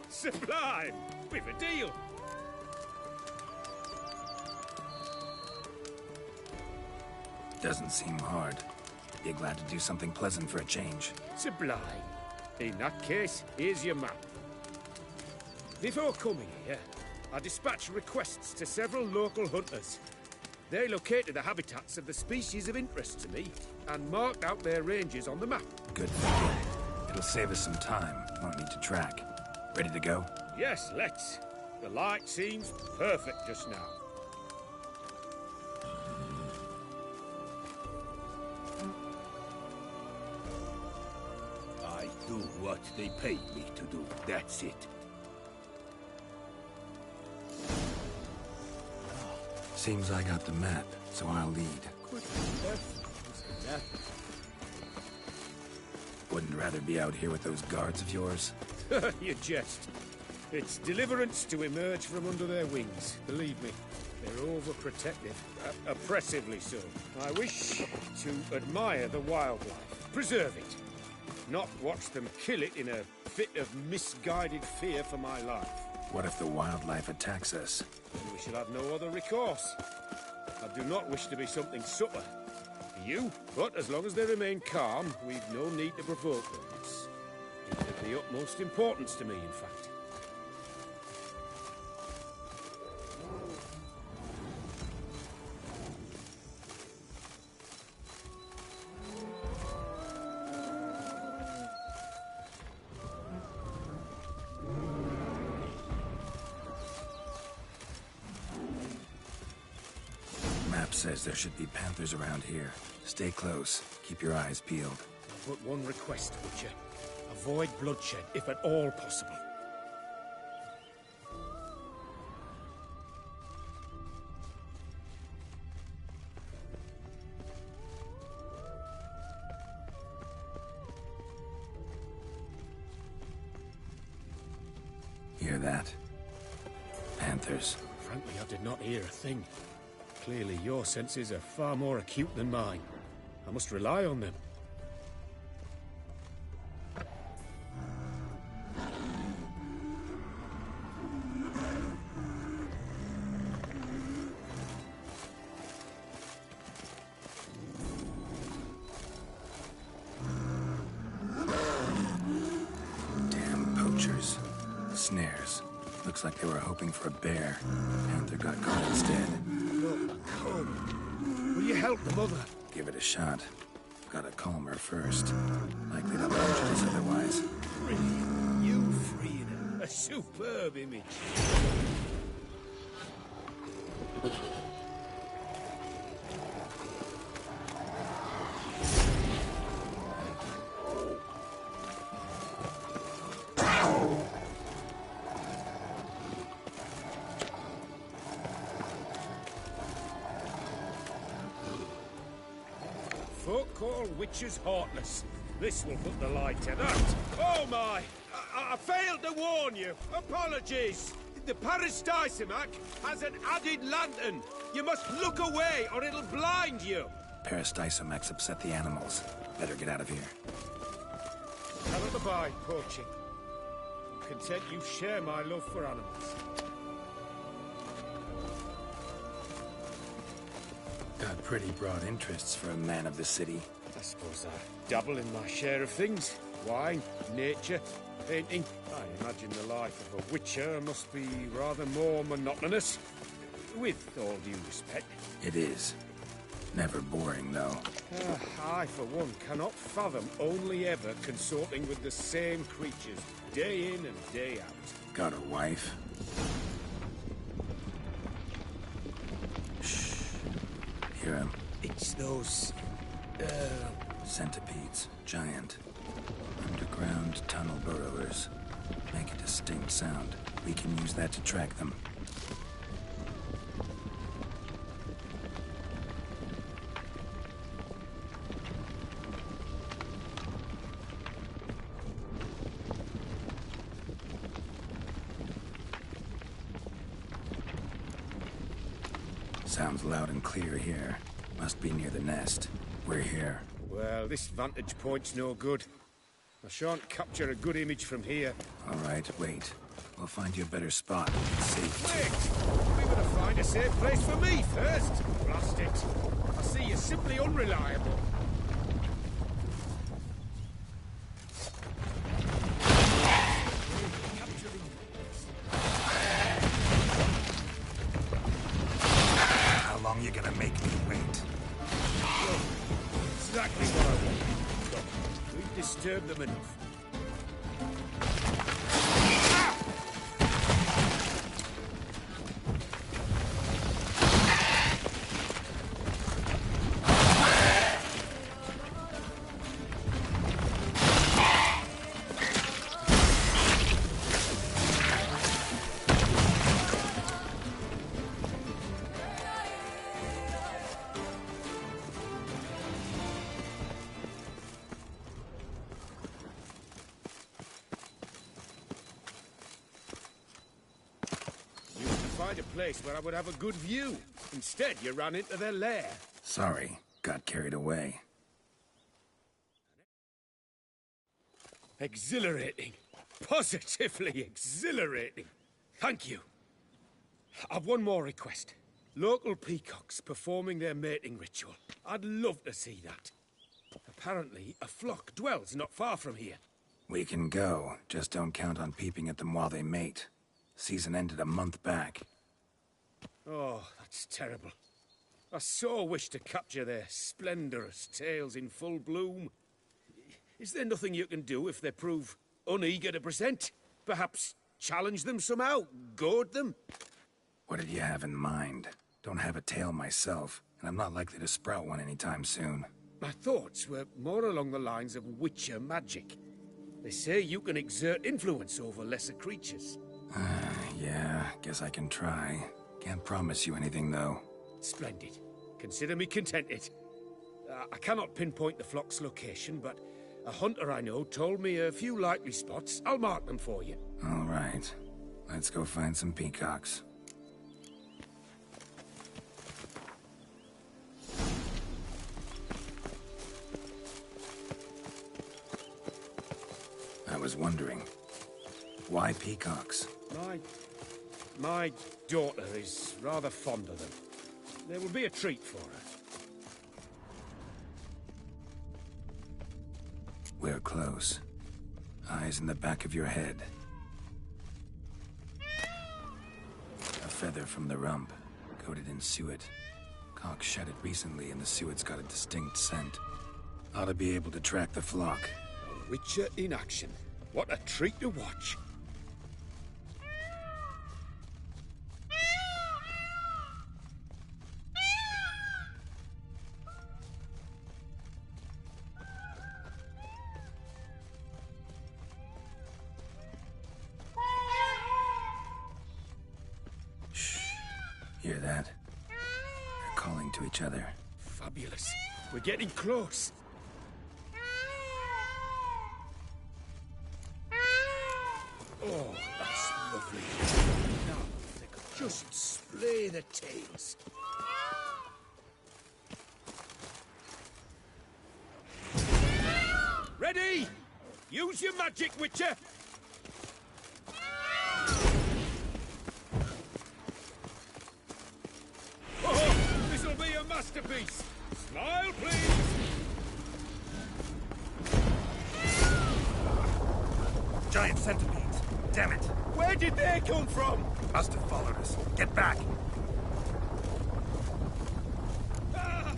Sublime! We've a deal! Doesn't seem hard. Be glad to do something pleasant for a change. Sublime. In that case, here's your map. Before coming here, I dispatched requests to several local hunters. They located the habitats of the species of interest to me and marked out their ranges on the map. Good thinking. It'll save us some time. Won't need to track. Ready to go? Yes, let's. The light seems perfect just now. I do what they paid me to do. That's it. Seems I got the map, so I'll lead. Wouldn't rather be out here with those guards of yours? You jest. It's deliverance to emerge from under their wings. Believe me, they're overprotective. Oppressively so. I wish to admire the wildlife. Preserve it. Not watch them kill it in a fit of misguided fear for my life. What if the wildlife attacks us? Then we shall have no other recourse. I do not wish to be something subtler for you, but as long as they remain calm, we've no need to provoke them. It's of the utmost importance to me, in fact. Says there should be panthers around here. Stay close. Keep your eyes peeled. But one request, Witcher. Avoid bloodshed, if at all possible. Hear that? Panthers. Frankly, I did not hear a thing. Clearly, your senses are far more acute than mine. I must rely on them. Damn poachers. Snares. Looks like they were hoping for a bear. Panther got caught instead. Will you help the mother? Give it a shot. Gotta calm her first. Likely to launch us otherwise. You freed her. A superb image. Folk call witches heartless. This will put the light to that. Oh my! I failed to warn you. Apologies. The Peristysomac has an added lantern. You must look away or it'll blind you. Peristysomacs upset the animals. Better get out of here. Cannot abide poaching. I'm content you share my love for animals. Got pretty broad interests for a man of the city. I suppose I dabble in my share of things. Wine, nature, painting. I imagine the life of a witcher must be rather more monotonous. With all due respect. It is. Never boring, though. I, for one, cannot fathom only ever consorting with the same creatures, day in and day out. Got a wife? Shh. Hear him? It's those... Centipedes. Giant. Underground tunnel burrowers. Make a distinct sound. We can use that to track them. Sounds loud and clear here. Must be near the nest. We're here. Well, this vantage point's no good. I shan't capture a good image from here. All right, wait. We'll find you a better spot. Safe. Wait! We gotta find a safe place for me first. Blast it. I see you're simply unreliable. make me wait. Exactly what I want. Look, we've disturbed them enough. Find a place where I would have a good view. Instead, you ran into their lair. Sorry, got carried away. Exhilarating. Positively exhilarating. Thank you. I've one more request. Local peacocks performing their mating ritual. I'd love to see that. Apparently, a flock dwells not far from here. We can go, just don't count on peeping at them while they mate. Season ended a month back. Oh, that's terrible. I so wish to capture their splendorous tails in full bloom. Is there nothing you can do if they prove uneager to present? Perhaps challenge them somehow? Goad them? What did you have in mind? Don't have a tail myself, and I'm not likely to sprout one anytime soon. My thoughts were more along the lines of witcher magic. They say you can exert influence over lesser creatures. Yeah, guess I can try. Can't promise you anything, though. Splendid. Consider me contented. I cannot pinpoint the flock's location, but a hunter I know told me a few likely spots. I'll mark them for you. All right. Let's go find some peacocks. I was wondering, why peacocks? My daughter is rather fond of them. They will be a treat for her. We're close. Eyes in the back of your head. A feather from the rump, coated in suet. Cock shed it recently and the suet's got a distinct scent. Ought to be able to track the flock. A witcher in action. What a treat to watch. Hear that? They're calling to each other. Fabulous. We're getting close. Oh, that's lovely. Now, if they could just splay their tails. Ready? Use your magic, Witcher! Oh, this'll be a masterpiece! Smile, please! Giant centipedes! Damn it! Where did they come from? Must have followed us. Get back! Ah!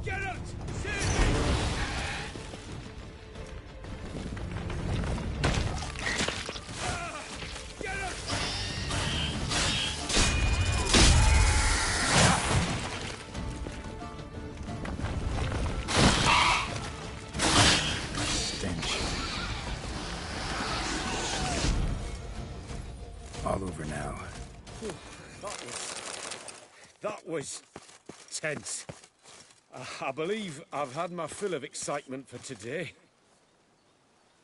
Geralt! Save me! Ah! Geralt! Stench. All over now. That was tense. I believe I've had my fill of excitement for today.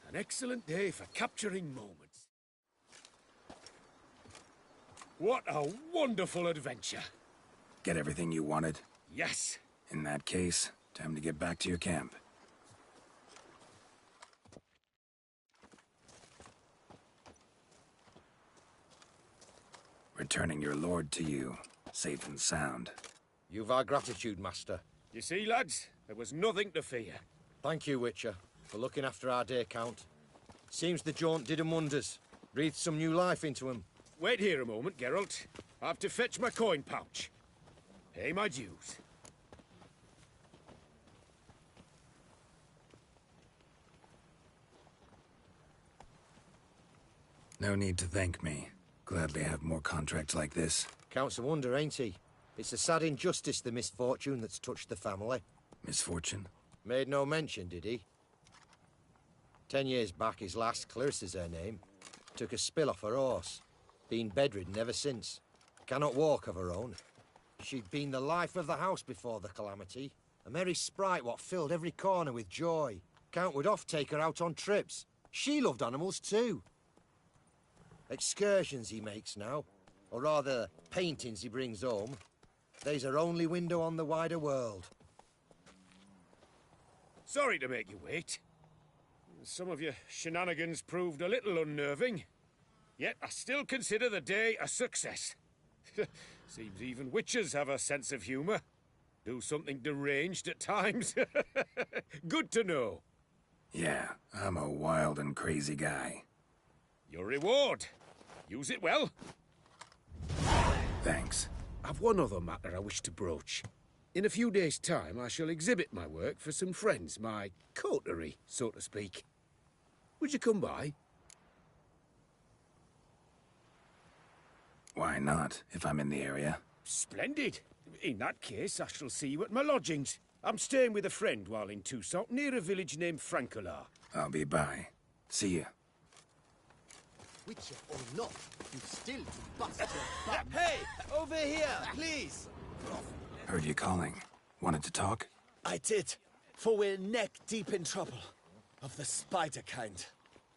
An excellent day for capturing moments. What a wonderful adventure. Get everything you wanted? Yes. In that case, time to get back to your camp. Returning your lord to you, safe and sound. You've our gratitude, Master. You see, lads, there was nothing to fear. Thank you, Witcher, for looking after our day count. Seems the jaunt did 'em wonders. Breathed some new life into 'em. Wait here a moment, Geralt. I have to fetch my coin pouch. Pay my dues. No need to thank me. Gladly have more contracts like this. Counts a wonder, ain't he? It's a sad injustice, the misfortune that's touched the family. Misfortune? Made no mention, did he? 10 years back, his lass, Clarissa's her name, took a spill off her horse. Been bedridden ever since. Cannot walk of her own. She'd been the life of the house before the calamity. A merry sprite what filled every corner with joy. Count would oft take her out on trips. She loved animals too. Excursions he makes now, or rather, paintings he brings home. They's her only window on the wider world. Sorry to make you wait. Some of your shenanigans proved a little unnerving. Yet I still consider the day a success. Seems even witches have a sense of humour. Do something deranged at times. Good to know. Yeah, I'm a wild and crazy guy. Your reward. Use it well. Thanks. I've one other matter I wish to broach. In a few days' time, I shall exhibit my work for some friends, my coterie, so to speak. Would you come by? Why not, if I'm in the area? Splendid. In that case, I shall see you at my lodgings. I'm staying with a friend while in Toussaint, near a village named Francolar. I'll be by. See you. Witcher or not, you still bust your bum. Hey! Over here, please! Heard you calling. Wanted to talk? I did, for we're neck-deep in trouble. Of the spider kind.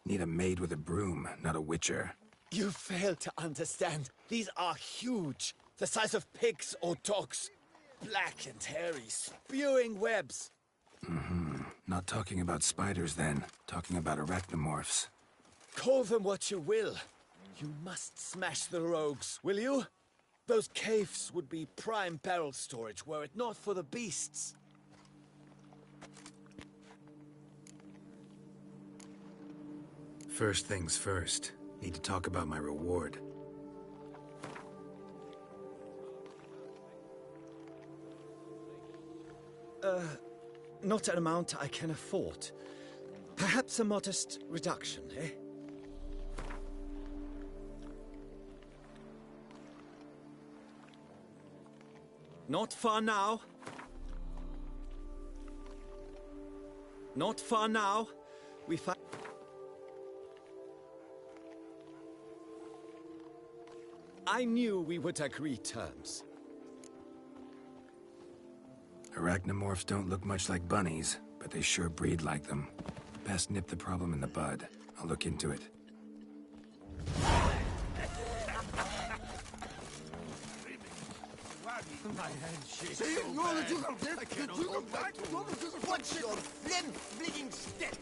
Need a maid with a broom, not a witcher. You fail to understand. These are huge. The size of pigs or dogs. Black and hairy, spewing webs. Not talking about spiders then. Talking about arachnomorphs. Call them what you will. You must smash the rogues, will you? Those caves would be prime barrel storage were it not for the beasts. First things first. Need to talk about my reward. Not an amount I can afford. Perhaps a modest reduction, eh? Not far now. Not far now. We find... I knew we would agree terms. Arachnomorphs don't look much like bunnies, but they sure breed like them. Best nip the problem in the bud. I'll look into it. My hand shakes. What's your flim-flicking step?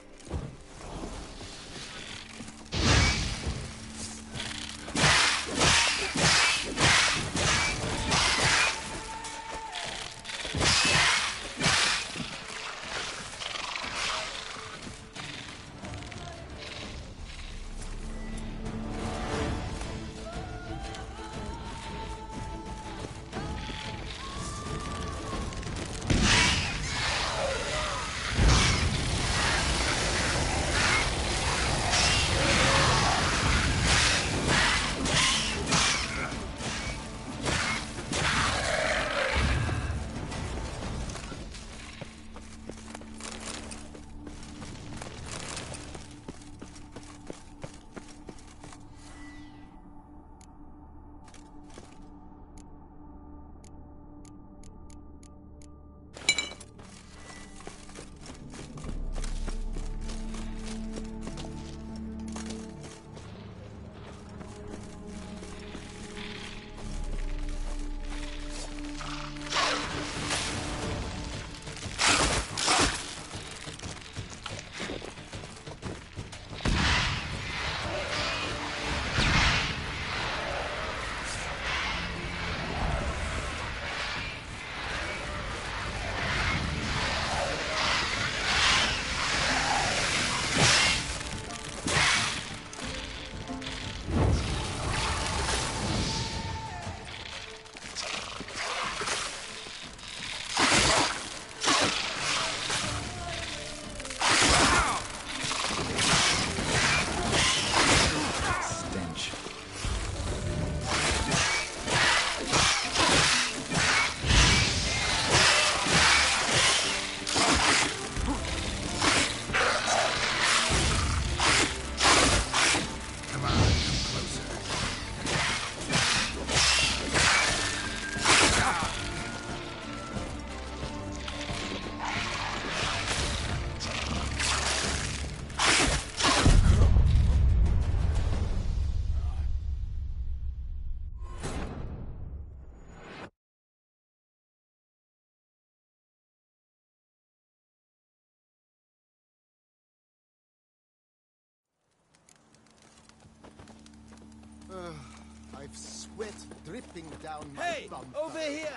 I've sweat dripping down my Hey, bum. over here!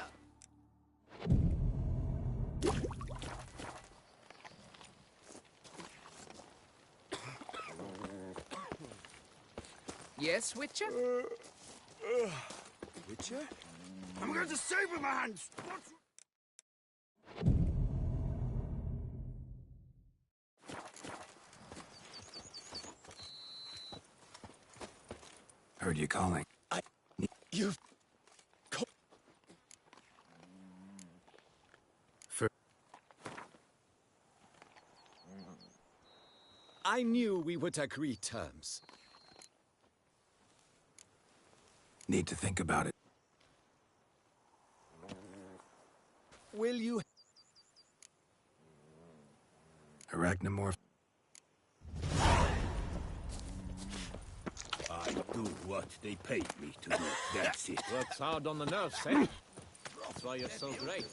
Yes, Witcher? Witcher? I'm going to save with my hands! Heard you calling. You've... I knew we would agree terms. Need to think about it. Will you... Arachnamorph. I do what they paid me to do. That's it. Works hard on the nerves, eh? That's why you're so great.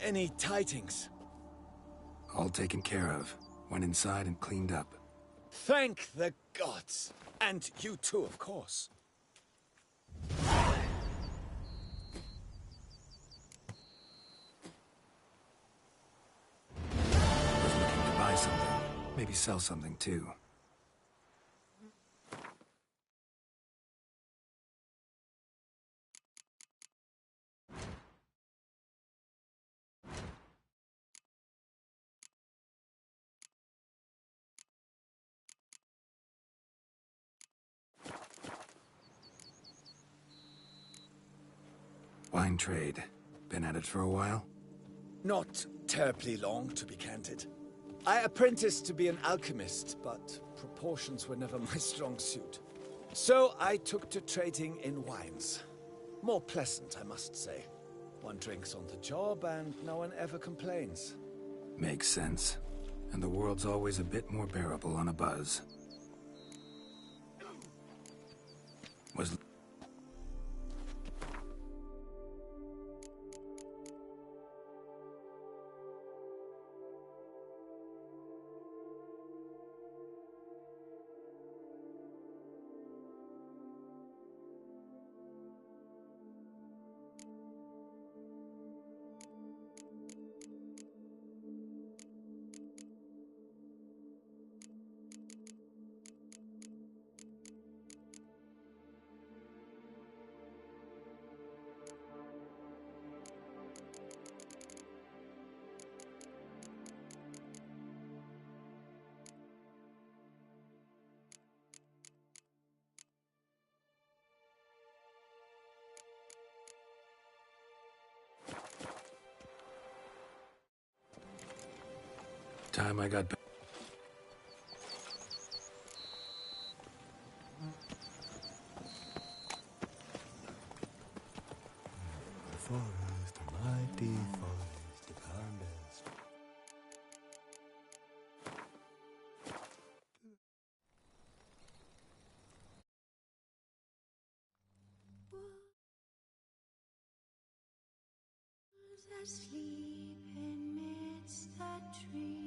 Any tidings? All taken care of. Went inside and cleaned up. Thank the gods! And you too, of course. Was looking to buy something. Maybe sell something too. Wine trade. Been at it for a while? Not terribly long, to be candid. I apprenticed to be an alchemist, but proportions were never my strong suit. So I took to trading in wines. More pleasant, I must say. One drinks on the job and no one ever complains. Makes sense. And the world's always a bit more bearable on a buzz. Was... Time I got back. The forest, a mighty forest, the calmest. Asleep amidst the trees.